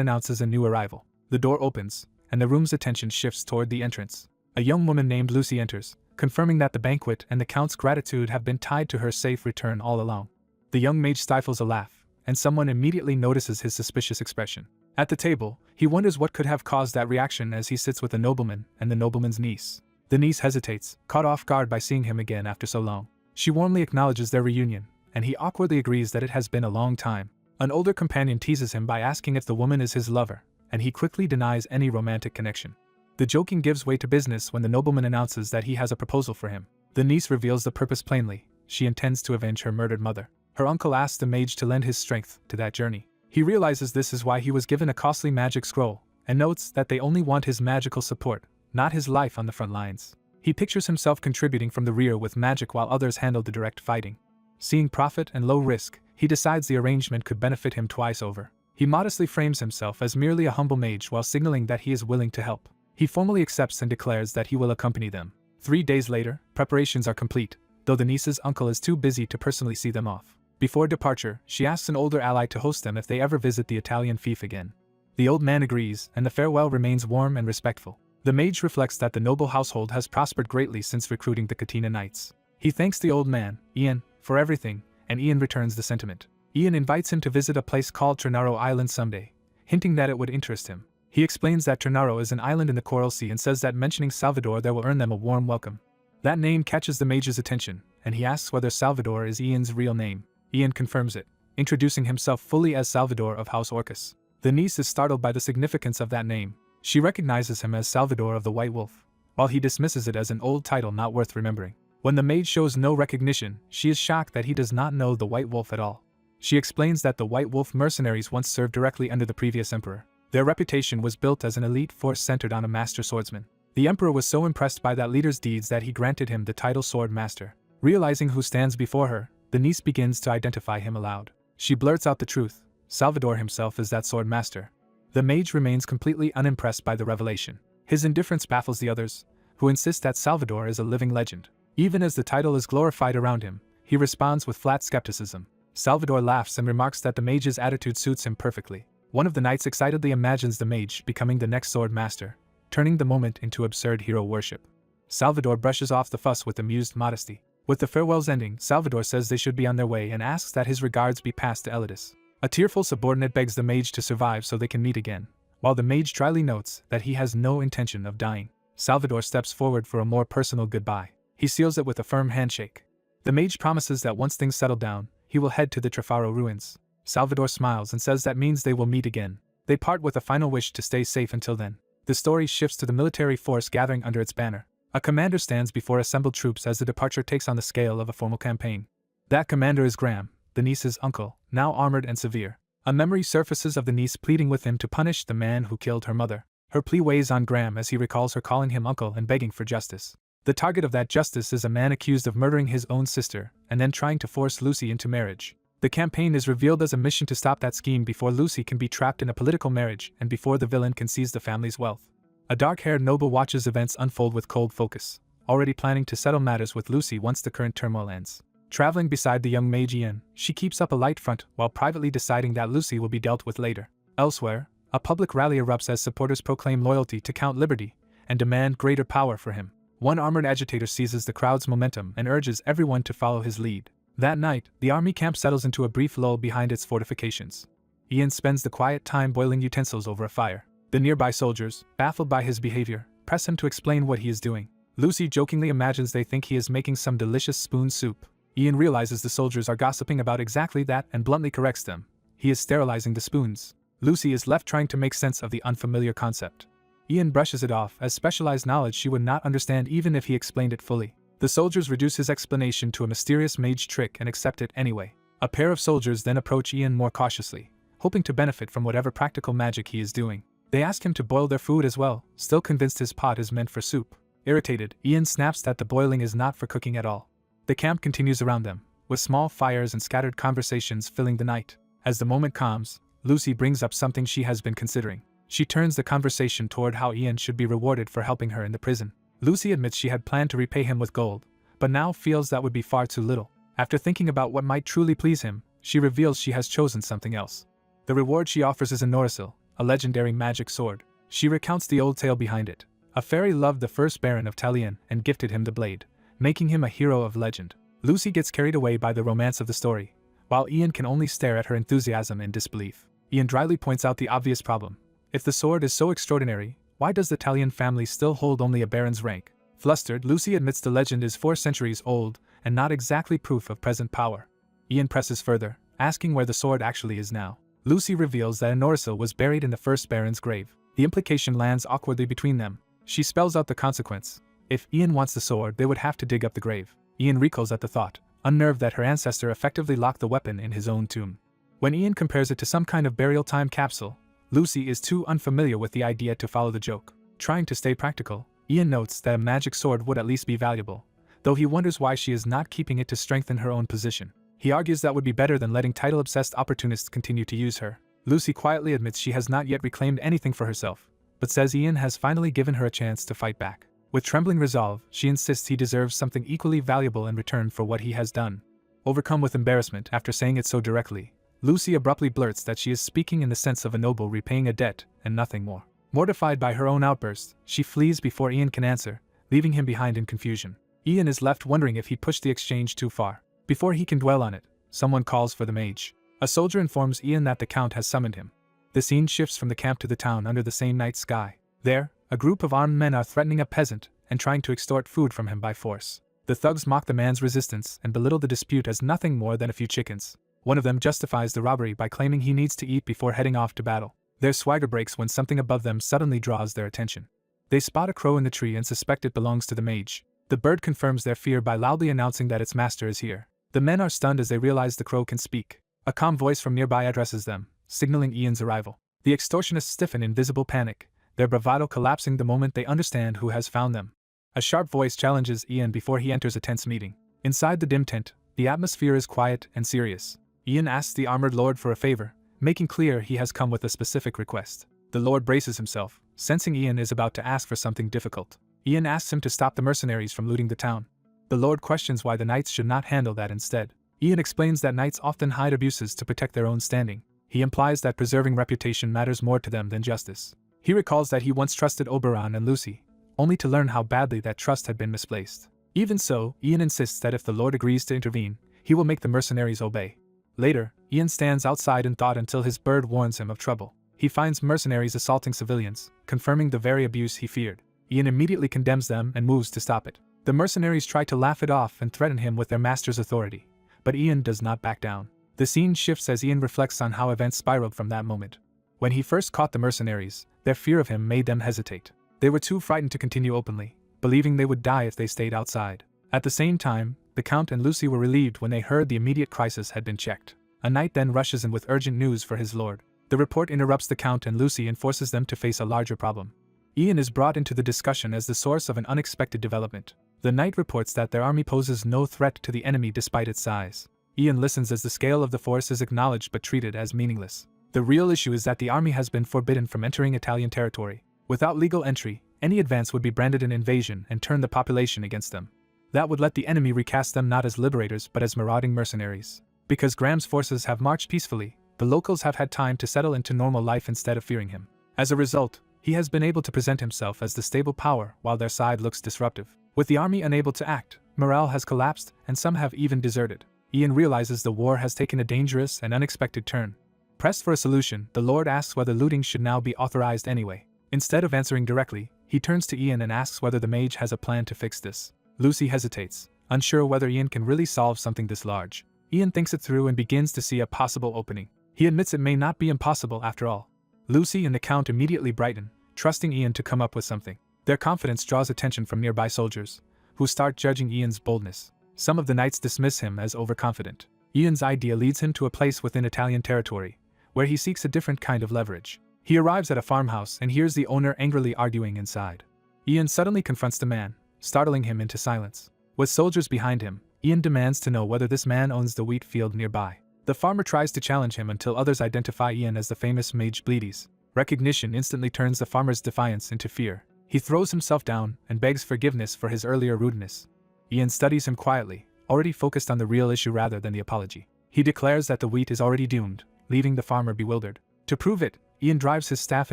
announces a new arrival. The door opens, and the room's attention shifts toward the entrance. A young woman named Lucy enters, confirming that the banquet and the Count's gratitude have been tied to her safe return all along. The young mage stifles a laugh, and someone immediately notices his suspicious expression. At the table, he wonders what could have caused that reaction as he sits with the nobleman and the nobleman's niece. The niece hesitates, caught off guard by seeing him again after so long. She warmly acknowledges their reunion, and he awkwardly agrees that it has been a long time. An older companion teases him by asking if the woman is his lover, and he quickly denies any romantic connection. The joking gives way to business when the nobleman announces that he has a proposal for him. The niece reveals the purpose plainly: she intends to avenge her murdered mother. Her uncle asks the mage to lend his strength to that journey. He realizes this is why he was given a costly magic scroll, and notes that they only want his magical support, not his life on the front lines. He pictures himself contributing from the rear with magic while others handle the direct fighting. Seeing profit and low risk, he decides the arrangement could benefit him twice over. He modestly frames himself as merely a humble mage while signaling that he is willing to help. He formally accepts and declares that he will accompany them. 3 days later, preparations are complete, though the niece's uncle is too busy to personally see them off. Before departure, she asks an older ally to host them if they ever visit the Italian fief again. The old man agrees, and the farewell remains warm and respectful. The mage reflects that the noble household has prospered greatly since recruiting the Katina Knights. He thanks the old man, Ian, for everything, and Ian returns the sentiment. Ian invites him to visit a place called Ternaro Island someday, hinting that it would interest him. He explains that Ternaro is an island in the Coral Sea and says that mentioning Salvador there will earn them a warm welcome. That name catches the mage's attention, and he asks whether Salvador is Ian's real name. Ian confirms it, introducing himself fully as Salvador of House Orcus. The niece is startled by the significance of that name. She recognizes him as Salvador of the White Wolf, while he dismisses it as an old title not worth remembering. When the mage shows no recognition, she is shocked that he does not know the White Wolf at all. She explains that the White Wolf mercenaries once served directly under the previous emperor. Their reputation was built as an elite force centered on a master swordsman. The emperor was so impressed by that leader's deeds that he granted him the title Sword Master. Realizing who stands before her, the niece begins to identify him aloud. She blurts out the truth: Salvador himself is that sword master. The mage remains completely unimpressed by the revelation. His indifference baffles the others, who insist that Salvador is a living legend. Even as the title is glorified around him, he responds with flat skepticism. Salvador laughs and remarks that the mage's attitude suits him perfectly. One of the knights excitedly imagines the mage becoming the next sword master, turning the moment into absurd hero worship. Salvador brushes off the fuss with amused modesty. With the farewells ending, Salvador says they should be on their way and asks that his regards be passed to Elidis. A tearful subordinate begs the mage to survive so they can meet again, while the mage dryly notes that he has no intention of dying. Salvador steps forward for a more personal goodbye. He seals it with a firm handshake. The mage promises that once things settle down, he will head to the Trafaro ruins. Salvador smiles and says that means they will meet again. They part with a final wish to stay safe until then. The story shifts to the military force gathering under its banner. A commander stands before assembled troops as the departure takes on the scale of a formal campaign. That commander is Graham, the niece's uncle, now armored and severe. A memory surfaces of the niece pleading with him to punish the man who killed her mother. Her plea weighs on Graham as he recalls her calling him uncle and begging for justice. The target of that justice is a man accused of murdering his own sister and then trying to force Lucy into marriage. The campaign is revealed as a mission to stop that scheme before Lucy can be trapped in a political marriage and before the villain can seize the family's wealth. A dark-haired noble watches events unfold with cold focus, already planning to settle matters with Lucy once the current turmoil ends. Traveling beside the young mage Ian, she keeps up a light front while privately deciding that Lucy will be dealt with later. Elsewhere, a public rally erupts as supporters proclaim loyalty to Count Liberty and demand greater power for him. One armored agitator seizes the crowd's momentum and urges everyone to follow his lead. That night, the army camp settles into a brief lull behind its fortifications. Ian spends the quiet time boiling utensils over a fire. The nearby soldiers, baffled by his behavior, press him to explain what he is doing. Lucy jokingly imagines they think he is making some delicious spoon soup. Ian realizes the soldiers are gossiping about exactly that and bluntly corrects them. He is sterilizing the spoons. Lucy is left trying to make sense of the unfamiliar concept. Ian brushes it off as specialized knowledge she would not understand even if he explained it fully. The soldiers reduce his explanation to a mysterious mage trick and accept it anyway. A pair of soldiers then approach Ian more cautiously, hoping to benefit from whatever practical magic he is doing. They ask him to boil their food as well, still convinced his pot is meant for soup. Irritated, Ian snaps that the boiling is not for cooking at all. The camp continues around them, with small fires and scattered conversations filling the night. As the moment calms, Lucy brings up something she has been considering. She turns the conversation toward how Ian should be rewarded for helping her in the prison. Lucy admits she had planned to repay him with gold, but now feels that would be far too little. After thinking about what might truly please him, she reveals she has chosen something else. The reward she offers is Enrollment, a legendary magic sword. She recounts the old tale behind it. A fairy loved the first Baron of Talion and gifted him the blade, making him a hero of legend. Lucy gets carried away by the romance of the story, while Ian can only stare at her enthusiasm in disbelief. Ian dryly points out the obvious problem. If the sword is so extraordinary, why does the Talion family still hold only a baron's rank? Flustered, Lucy admits the legend is 4 centuries old and not exactly proof of present power. Ian presses further, asking where the sword actually is now. Lucy reveals that Enrollment was buried in the first baron's grave. The implication lands awkwardly between them. She spells out the consequence. If Ian wants the sword, they would have to dig up the grave. Ian recoils at the thought, unnerved that her ancestor effectively locked the weapon in his own tomb. When Ian compares it to some kind of burial time capsule, Lucy is too unfamiliar with the idea to follow the joke. Trying to stay practical, Ian notes that a magic sword would at least be valuable, though he wonders why she is not keeping it to strengthen her own position. He argues that would be better than letting title-obsessed opportunists continue to use her. Lucy quietly admits she has not yet reclaimed anything for herself, but says Ian has finally given her a chance to fight back. With trembling resolve, she insists he deserves something equally valuable in return for what he has done. Overcome with embarrassment after saying it so directly, Lucy abruptly blurts that she is speaking in the sense of a noble repaying a debt and nothing more. Mortified by her own outburst, she flees before Ian can answer, leaving him behind in confusion. Ian is left wondering if he pushed the exchange too far. Before he can dwell on it, someone calls for the mage. A soldier informs Ian that the Count has summoned him. The scene shifts from the camp to the town under the same night sky. There, a group of armed men are threatening a peasant and trying to extort food from him by force. The thugs mock the man's resistance and belittle the dispute as nothing more than a few chickens. One of them justifies the robbery by claiming he needs to eat before heading off to battle. Their swagger breaks when something above them suddenly draws their attention. They spot a crow in the tree and suspect it belongs to the mage. The bird confirms their fear by loudly announcing that its master is here. The men are stunned as they realize the crow can speak. A calm voice from nearby addresses them, signaling Ian's arrival. The extortionists stiffen in visible panic, their bravado collapsing the moment they understand who has found them. A sharp voice challenges Ian before he enters a tense meeting. Inside the dim tent, the atmosphere is quiet and serious. Ian asks the armored lord for a favor, making clear he has come with a specific request. The lord braces himself, sensing Ian is about to ask for something difficult. Ian asks him to stop the mercenaries from looting the town. The lord questions why the knights should not handle that instead. Ian explains that knights often hide abuses to protect their own standing. He implies that preserving reputation matters more to them than justice. He recalls that he once trusted Oberon and Lucy, only to learn how badly that trust had been misplaced. Even so, Ian insists that if the lord agrees to intervene, he will make the mercenaries obey. Later, Ian stands outside in thought until his bird warns him of trouble. He finds mercenaries assaulting civilians, confirming the very abuse he feared. Ian immediately condemns them and moves to stop it. The mercenaries try to laugh it off and threaten him with their master's authority, but Ian does not back down. The scene shifts as Ian reflects on how events spiraled from that moment. When he first caught the mercenaries, their fear of him made them hesitate. They were too frightened to continue openly, believing they would die if they stayed outside. At the same time, the Count and Lucy were relieved when they heard the immediate crisis had been checked. A knight then rushes in with urgent news for his lord. The report interrupts the Count and Lucy and forces them to face a larger problem. Ian is brought into the discussion as the source of an unexpected development. The knight reports that their army poses no threat to the enemy despite its size. Ian listens as the scale of the force is acknowledged but treated as meaningless. The real issue is that the army has been forbidden from entering Italian territory. Without legal entry, any advance would be branded an invasion and turn the population against them. That would let the enemy recast them not as liberators but as marauding mercenaries. Because Graham's forces have marched peacefully, the locals have had time to settle into normal life instead of fearing him. As a result, he has been able to present himself as the stable power while their side looks disruptive. With the army unable to act, morale has collapsed and some have even deserted. Ian realizes the war has taken a dangerous and unexpected turn. Pressed for a solution, the Lord asks whether looting should now be authorized anyway. Instead of answering directly, he turns to Ian and asks whether the mage has a plan to fix this. Lucy hesitates, unsure whether Ian can really solve something this large. Ian thinks it through and begins to see a possible opening. He admits it may not be impossible after all. Lucy and the Count immediately brighten, trusting Ian to come up with something. Their confidence draws attention from nearby soldiers, who start judging Ian's boldness. Some of the knights dismiss him as overconfident. Ian's idea leads him to a place within Italian territory, where he seeks a different kind of leverage. He arrives at a farmhouse and hears the owner angrily arguing inside. Ian suddenly confronts the man, startling him into silence. With soldiers behind him, Ian demands to know whether this man owns the wheat field nearby. The farmer tries to challenge him until others identify Ian as the famous mage Bleedies. Recognition instantly turns the farmer's defiance into fear. He throws himself down and begs forgiveness for his earlier rudeness. Ian studies him quietly, already focused on the real issue rather than the apology. He declares that the wheat is already doomed, leaving the farmer bewildered. To prove it, Ian drives his staff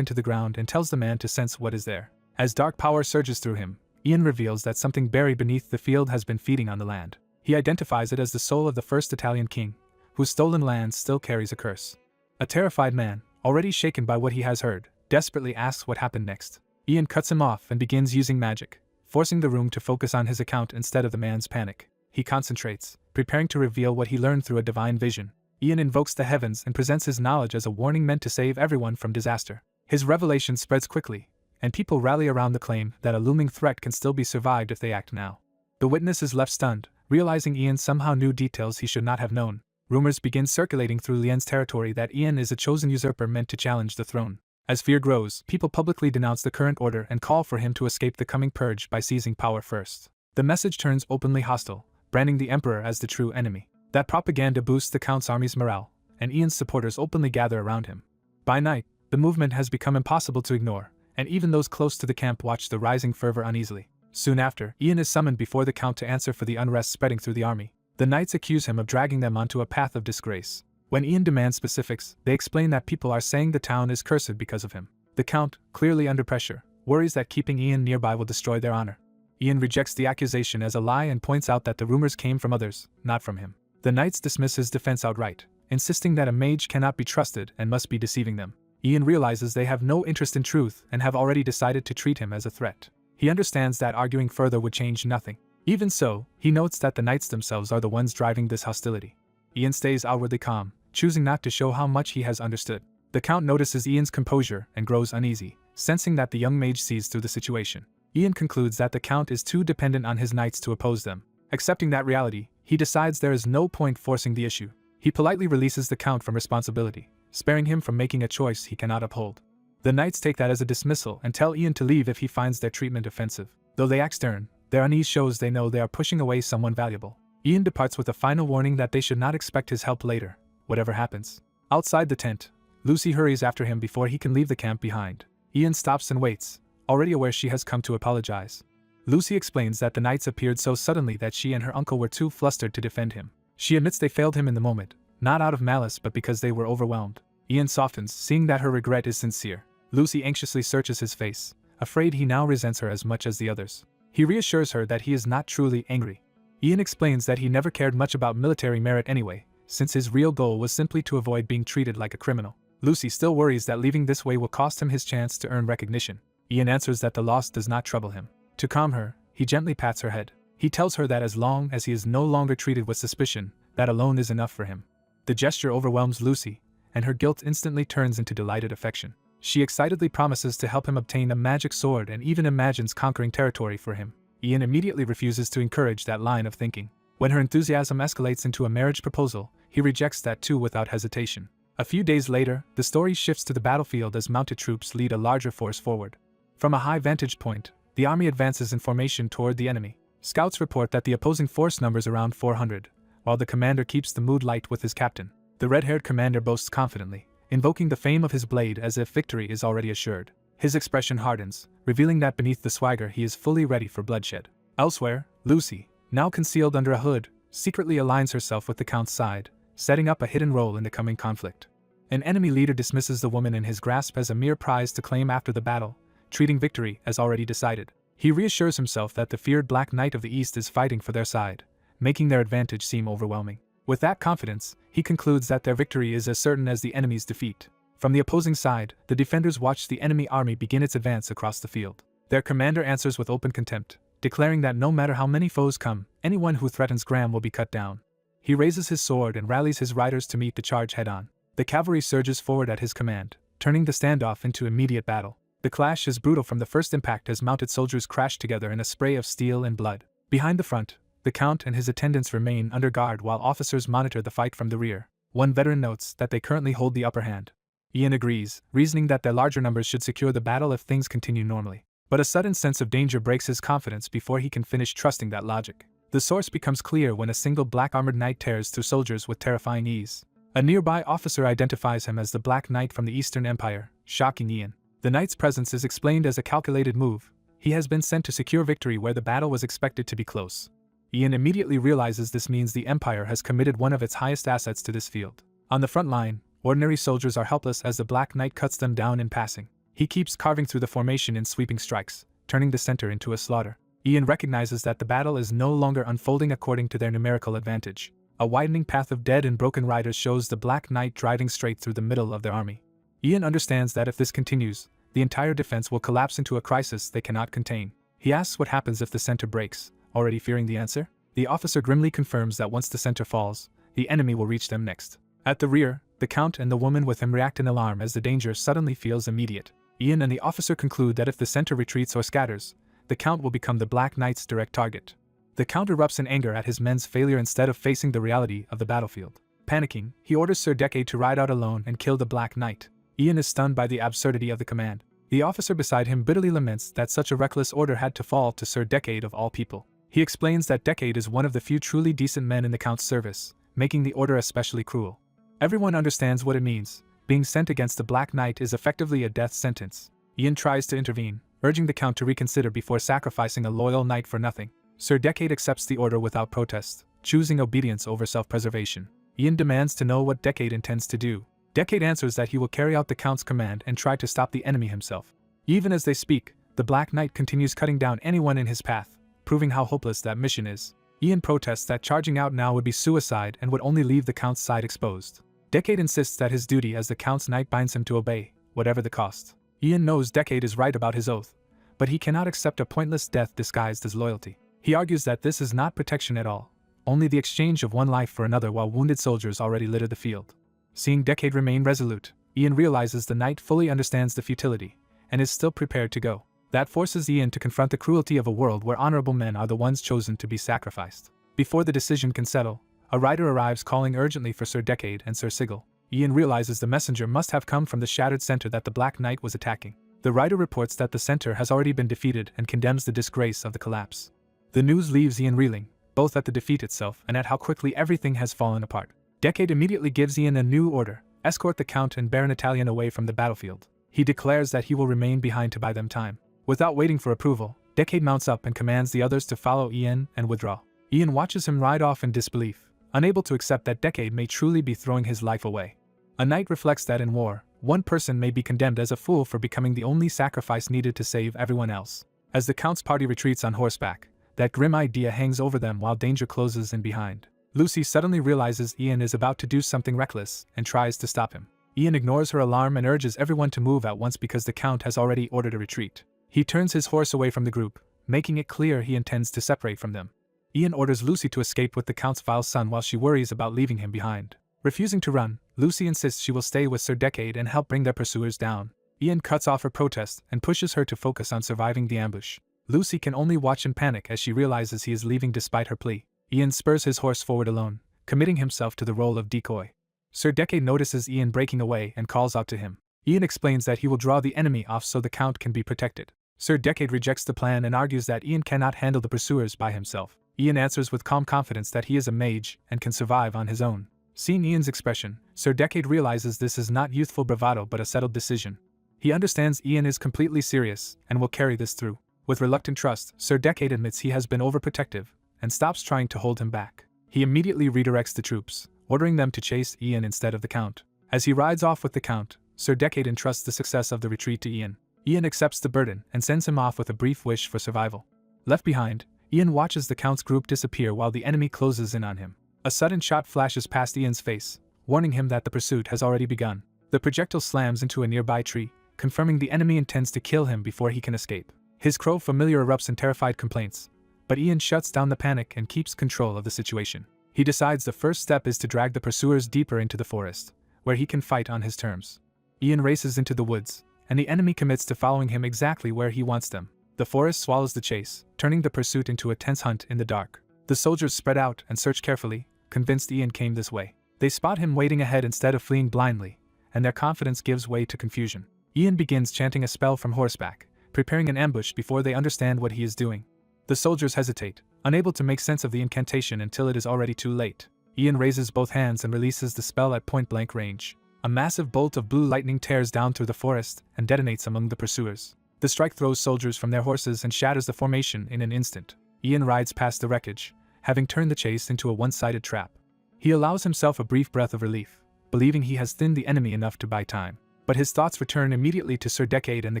into the ground and tells the man to sense what is there. As dark power surges through him, Ian reveals that something buried beneath the field has been feeding on the land. He identifies it as the soul of the first Italian king, whose stolen land still carries a curse. A terrified man, already shaken by what he has heard, desperately asks what happened next. Ian cuts him off and begins using magic, forcing the room to focus on his account instead of the man's panic. He concentrates, preparing to reveal what he learned through a divine vision. Ian invokes the heavens and presents his knowledge as a warning meant to save everyone from disaster. His revelation spreads quickly, and people rally around the claim that a looming threat can still be survived if they act now. The witness is left stunned, realizing Ian somehow knew details he should not have known. Rumors begin circulating through Ian's territory that Ian is a chosen usurper meant to challenge the throne. As fear grows, people publicly denounce the current order and call for him to escape the coming purge by seizing power first. The message turns openly hostile, branding the emperor as the true enemy. That propaganda boosts the Count's army's morale, and Ian's supporters openly gather around him. By night, the movement has become impossible to ignore, and even those close to the camp watch the rising fervor uneasily. Soon after, Ian is summoned before the Count to answer for the unrest spreading through the army. The knights accuse him of dragging them onto a path of disgrace. When Ian demands specifics, they explain that people are saying the town is cursed because of him. The Count, clearly under pressure, worries that keeping Ian nearby will destroy their honor. Ian rejects the accusation as a lie and points out that the rumors came from others, not from him. The knights dismiss his defense outright, insisting that a mage cannot be trusted and must be deceiving them. Ian realizes they have no interest in truth and have already decided to treat him as a threat. He understands that arguing further would change nothing. Even so, he notes that the knights themselves are the ones driving this hostility. Ian stays outwardly calm, choosing not to show how much he has understood. The Count notices Ian's composure and grows uneasy, sensing that the young mage sees through the situation. Ian concludes that the Count is too dependent on his knights to oppose them. Accepting that reality, he decides there is no point forcing the issue. He politely releases the Count from responsibility, sparing him from making a choice he cannot uphold. The knights take that as a dismissal and tell Ian to leave if he finds their treatment offensive. Though they act stern, their unease shows they know they are pushing away someone valuable. Ian departs with a final warning that they should not expect his help later, whatever happens. Outside the tent, Lucy hurries after him before he can leave the camp behind. Ian stops and waits, already aware she has come to apologize. Lucy explains that the knights appeared so suddenly that she and her uncle were too flustered to defend him. She admits they failed him in the moment, not out of malice but because they were overwhelmed. Ian softens, seeing that her regret is sincere. Lucy anxiously searches his face, afraid he now resents her as much as the others. He reassures her that he is not truly angry. Ian explains that he never cared much about military merit anyway, since his real goal was simply to avoid being treated like a criminal. Lucy still worries that leaving this way will cost him his chance to earn recognition. Ian answers that the loss does not trouble him. To calm her, he gently pats her head. He tells her that as long as he is no longer treated with suspicion, that alone is enough for him. The gesture overwhelms Lucy, and her guilt instantly turns into delighted affection. She excitedly promises to help him obtain a magic sword and even imagines conquering territory for him. Ian immediately refuses to encourage that line of thinking. When her enthusiasm escalates into a marriage proposal, he rejects that too without hesitation. A few days later, the story shifts to the battlefield as mounted troops lead a larger force forward. From a high vantage point, the army advances in formation toward the enemy. Scouts report that the opposing force numbers around 400, while the commander keeps the mood light with his captain. The red-haired commander boasts confidently, invoking the fame of his blade as if victory is already assured. His expression hardens, revealing that beneath the swagger he is fully ready for bloodshed. Elsewhere, Lucy, now concealed under a hood, secretly aligns herself with the Count's side, setting up a hidden role in the coming conflict. An enemy leader dismisses the woman in his grasp as a mere prize to claim after the battle, treating victory as already decided. He reassures himself that the feared Black Knight of the East is fighting for their side, making their advantage seem overwhelming. With that confidence, he concludes that their victory is as certain as the enemy's defeat. From the opposing side, the defenders watch the enemy army begin its advance across the field. Their commander answers with open contempt, declaring that no matter how many foes come, anyone who threatens Graham will be cut down. He raises his sword and rallies his riders to meet the charge head-on. The cavalry surges forward at his command, turning the standoff into immediate battle. The clash is brutal from the first impact as mounted soldiers crash together in a spray of steel and blood. Behind the front, the Count and his attendants remain under guard while officers monitor the fight from the rear. One veteran notes that they currently hold the upper hand. Ian agrees, reasoning that their larger numbers should secure the battle if things continue normally. But a sudden sense of danger breaks his confidence before he can finish trusting that logic. The source becomes clear when a single black armored knight tears through soldiers with terrifying ease. A nearby officer identifies him as the Black Knight from the Eastern Empire, shocking Ian. The knight's presence is explained as a calculated move. He has been sent to secure victory where the battle was expected to be close. Ian immediately realizes this means the Empire has committed one of its highest assets to this field. On the front line, ordinary soldiers are helpless as the Black Knight cuts them down in passing. He keeps carving through the formation in sweeping strikes, turning the center into a slaughter. Ian recognizes that the battle is no longer unfolding according to their numerical advantage. A widening path of dead and broken riders shows the Black Knight driving straight through the middle of their army. Ian understands that if this continues, the entire defense will collapse into a crisis they cannot contain. He asks what happens if the center breaks, already fearing the answer. The officer grimly confirms that once the center falls, the enemy will reach them next. At the rear, the Count and the woman with him react in alarm as the danger suddenly feels immediate. Ian and the officer conclude that if the center retreats or scatters, the Count will become the Black Knight's direct target. The Count erupts in anger at his men's failure instead of facing the reality of the battlefield. Panicking, he orders Sir Decade to ride out alone and kill the Black Knight. Ian is stunned by the absurdity of the command. The officer beside him bitterly laments that such a reckless order had to fall to Sir Decade of all people. He explains that Decade is one of the few truly decent men in the Count's service, making the order especially cruel. Everyone understands what it means. Being sent against the Black Knight is effectively a death sentence. Ian tries to intervene, urging the Count to reconsider before sacrificing a loyal knight for nothing. Sir Decade accepts the order without protest, choosing obedience over self-preservation. Ian demands to know what Decade intends to do. Decade answers that he will carry out the Count's command and try to stop the enemy himself. Even as they speak, the Black Knight continues cutting down anyone in his path, proving how hopeless that mission is. Ian protests that charging out now would be suicide and would only leave the Count's side exposed. Decade insists that his duty as the Count's knight binds him to obey, whatever the cost. Ian knows Decade is right about his oath, but he cannot accept a pointless death disguised as loyalty. He argues that this is not protection at all, only the exchange of one life for another while wounded soldiers already litter the field. Seeing Decade remain resolute, Ian realizes the knight fully understands the futility, and is still prepared to go. That forces Ian to confront the cruelty of a world where honorable men are the ones chosen to be sacrificed. Before the decision can settle, a rider arrives calling urgently for Sir Decade and Sir Sigil. Ian realizes the messenger must have come from the shattered center that the Black Knight was attacking. The rider reports that the center has already been defeated and condemns the disgrace of the collapse. The news leaves Ian reeling, both at the defeat itself and at how quickly everything has fallen apart. Decade immediately gives Ian a new order: escort the Count and Baron Italian away from the battlefield. He declares that he will remain behind to buy them time. Without waiting for approval, Decade mounts up and commands the others to follow Ian and withdraw. Ian watches him ride off in disbelief, unable to accept that Decade may truly be throwing his life away. A knight reflects that in war, one person may be condemned as a fool for becoming the only sacrifice needed to save everyone else. As the Count's party retreats on horseback, that grim idea hangs over them while danger closes in behind. Lucy suddenly realizes Ian is about to do something reckless and tries to stop him. Ian ignores her alarm and urges everyone to move at once because the Count has already ordered a retreat. He turns his horse away from the group, making it clear he intends to separate from them. Ian orders Lucy to escape with the Count's vile son while she worries about leaving him behind. Refusing to run, Lucy insists she will stay with Sir Decade and help bring their pursuers down. Ian cuts off her protest and pushes her to focus on surviving the ambush. Lucy can only watch in panic as she realizes he is leaving despite her plea. Ian spurs his horse forward alone, committing himself to the role of decoy. Sir Decade notices Ian breaking away and calls out to him. Ian explains that he will draw the enemy off so the Count can be protected. Sir Decade rejects the plan and argues that Ian cannot handle the pursuers by himself. Ian answers with calm confidence that he is a mage and can survive on his own. Seeing Ian's expression, Sir Decade realizes this is not youthful bravado but a settled decision. He understands Ian is completely serious and will carry this through. With reluctant trust, Sir Decade admits he has been overprotective and stops trying to hold him back. He immediately redirects the troops, ordering them to chase Ian instead of the Count. As he rides off with the Count, Sir Decade entrusts the success of the retreat to Ian. Ian accepts the burden and sends him off with a brief wish for survival. Left behind, Ian watches the Count's group disappear while the enemy closes in on him. A sudden shot flashes past Ian's face, warning him that the pursuit has already begun. The projectile slams into a nearby tree, confirming the enemy intends to kill him before he can escape. His crow familiar erupts in terrified complaints, but Ian shuts down the panic and keeps control of the situation. He decides the first step is to drag the pursuers deeper into the forest, where he can fight on his terms. Ian races into the woods, and the enemy commits to following him exactly where he wants them. The forest swallows the chase, turning the pursuit into a tense hunt in the dark. The soldiers spread out and search carefully, convinced Ian came this way. They spot him waiting ahead instead of fleeing blindly, and their confidence gives way to confusion. Ian begins chanting a spell from horseback, preparing an ambush before they understand what he is doing. The soldiers hesitate, unable to make sense of the incantation until it is already too late. Ian raises both hands and releases the spell at point-blank range. A massive bolt of blue lightning tears down through the forest and detonates among the pursuers. The strike throws soldiers from their horses and shatters the formation in an instant. Ian rides past the wreckage, having turned the chase into a one-sided trap. He allows himself a brief breath of relief, believing he has thinned the enemy enough to buy time. But his thoughts return immediately to Sir Decade and the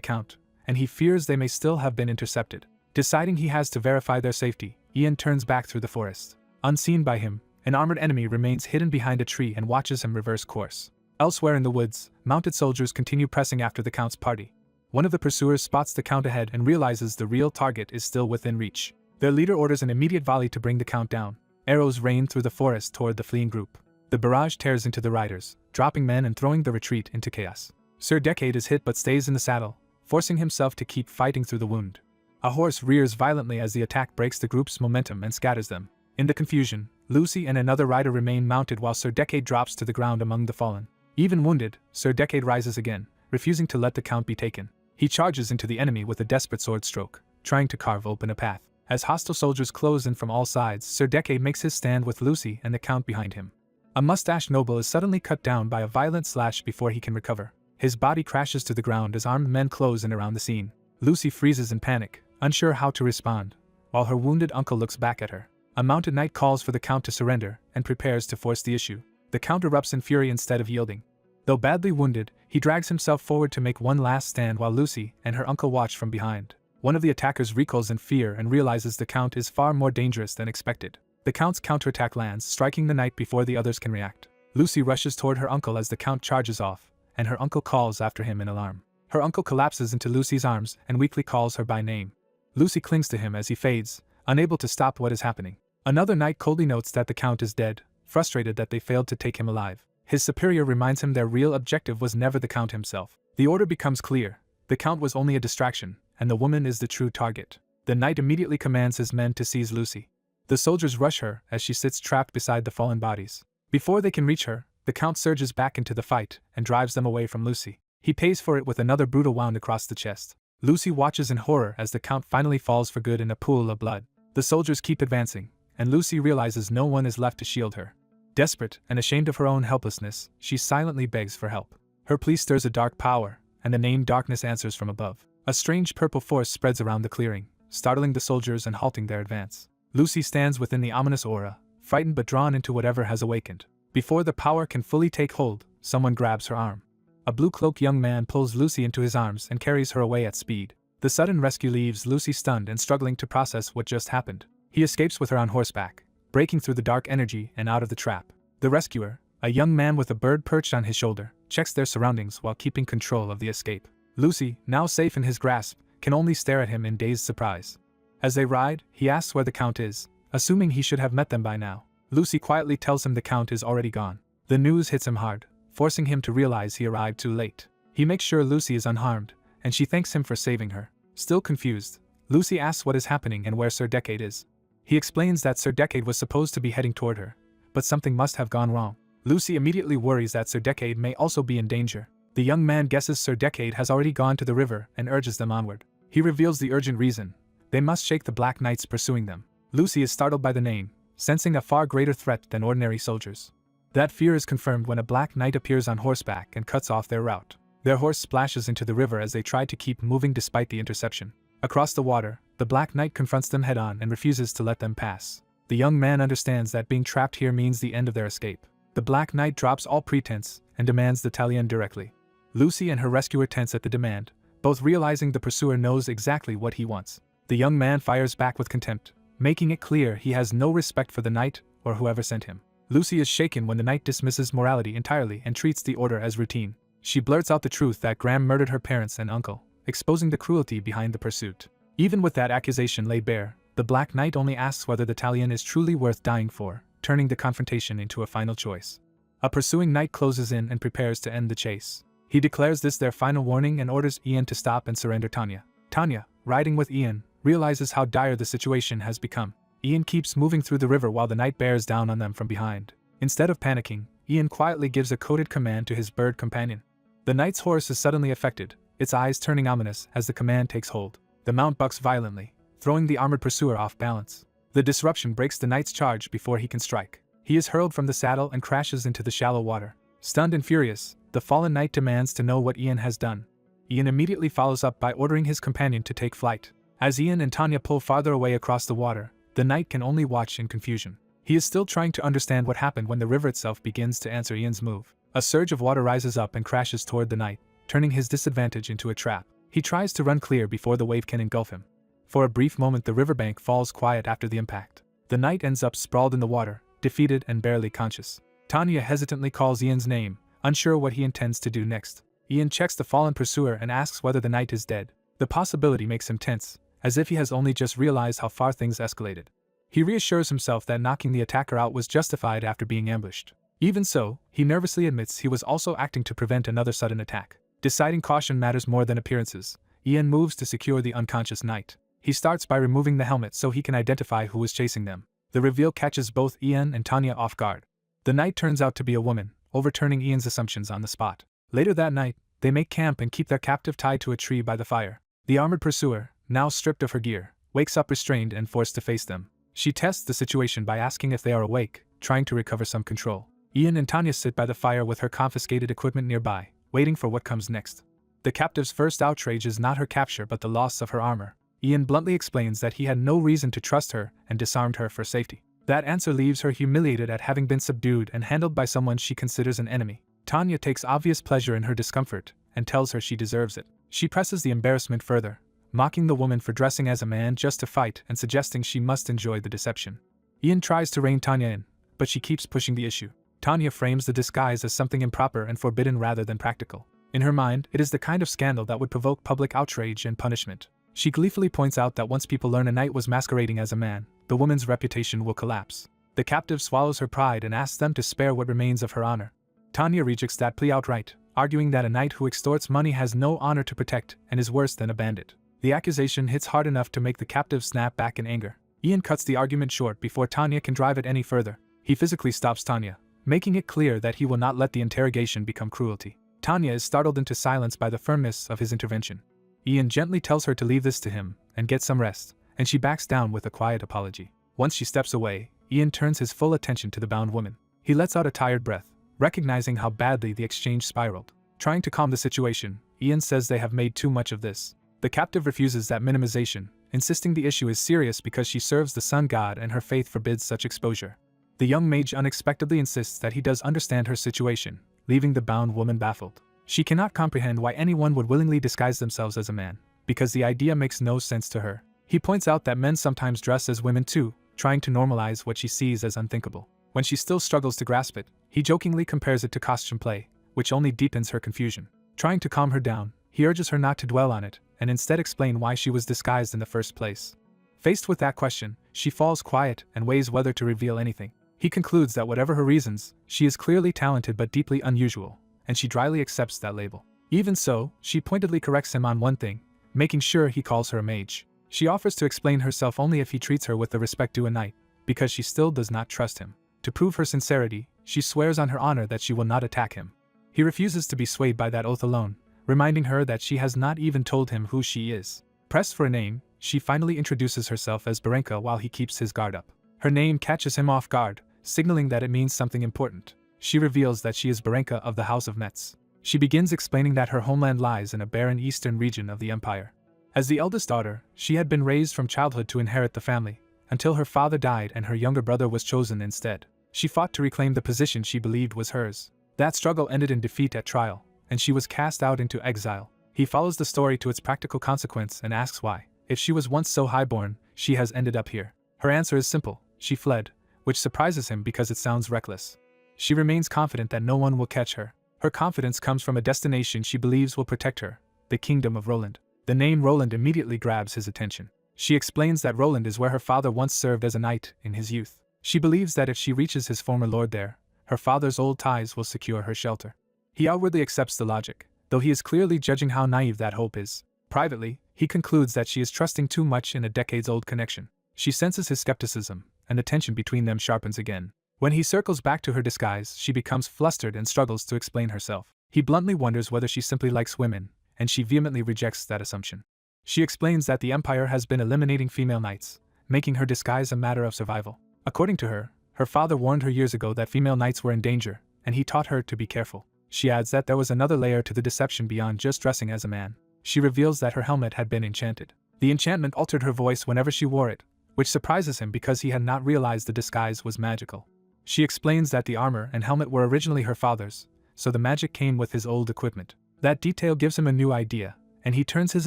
Count, and he fears they may still have been intercepted. Deciding he has to verify their safety, Ian turns back through the forest. Unseen by him, an armored enemy remains hidden behind a tree and watches him reverse course. Elsewhere in the woods, mounted soldiers continue pressing after the Count's party. One of the pursuers spots the Count ahead and realizes the real target is still within reach. Their leader orders an immediate volley to bring the Count down. Arrows rain through the forest toward the fleeing group. The barrage tears into the riders, dropping men and throwing the retreat into chaos. Sir Decade is hit but stays in the saddle, forcing himself to keep fighting through the wound. A horse rears violently as the attack breaks the group's momentum and scatters them. In the confusion, Lucy and another rider remain mounted while Sir Decade drops to the ground among the fallen. Even wounded, Sir Decade rises again, refusing to let the Count be taken. He charges into the enemy with a desperate sword stroke, trying to carve open a path. As hostile soldiers close in from all sides, Sir Decade makes his stand with Lucy and the Count behind him. A mustached noble is suddenly cut down by a violent slash before he can recover. His body crashes to the ground as armed men close in around the scene. Lucy freezes in panic, unsure how to respond, while her wounded uncle looks back at her. A mounted knight calls for the Count to surrender and prepares to force the issue. The Count erupts in fury instead of yielding. Though badly wounded, he drags himself forward to make one last stand while Lucy and her uncle watch from behind. One of the attackers recoils in fear and realizes the Count is far more dangerous than expected. The Count's counterattack lands, striking the knight before the others can react. Lucy rushes toward her uncle as the Count charges off, and her uncle calls after him in alarm. Her uncle collapses into Lucy's arms and weakly calls her by name. Lucy clings to him as he fades, unable to stop what is happening. Another knight coldly notes that the Count is dead, frustrated that they failed to take him alive. His superior reminds him their real objective was never the Count himself. The order becomes clear. The Count was only a distraction, and the woman is the true target. The knight immediately commands his men to seize Lucy. The soldiers rush her as she sits trapped beside the fallen bodies. Before they can reach her, the Count surges back into the fight and drives them away from Lucy. He pays for it with another brutal wound across the chest. Lucy watches in horror as the Count finally falls for good in a pool of blood. The soldiers keep advancing, and Lucy realizes no one is left to shield her. Desperate and ashamed of her own helplessness, she silently begs for help. Her plea stirs a dark power, and the name Darkness answers from above. A strange purple force spreads around the clearing, startling the soldiers and halting their advance. Lucy stands within the ominous aura, frightened but drawn into whatever has awakened. Before the power can fully take hold, someone grabs her arm. A blue-cloaked young man pulls Lucy into his arms and carries her away at speed. The sudden rescue leaves Lucy stunned and struggling to process what just happened. He escapes with her on horseback, breaking through the dark energy and out of the trap. The rescuer, a young man with a bird perched on his shoulder, checks their surroundings while keeping control of the escape. Lucy, now safe in his grasp, can only stare at him in dazed surprise. As they ride, he asks where the Count is, assuming he should have met them by now. Lucy quietly tells him the Count is already gone. The news hits him hard, forcing him to realize he arrived too late. He makes sure Lucy is unharmed, and she thanks him for saving her. Still confused, Lucy asks what is happening and where Sir Decade is. He explains that Sir Decade was supposed to be heading toward her, but something must have gone wrong. Lucy immediately worries that Sir Decade may also be in danger. The young man guesses Sir Decade has already gone to the river and urges them onward. He reveals the urgent reason: they must shake the Black Knights pursuing them. Lucy is startled by the name, sensing a far greater threat than ordinary soldiers. That fear is confirmed when a Black Knight appears on horseback and cuts off their route. Their horse splashes into the river as they try to keep moving despite the interception. Across the water, the Black Knight confronts them head-on and refuses to let them pass. The young man understands that being trapped here means the end of their escape. The Black Knight drops all pretense and demands the talion directly. Lucy and her rescuer tense at the demand, both realizing the pursuer knows exactly what he wants. The young man fires back with contempt, making it clear he has no respect for the knight or whoever sent him. Lucy is shaken when the knight dismisses morality entirely and treats the order as routine. She blurts out the truth that Graham murdered her parents and uncle, exposing the cruelty behind the pursuit. Even with that accusation laid bare, the Black Knight only asks whether the talion is truly worth dying for, turning the confrontation into a final choice. A pursuing knight closes in and prepares to end the chase. He declares this their final warning and orders Ian to stop and surrender Tanya. Tanya, riding with Ian, realizes how dire the situation has become. Ian keeps moving through the river while the knight bears down on them from behind. Instead of panicking, Ian quietly gives a coded command to his bird companion. The knight's horse is suddenly affected, its eyes turning ominous as the command takes hold. The mount bucks violently, throwing the armored pursuer off balance. The disruption breaks the knight's charge before he can strike. He is hurled from the saddle and crashes into the shallow water. Stunned and furious, the fallen knight demands to know what Ian has done. Ian immediately follows up by ordering his companion to take flight. As Ian and Tanya pull farther away across the water, the knight can only watch in confusion. He is still trying to understand what happened when the river itself begins to answer Ian's move. A surge of water rises up and crashes toward the knight, turning his disadvantage into a trap. He tries to run clear before the wave can engulf him. For a brief moment the riverbank falls quiet after the impact. The knight ends up sprawled in the water, defeated and barely conscious. Tanya hesitantly calls Ian's name, unsure what he intends to do next. Ian checks the fallen pursuer and asks whether the knight is dead. The possibility makes him tense, as if he has only just realized how far things escalated. He reassures himself that knocking the attacker out was justified after being ambushed. Even so, he nervously admits he was also acting to prevent another sudden attack. Deciding caution matters more than appearances, Ian moves to secure the unconscious knight. He starts by removing the helmet so he can identify who is chasing them. The reveal catches both Ian and Tanya off guard. The knight turns out to be a woman, overturning Ian's assumptions on the spot. Later that night, they make camp and keep their captive tied to a tree by the fire. The armored pursuer, now stripped of her gear, wakes up restrained and forced to face them. She tests the situation by asking if they are awake, trying to recover some control. Ian and Tanya sit by the fire with her confiscated equipment nearby, waiting for what comes next. The captive's first outrage is not her capture but the loss of her armor. Ian bluntly explains that he had no reason to trust her and disarmed her for safety. That answer leaves her humiliated at having been subdued and handled by someone she considers an enemy. Tanya takes obvious pleasure in her discomfort and tells her she deserves it. She presses the embarrassment further, mocking the woman for dressing as a man just to fight and suggesting she must enjoy the deception. Ian tries to rein Tanya in, but she keeps pushing the issue. Tanya frames the disguise as something improper and forbidden rather than practical. In her mind, it is the kind of scandal that would provoke public outrage and punishment. She gleefully points out that once people learn a knight was masquerading as a man, the woman's reputation will collapse. The captive swallows her pride and asks them to spare what remains of her honor. Tanya rejects that plea outright, arguing that a knight who extorts money has no honor to protect and is worse than a bandit. The accusation hits hard enough to make the captive snap back in anger. Ian cuts the argument short before Tanya can drive it any further. He physically stops Tanya, making it clear that he will not let the interrogation become cruelty. Tanya is startled into silence by the firmness of his intervention. Ian gently tells her to leave this to him and get some rest, and she backs down with a quiet apology. Once she steps away, Ian turns his full attention to the bound woman. He lets out a tired breath, recognizing how badly the exchange spiraled. Trying to calm the situation, Ian says they have made too much of this. The captive refuses that minimization, insisting the issue is serious because she serves the sun god and her faith forbids such exposure. The young mage unexpectedly insists that he does understand her situation, leaving the bound woman baffled. She cannot comprehend why anyone would willingly disguise themselves as a man, because the idea makes no sense to her. He points out that men sometimes dress as women too, trying to normalize what she sees as unthinkable. When she still struggles to grasp it, he jokingly compares it to costume play, which only deepens her confusion. Trying to calm her down, he urges her not to dwell on it, and instead explain why she was disguised in the first place. Faced with that question, she falls quiet and weighs whether to reveal anything. He concludes that whatever her reasons, she is clearly talented but deeply unusual, and she dryly accepts that label. Even so, she pointedly corrects him on one thing, making sure he calls her a mage. She offers to explain herself only if he treats her with the respect due a knight, because she still does not trust him. To prove her sincerity, she swears on her honor that she will not attack him. He refuses to be swayed by that oath alone, reminding her that she has not even told him who she is. Pressed for a name, she finally introduces herself as Berenka while he keeps his guard up. Her name catches him off guard, signaling that it means something important. She reveals that she is Berenka of the House of Metz. She begins explaining that her homeland lies in a barren eastern region of the empire. As the eldest daughter, she had been raised from childhood to inherit the family, until her father died and her younger brother was chosen instead. She fought to reclaim the position she believed was hers. That struggle ended in defeat at trial, and she was cast out into exile. He follows the story to its practical consequence and asks why, if she was once so highborn, she has ended up here. Her answer is simple: she fled, which surprises him because it sounds reckless. She remains confident that no one will catch her. Her confidence comes from a destination she believes will protect her, the kingdom of Roland. The name Roland immediately grabs his attention. She explains that Roland is where her father once served as a knight in his youth. She believes that if she reaches his former lord there, her father's old ties will secure her shelter. He outwardly accepts the logic, though he is clearly judging how naive that hope is. Privately, he concludes that she is trusting too much in a decades-old connection. She senses his skepticism, and the tension between them sharpens again. When he circles back to her disguise, she becomes flustered and struggles to explain herself. He bluntly wonders whether she simply likes women, and she vehemently rejects that assumption. She explains that the Empire has been eliminating female knights, making her disguise a matter of survival. According to her, her father warned her years ago that female knights were in danger, and he taught her to be careful. She adds that there was another layer to the deception beyond just dressing as a man. She reveals that her helmet had been enchanted. The enchantment altered her voice whenever she wore it, which surprises him because he had not realized the disguise was magical. She explains that the armor and helmet were originally her father's, so the magic came with his old equipment. That detail gives him a new idea, and he turns his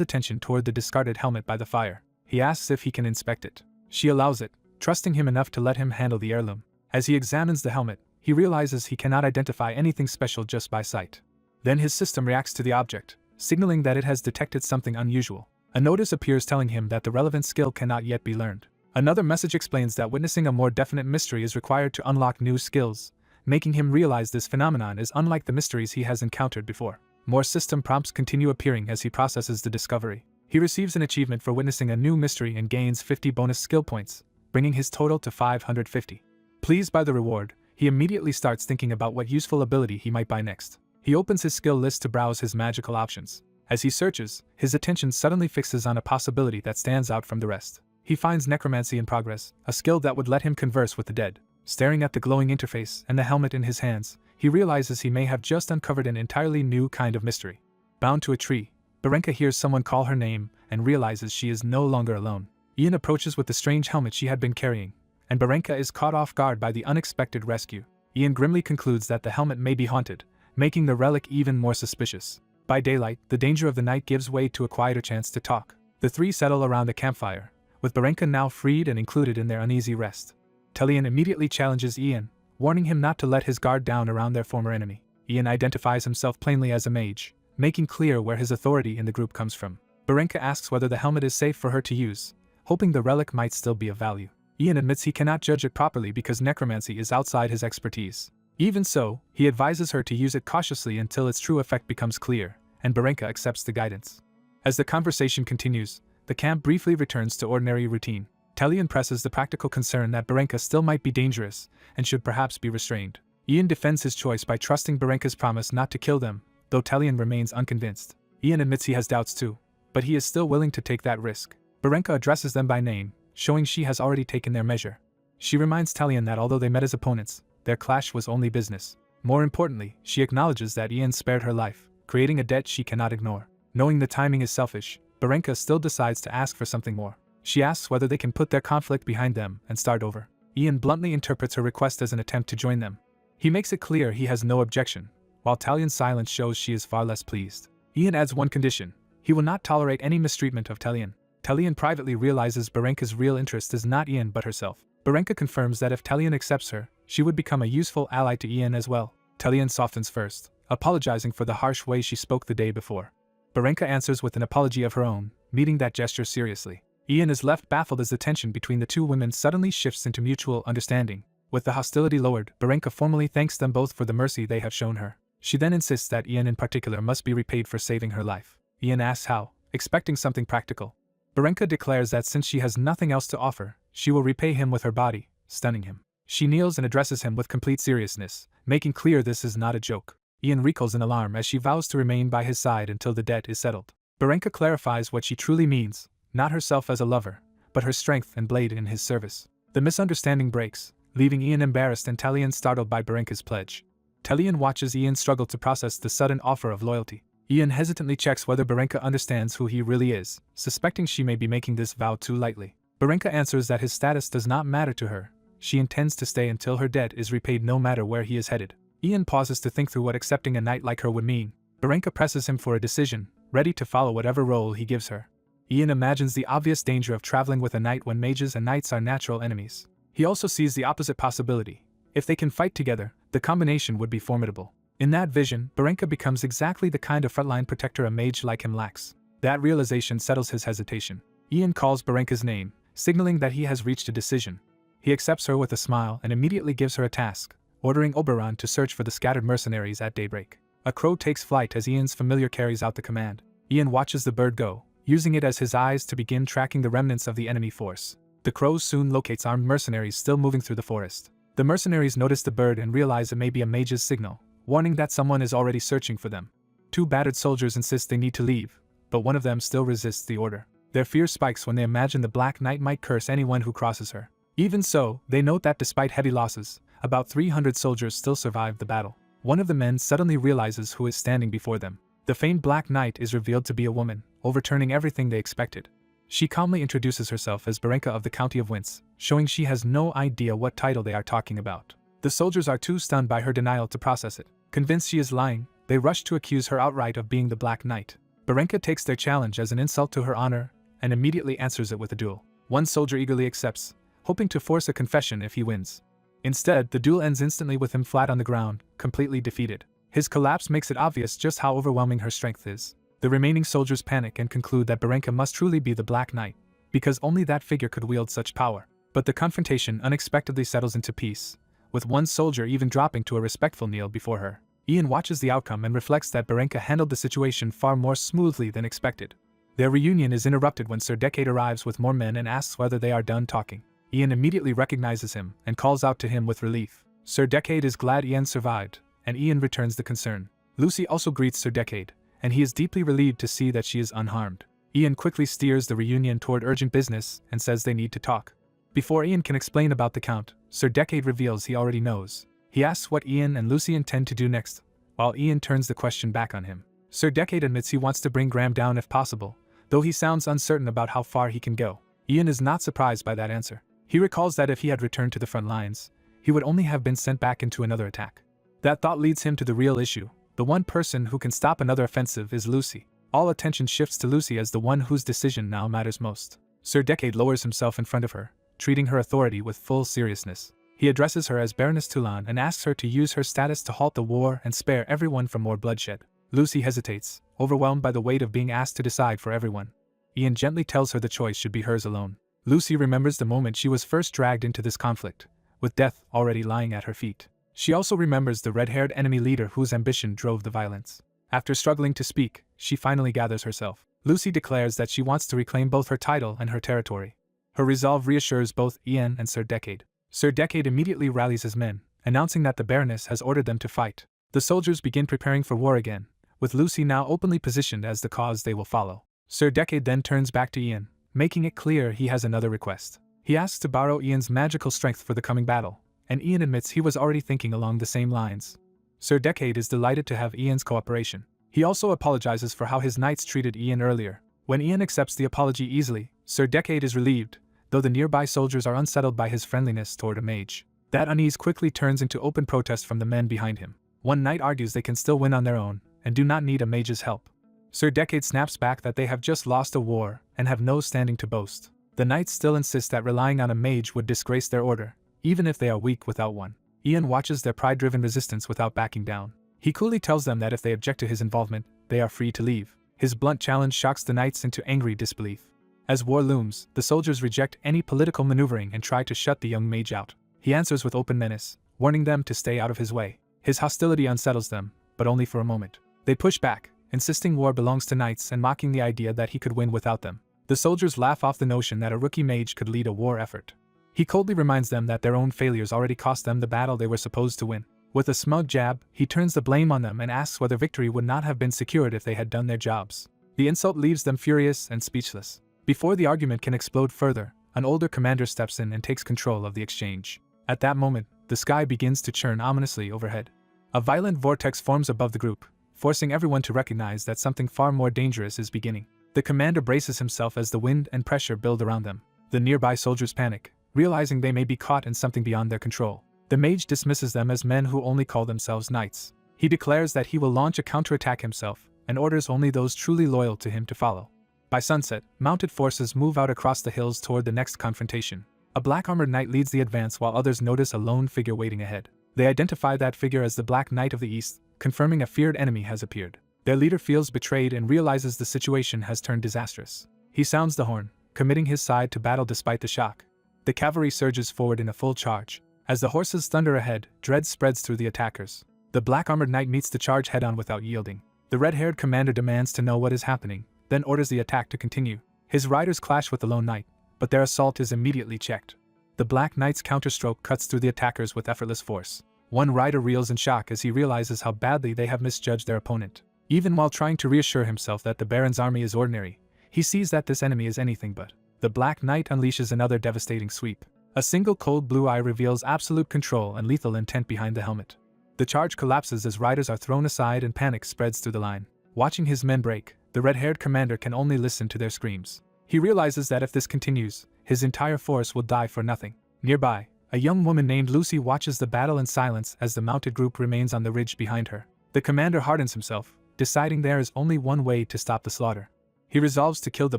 attention toward the discarded helmet by the fire. He asks if he can inspect it. She allows it, trusting him enough to let him handle the heirloom. As he examines the helmet, he realizes he cannot identify anything special just by sight. Then his system reacts to the object, signaling that it has detected something unusual. A notice appears telling him that the relevant skill cannot yet be learned. Another message explains that witnessing a more definite mystery is required to unlock new skills, making him realize this phenomenon is unlike the mysteries he has encountered before. More system prompts continue appearing as he processes the discovery. He receives an achievement for witnessing a new mystery and gains 50 bonus skill points, bringing his total to 550. Pleased by the reward, he immediately starts thinking about what useful ability he might buy next. He opens his skill list to browse his magical options. As he searches, his attention suddenly fixes on a possibility that stands out from the rest. He finds necromancy in progress, a skill that would let him converse with the dead. Staring at the glowing interface and the helmet in his hands, he realizes he may have just uncovered an entirely new kind of mystery. Bound to a tree, Barenka hears someone call her name and realizes she is no longer alone. Ian approaches with the strange helmet she had been carrying, and Barenka is caught off guard by the unexpected rescue. Ian grimly concludes that the helmet may be haunted, making the relic even more suspicious. By daylight, the danger of the night gives way to a quieter chance to talk. The three settle around a campfire, with Barenka now freed and included in their uneasy rest. Talion immediately challenges Ian, warning him not to let his guard down around their former enemy. Ian identifies himself plainly as a mage, making clear where his authority in the group comes from. Barenka asks whether the helmet is safe for her to use, hoping the relic might still be of value. Ian admits he cannot judge it properly because necromancy is outside his expertise. Even so, he advises her to use it cautiously until its true effect becomes clear, and Barenka accepts the guidance. As the conversation continues, the camp briefly returns to ordinary routine. Talion presses the practical concern that Barenka still might be dangerous and should perhaps be restrained. Ian defends his choice by trusting Barenka's promise not to kill them, though Talion remains unconvinced. Ian admits he has doubts too, but he is still willing to take that risk. Barenka addresses them by name, showing she has already taken their measure. She reminds Talion that although they met as opponents, their clash was only business. More importantly, she acknowledges that Ian spared her life, creating a debt she cannot ignore. Knowing the timing is selfish, Barenka still decides to ask for something more. She asks whether they can put their conflict behind them and start over. Ian bluntly interprets her request as an attempt to join them. He makes it clear he has no objection, while Talion's silence shows she is far less pleased. Ian adds one condition: he will not tolerate any mistreatment of Talion. Talion privately realizes Barenka's real interest is not Ian but herself. Barenka confirms that if Talion accepts her, she would become a useful ally to Ian as well. Talion softens first, apologizing for the harsh way she spoke the day before. Barenka answers with an apology of her own, meeting that gesture seriously. Ian is left baffled as the tension between the two women suddenly shifts into mutual understanding. With the hostility lowered, Barenka formally thanks them both for the mercy they have shown her. She then insists that Ian in particular must be repaid for saving her life. Ian asks how, expecting something practical. Barenka declares that since she has nothing else to offer, she will repay him with her body, stunning him. She kneels and addresses him with complete seriousness, making clear this is not a joke. Ian recoils in alarm as she vows to remain by his side until the debt is settled. Barenka clarifies what she truly means, not herself as a lover, but her strength and blade in his service. The misunderstanding breaks, leaving Ian embarrassed and Talion startled by Barenka's pledge. Talion watches Ian struggle to process the sudden offer of loyalty. Ian hesitantly checks whether Barenka understands who he really is, suspecting she may be making this vow too lightly. Barenka answers that his status does not matter to her. She intends to stay until her debt is repaid no matter where he is headed. Ian pauses to think through what accepting a knight like her would mean. Barenka presses him for a decision, ready to follow whatever role he gives her. Ian imagines the obvious danger of traveling with a knight when mages and knights are natural enemies. He also sees the opposite possibility. If they can fight together, the combination would be formidable. In that vision, Barenka becomes exactly the kind of frontline protector a mage like him lacks. That realization settles his hesitation. Ian calls Barenka's name, signaling that he has reached a decision. He accepts her with a smile and immediately gives her a task, ordering Oberon to search for the scattered mercenaries at daybreak. A crow takes flight as Ian's familiar carries out the command. Ian watches the bird go, using it as his eyes to begin tracking the remnants of the enemy force. The crow soon locates armed mercenaries still moving through the forest. The mercenaries notice the bird and realize it may be a mage's signal, warning that someone is already searching for them. Two battered soldiers insist they need to leave, but one of them still resists the order. Their fear spikes when they imagine the Black Knight might curse anyone who crosses her. Even so, they note that despite heavy losses, about 300 soldiers still survive the battle. One of the men suddenly realizes who is standing before them. The famed Black Knight is revealed to be a woman, overturning everything they expected. She calmly introduces herself as Barenka of the County of Wince, showing she has no idea what title they are talking about. The soldiers are too stunned by her denial to process it. Convinced she is lying, they rush to accuse her outright of being the Black Knight. Barenka takes their challenge as an insult to her honor, and immediately answers it with a duel. One soldier eagerly accepts, hoping to force a confession if he wins. Instead, the duel ends instantly with him flat on the ground, completely defeated. His collapse makes it obvious just how overwhelming her strength is. The remaining soldiers panic and conclude that Barenka must truly be the Black Knight, because only that figure could wield such power. But the confrontation unexpectedly settles into peace, with one soldier even dropping to a respectful kneel before her. Ian watches the outcome and reflects that Barenka handled the situation far more smoothly than expected. Their reunion is interrupted when Sir Decade arrives with more men and asks whether they are done talking. Ian immediately recognizes him and calls out to him with relief. Sir Decade is glad Ian survived, and Ian returns the concern. Lucy also greets Sir Decade, and he is deeply relieved to see that she is unharmed. Ian quickly steers the reunion toward urgent business and says they need to talk. Before Ian can explain about the Count, Sir Decade reveals he already knows. He asks what Ian and Lucy intend to do next, while Ian turns the question back on him. Sir Decade admits he wants to bring Graham down if possible, though he sounds uncertain about how far he can go. Ian is not surprised by that answer. He recalls that if he had returned to the front lines, he would only have been sent back into another attack. That thought leads him to the real issue. The one person who can stop another offensive is Lucy. All attention shifts to Lucy as the one whose decision now matters most. Sir Decade lowers himself in front of her, treating her authority with full seriousness. He addresses her as Baroness Toulon and asks her to use her status to halt the war and spare everyone from more bloodshed. Lucy hesitates, overwhelmed by the weight of being asked to decide for everyone. Ian gently tells her the choice should be hers alone. Lucy remembers the moment she was first dragged into this conflict, with death already lying at her feet. She also remembers the red-haired enemy leader whose ambition drove the violence. After struggling to speak, she finally gathers herself. Lucy declares that she wants to reclaim both her title and her territory. Her resolve reassures both Ian and Sir Decade. Sir Decade immediately rallies his men, announcing that the Baroness has ordered them to fight. The soldiers begin preparing for war again, with Lucy now openly positioned as the cause they will follow. Sir Decade then turns back to Ian, making it clear he has another request. He asks to borrow Ian's magical strength for the coming battle, and Ian admits he was already thinking along the same lines. Sir Decade is delighted to have Ian's cooperation. He also apologizes for how his knights treated Ian earlier. When Ian accepts the apology easily, Sir Decade is relieved, though the nearby soldiers are unsettled by his friendliness toward a mage. That unease quickly turns into open protest from the men behind him. One knight argues they can still win on their own, and do not need a mage's help. Sir Decade snaps back that they have just lost a war, and have no standing to boast. The knights still insist that relying on a mage would disgrace their order, even if they are weak without one. Ian watches their pride-driven resistance without backing down. He coolly tells them that if they object to his involvement, they are free to leave. His blunt challenge shocks the knights into angry disbelief. As war looms, the soldiers reject any political maneuvering and try to shut the young mage out. He answers with open menace, warning them to stay out of his way. His hostility unsettles them, but only for a moment. They push back, insisting war belongs to knights and mocking the idea that he could win without them. The soldiers laugh off the notion that a rookie mage could lead a war effort. He coldly reminds them that their own failures already cost them the battle they were supposed to win. With a smug jab, he turns the blame on them and asks whether victory would not have been secured if they had done their jobs. The insult leaves them furious and speechless. Before the argument can explode further, an older commander steps in and takes control of the exchange. At that moment, the sky begins to churn ominously overhead. A violent vortex forms above the group, forcing everyone to recognize that something far more dangerous is beginning. The commander braces himself as the wind and pressure build around them. The nearby soldiers panic, realizing they may be caught in something beyond their control. The mage dismisses them as men who only call themselves knights. He declares that he will launch a counterattack himself, and orders only those truly loyal to him to follow. By sunset, mounted forces move out across the hills toward the next confrontation. A black-armored knight leads the advance while others notice a lone figure waiting ahead. They identify that figure as the Black Knight of the East, confirming a feared enemy has appeared. Their leader feels betrayed and realizes the situation has turned disastrous. He sounds the horn, committing his side to battle despite the shock. The cavalry surges forward in a full charge. As the horses thunder ahead, dread spreads through the attackers. The black-armored knight meets the charge head-on without yielding. The red-haired commander demands to know what is happening, then orders the attack to continue. His riders clash with the lone knight, but their assault is immediately checked. The Black Knight's counterstroke cuts through the attackers with effortless force. One rider reels in shock as he realizes how badly they have misjudged their opponent. Even while trying to reassure himself that the Baron's army is ordinary, he sees that this enemy is anything but. The Black Knight unleashes another devastating sweep. A single cold blue eye reveals absolute control and lethal intent behind the helmet. The charge collapses as riders are thrown aside and panic spreads through the line. Watching his men break, the red-haired commander can only listen to their screams. He realizes that if this continues, his entire force will die for nothing. Nearby, a young woman named Lucy watches the battle in silence as the mounted group remains on the ridge behind her. The commander hardens himself, deciding there is only one way to stop the slaughter. He resolves to kill the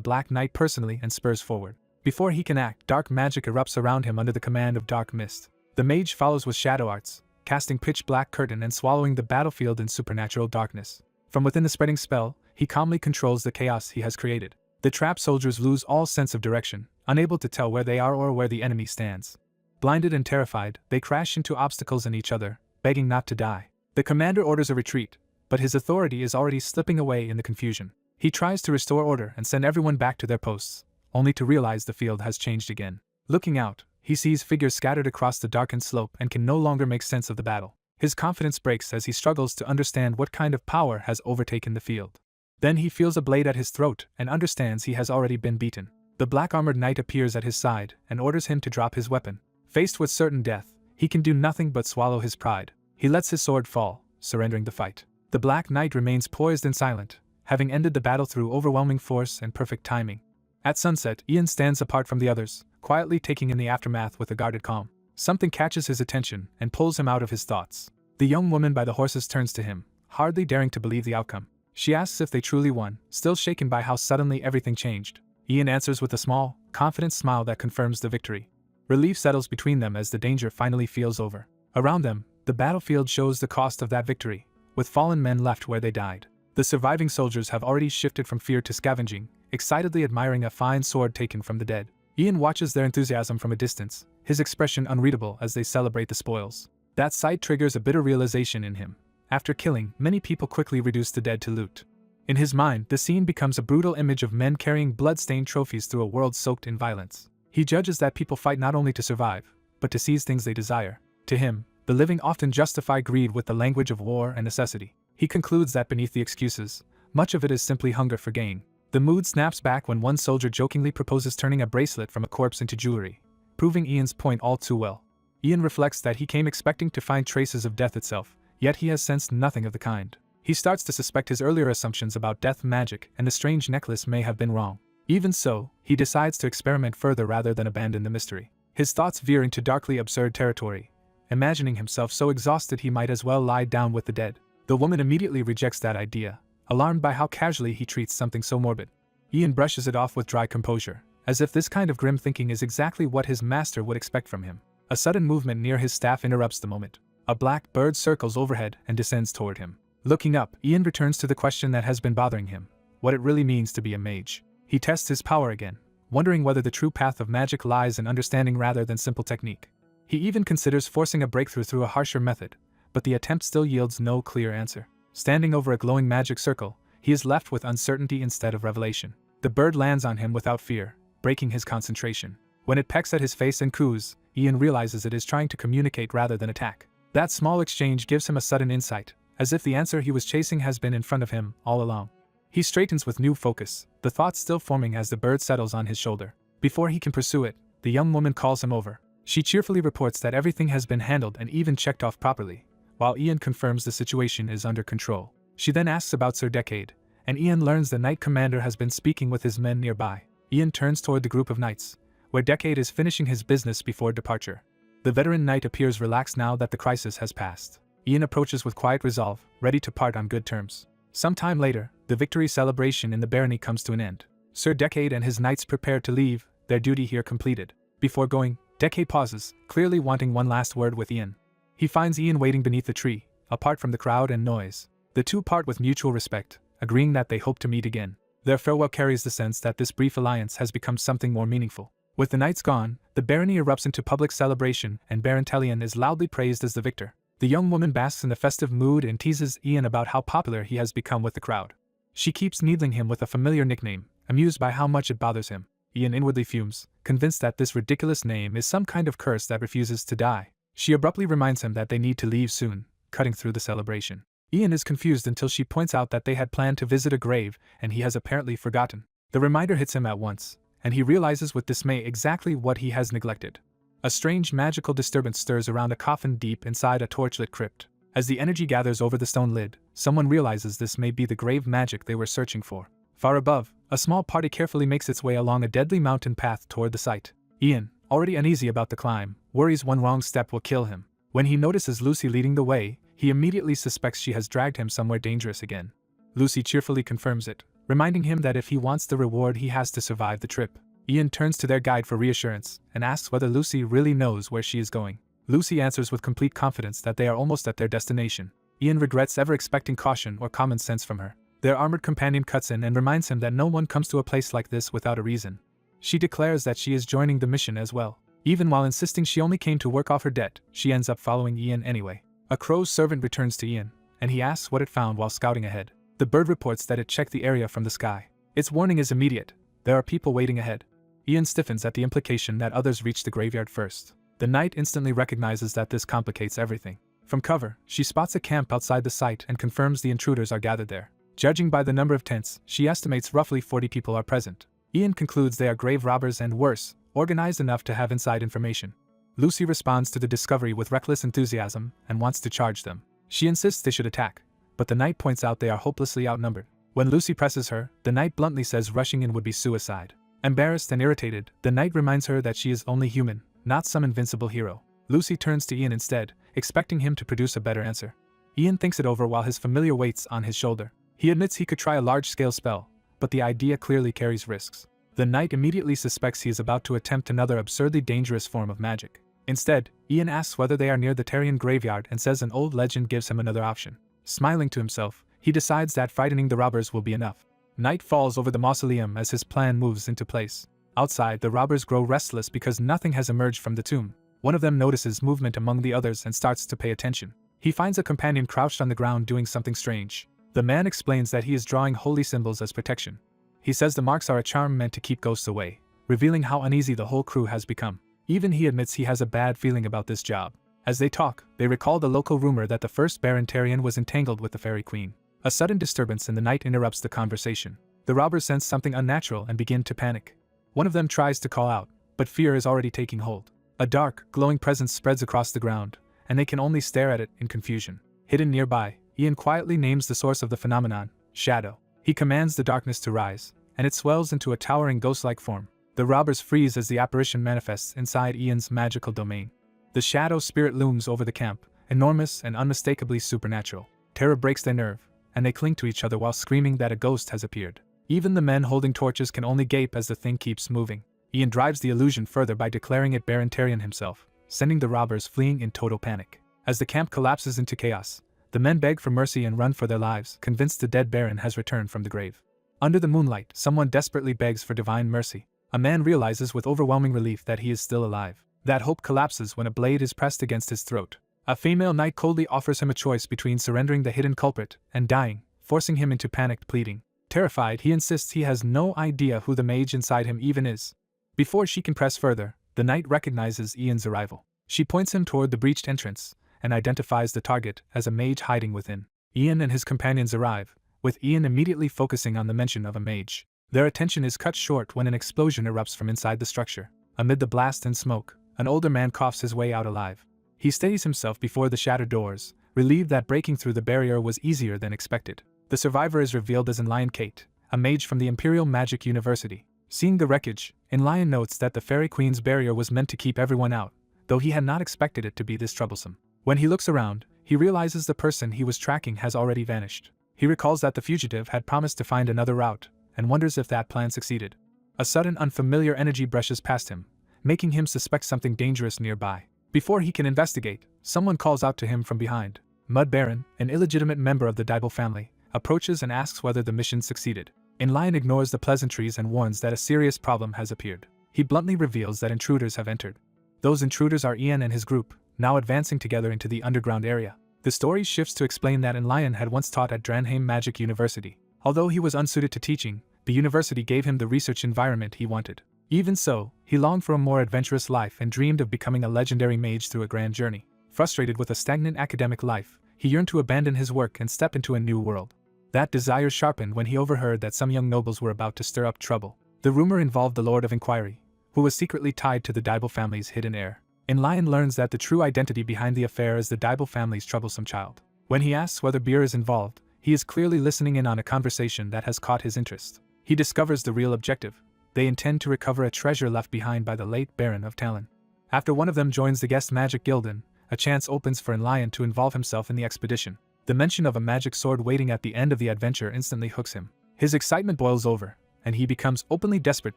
Black Knight personally and spurs forward. Before he can act, dark magic erupts around him under the command of Dark Mist. The mage follows with shadow arts, casting pitch-black curtain and swallowing the battlefield in supernatural darkness. From within the spreading spell, he calmly controls the chaos he has created. The trapped soldiers lose all sense of direction, unable to tell where they are or where the enemy stands. Blinded and terrified, they crash into obstacles and each other, begging not to die. The commander orders a retreat, but his authority is already slipping away in the confusion. He tries to restore order and send everyone back to their posts, only to realize the field has changed again. Looking out, he sees figures scattered across the darkened slope and can no longer make sense of the battle. His confidence breaks as he struggles to understand what kind of power has overtaken the field. Then he feels a blade at his throat and understands he has already been beaten. The black-armored knight appears at his side and orders him to drop his weapon. Faced with certain death, he can do nothing but swallow his pride. He lets his sword fall, surrendering the fight. The Black Knight remains poised and silent, having ended the battle through overwhelming force and perfect timing. At sunset, Ian stands apart from the others, quietly taking in the aftermath with a guarded calm. Something catches his attention and pulls him out of his thoughts. The young woman by the horses turns to him, hardly daring to believe the outcome. She asks if they truly won, still shaken by how suddenly everything changed. Ian answers with a small, confident smile that confirms the victory. Relief settles between them as the danger finally feels over. Around them, the battlefield shows the cost of that victory, with fallen men left where they died. The surviving soldiers have already shifted from fear to scavenging, excitedly admiring a fine sword taken from the dead. Ian watches their enthusiasm from a distance, his expression unreadable as they celebrate the spoils. That sight triggers a bitter realization in him. After killing, many people quickly reduce the dead to loot. In his mind, the scene becomes a brutal image of men carrying blood-stained trophies through a world soaked in violence. He judges that people fight not only to survive, but to seize things they desire. To him, the living often justify greed with the language of war and necessity. He concludes that beneath the excuses, much of it is simply hunger for gain. The mood snaps back when one soldier jokingly proposes turning a bracelet from a corpse into jewelry, proving Ian's point all too well. Ian reflects that he came expecting to find traces of death itself, yet he has sensed nothing of the kind. He starts to suspect his earlier assumptions about death magic and the strange necklace may have been wrong. Even so, he decides to experiment further rather than abandon the mystery. His thoughts veer into darkly absurd territory, imagining himself so exhausted he might as well lie down with the dead. The woman immediately rejects that idea, alarmed by how casually he treats something so morbid. Ian brushes it off with dry composure, as if this kind of grim thinking is exactly what his master would expect from him. A sudden movement near his staff interrupts the moment. A black bird circles overhead and descends toward him. Looking up, Ian returns to the question that has been bothering him: what it really means to be a mage. He tests his power again, wondering whether the true path of magic lies in understanding rather than simple technique. He even considers forcing a breakthrough through a harsher method, but the attempt still yields no clear answer. Standing over a glowing magic circle, he is left with uncertainty instead of revelation. The bird lands on him without fear, breaking his concentration. When it pecks at his face and coos, Ian realizes it is trying to communicate rather than attack. That small exchange gives him a sudden insight, as if the answer he was chasing has been in front of him all along. He straightens with new focus, the thoughts still forming as the bird settles on his shoulder. Before he can pursue it, the young woman calls him over. She cheerfully reports that everything has been handled and even checked off properly, while Ian confirms the situation is under control. She then asks about Sir Decade, and Ian learns the Knight Commander has been speaking with his men nearby. Ian turns toward the group of knights, where Decade is finishing his business before departure. The veteran knight appears relaxed now that the crisis has passed. Ian approaches with quiet resolve, ready to part on good terms. Some time later, the victory celebration in the barony comes to an end. Sir Decade and his knights prepare to leave, their duty here completed. Before going, Decade pauses, clearly wanting one last word with Ian. He finds Ian waiting beneath the tree, apart from the crowd and noise. The two part with mutual respect, agreeing that they hope to meet again. Their farewell carries the sense that this brief alliance has become something more meaningful. With the knights gone, the barony erupts into public celebration and Baron Tellian is loudly praised as the victor. The young woman basks in the festive mood and teases Ian about how popular he has become with the crowd. She keeps needling him with a familiar nickname, amused by how much it bothers him. Ian inwardly fumes, convinced that this ridiculous name is some kind of curse that refuses to die. She abruptly reminds him that they need to leave soon, cutting through the celebration. Ian is confused until she points out that they had planned to visit a grave and he has apparently forgotten. The reminder hits him at once, and he realizes with dismay exactly what he has neglected. A strange magical disturbance stirs around a coffin deep inside a torchlit crypt. As the energy gathers over the stone lid, someone realizes this may be the grave magic they were searching for. Far above, a small party carefully makes its way along a deadly mountain path toward the site. Ian, already uneasy about the climb, worries one wrong step will kill him. When he notices Lucy leading the way, he immediately suspects she has dragged him somewhere dangerous again. Lucy cheerfully confirms it, reminding him that if he wants the reward he has to survive the trip. Ian turns to their guide for reassurance and asks whether Lucy really knows where she is going. Lucy answers with complete confidence that they are almost at their destination. Ian regrets ever expecting caution or common sense from her. Their armored companion cuts in and reminds him that no one comes to a place like this without a reason. She declares that she is joining the mission as well. Even while insisting she only came to work off her debt, she ends up following Ian anyway. A crow's servant returns to Ian, and he asks what it found while scouting ahead. The bird reports that it checked the area from the sky. Its warning is immediate: there are people waiting ahead. Ian stiffens at the implication that others reach the graveyard first. The knight instantly recognizes that this complicates everything. From cover, she spots a camp outside the site and confirms the intruders are gathered there. Judging by the number of tents, she estimates roughly 40 people are present. Ian concludes they are grave robbers and worse, organized enough to have inside information. Lucy responds to the discovery with reckless enthusiasm and wants to charge them. She insists they should attack, but the knight points out they are hopelessly outnumbered. When Lucy presses her, the knight bluntly says rushing in would be suicide. Embarrassed and irritated, the knight reminds her that she is only human, not some invincible hero. Lucy turns to Ian instead, expecting him to produce a better answer. Ian thinks it over while his familiar waits on his shoulder. He admits he could try a large-scale spell, but the idea clearly carries risks. The knight immediately suspects he is about to attempt another absurdly dangerous form of magic. Instead, Ian asks whether they are near the Tarian graveyard and says an old legend gives him another option. Smiling to himself, he decides that frightening the robbers will be enough. Night falls over the mausoleum as his plan moves into place. Outside, the robbers grow restless because nothing has emerged from the tomb. One of them notices movement among the others and starts to pay attention. He finds a companion crouched on the ground doing something strange. The man explains that he is drawing holy symbols as protection. He says the marks are a charm meant to keep ghosts away, revealing how uneasy the whole crew has become. Even he admits he has a bad feeling about this job. As they talk, they recall the local rumor that the first Baron Tarian was entangled with the Fairy Queen. A sudden disturbance in the night interrupts the conversation. The robbers sense something unnatural and begin to panic. One of them tries to call out, but fear is already taking hold. A dark, glowing presence spreads across the ground, and they can only stare at it in confusion. Hidden nearby, Ian quietly names the source of the phenomenon, Shadow. He commands the darkness to rise, and it swells into a towering ghost-like form. The robbers freeze as the apparition manifests inside Ian's magical domain. The shadow spirit looms over the camp, enormous and unmistakably supernatural. Terror breaks their nerve, and they cling to each other while screaming that a ghost has appeared. Even the men holding torches can only gape as the thing keeps moving. Ian drives the illusion further by declaring it Baron Tarian himself, sending the robbers fleeing in total panic. As the camp collapses into chaos, the men beg for mercy and run for their lives, convinced the dead Baron has returned from the grave. Under the moonlight, someone desperately begs for divine mercy. A man realizes with overwhelming relief that he is still alive. That hope collapses when a blade is pressed against his throat. A female knight coldly offers him a choice between surrendering the hidden culprit and dying, forcing him into panicked pleading. Terrified, he insists he has no idea who the mage inside him even is. Before she can press further, the knight recognizes Ian's arrival. She points him toward the breached entrance and identifies the target as a mage hiding within. Ian and his companions arrive, with Ian immediately focusing on the mention of a mage. Their attention is cut short when an explosion erupts from inside the structure. Amid the blast and smoke, an older man coughs his way out alive. He steadies himself before the shattered doors, relieved that breaking through the barrier was easier than expected. The survivor is revealed as Lion Kate, a mage from the Imperial Magic University. Seeing the wreckage, Lion notes that the Fairy Queen's barrier was meant to keep everyone out, though he had not expected it to be this troublesome. When he looks around, he realizes the person he was tracking has already vanished. He recalls that the fugitive had promised to find another route, and wonders if that plan succeeded. A sudden unfamiliar energy brushes past him, making him suspect something dangerous nearby. Before he can investigate, someone calls out to him from behind. Mud Baron, an illegitimate member of the Dibble family, approaches and asks whether the mission succeeded. Lion ignores the pleasantries and warns that a serious problem has appeared. He bluntly reveals that intruders have entered. Those intruders are Ian and his group, now advancing together into the underground area. The story shifts to explain that Lion had once taught at Dranheim Magic University. Although he was unsuited to teaching, the university gave him the research environment he wanted. Even so, he longed for a more adventurous life and dreamed of becoming a legendary mage through a grand journey. Frustrated with a stagnant academic life, he yearned to abandon his work and step into a new world. That desire sharpened when he overheard that some young nobles were about to stir up trouble. The rumor involved the Lord of Inquiry, who was secretly tied to the Dibble family's hidden heir. Lion learns that the true identity behind the affair is the Dibble family's troublesome child. When he asks whether beer is involved, he is clearly listening in on a conversation that has caught his interest. He discovers the real objective. They intend to recover a treasure left behind by the late Baron of Talon. After one of them joins the guest magic gildan, a chance opens for Lion to involve himself in the expedition. The mention of a magic sword waiting at the end of the adventure instantly hooks him. His excitement boils over, and he becomes openly desperate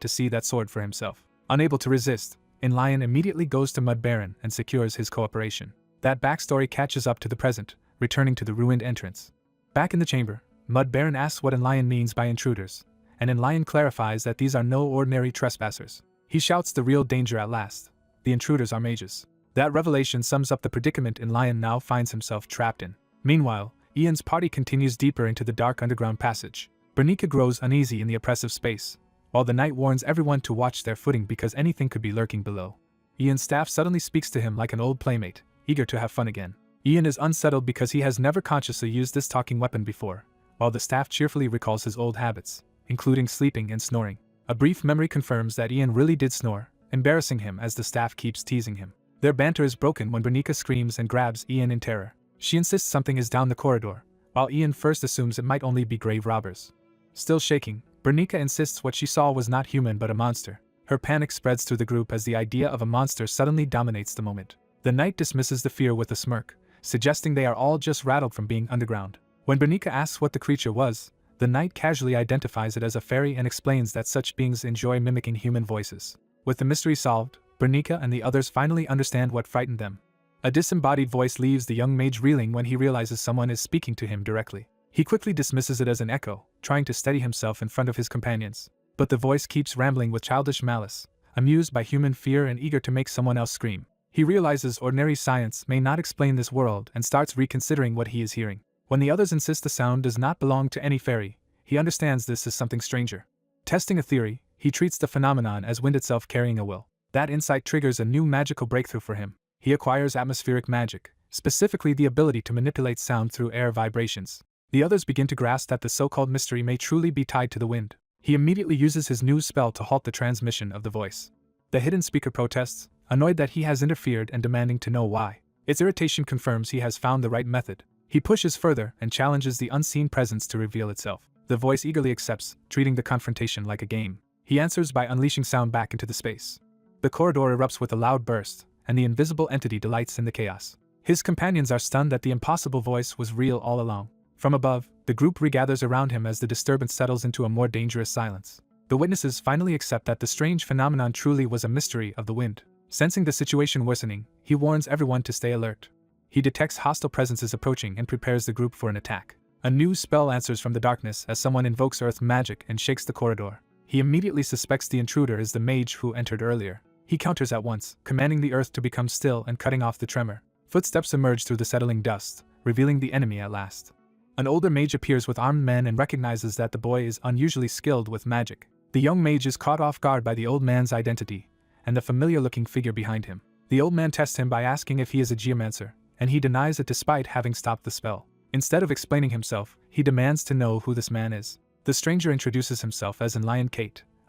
to see that sword for himself. Unable to resist, Lion immediately goes to Mud Baron and secures his cooperation. That backstory catches up to the present, returning to the ruined entrance. Back in the chamber, Mud Baron asks what Lion means by intruders, and Lion clarifies that these are no ordinary trespassers. He shouts the real danger at last. The intruders are mages. That revelation sums up the predicament Lion now finds himself trapped in. Meanwhile, Ian's party continues deeper into the dark underground passage. Bernica grows uneasy in the oppressive space, while the knight warns everyone to watch their footing because anything could be lurking below. Ian's staff suddenly speaks to him like an old playmate, eager to have fun again. Ian is unsettled because he has never consciously used this talking weapon before, while the staff cheerfully recalls his old habits, including sleeping and snoring. A brief memory confirms that Ian really did snore, embarrassing him as the staff keeps teasing him. Their banter is broken when Bernica screams and grabs Ian in terror. She insists something is down the corridor, while Ian first assumes it might only be grave robbers. Still shaking, Bernica insists what she saw was not human but a monster. Her panic spreads through the group as the idea of a monster suddenly dominates the moment. The knight dismisses the fear with a smirk, suggesting they are all just rattled from being underground. When Bernica asks what the creature was, the knight casually identifies it as a fairy and explains that such beings enjoy mimicking human voices. With the mystery solved, Bernica and the others finally understand what frightened them. A disembodied voice leaves the young mage reeling when he realizes someone is speaking to him directly. He quickly dismisses it as an echo, trying to steady himself in front of his companions. But the voice keeps rambling with childish malice, amused by human fear and eager to make someone else scream. He realizes ordinary science may not explain this world and starts reconsidering what he is hearing. When the others insist the sound does not belong to any fairy, he understands this is something stranger. Testing a theory, he treats the phenomenon as wind itself carrying a will. That insight triggers a new magical breakthrough for him. He acquires atmospheric magic, specifically the ability to manipulate sound through air vibrations. The others begin to grasp that the so-called mystery may truly be tied to the wind. He immediately uses his new spell to halt the transmission of the voice. The hidden speaker protests, annoyed that he has interfered and demanding to know why. Its irritation confirms he has found the right method. He pushes further and challenges the unseen presence to reveal itself. The voice eagerly accepts, treating the confrontation like a game. He answers by unleashing sound back into the space. The corridor erupts with a loud burst, and the invisible entity delights in the chaos. His companions are stunned that the impossible voice was real all along. From above, the group regathers around him as the disturbance settles into a more dangerous silence. The witnesses finally accept that the strange phenomenon truly was a mystery of the wind. Sensing the situation worsening, he warns everyone to stay alert. He detects hostile presences approaching and prepares the group for an attack. A new spell answers from the darkness as someone invokes earth magic and shakes the corridor. He immediately suspects the intruder is the mage who entered earlier. He counters at once, commanding the earth to become still and cutting off the tremor. Footsteps emerge through the settling dust, revealing the enemy at last. An older mage appears with armed men and recognizes that the boy is unusually skilled with magic. The young mage is caught off guard by the old man's identity, and the familiar-looking figure behind him. The old man tests him by asking if he is a geomancer, and he denies it despite having stopped the spell. Instead of explaining himself, he demands to know who this man is. The stranger introduces himself as Enlion,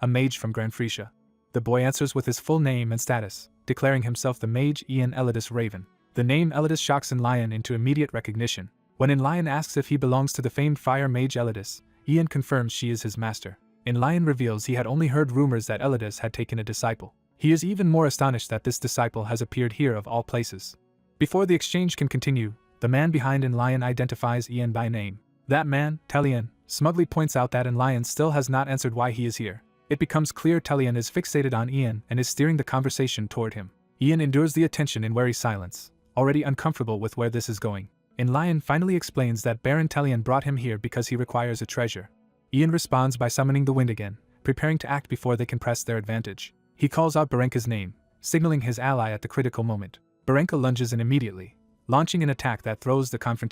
a mage from Grand Frisia. The boy answers with his full name and status, declaring himself the mage Ian Elidus Raven. The name Elidus shocks Enlion into immediate recognition. When Enlion asks if he belongs to the famed fire mage Elidus, Ian confirms she is his master. Enlion reveals he had only heard rumors that Elidus had taken a disciple. He is even more astonished that this disciple has appeared here of all places. Before the exchange can continue, the man behind Enlion identifies Ian by name. That man, Telian, smugly points out that Enlion still has not answered why he is here. It becomes clear Telian is fixated on Ian and is steering the conversation toward him. Ian endures the attention in wary silence, already uncomfortable with where this is going. Enlion finally explains that Baron Telian brought him here because he requires a treasure. Ian responds by summoning the wind again, preparing to act before they can press their advantage. He calls out Berenka's name, signaling his ally at the critical moment. Berenka lunges in immediately, launching an attack that throws the confrontation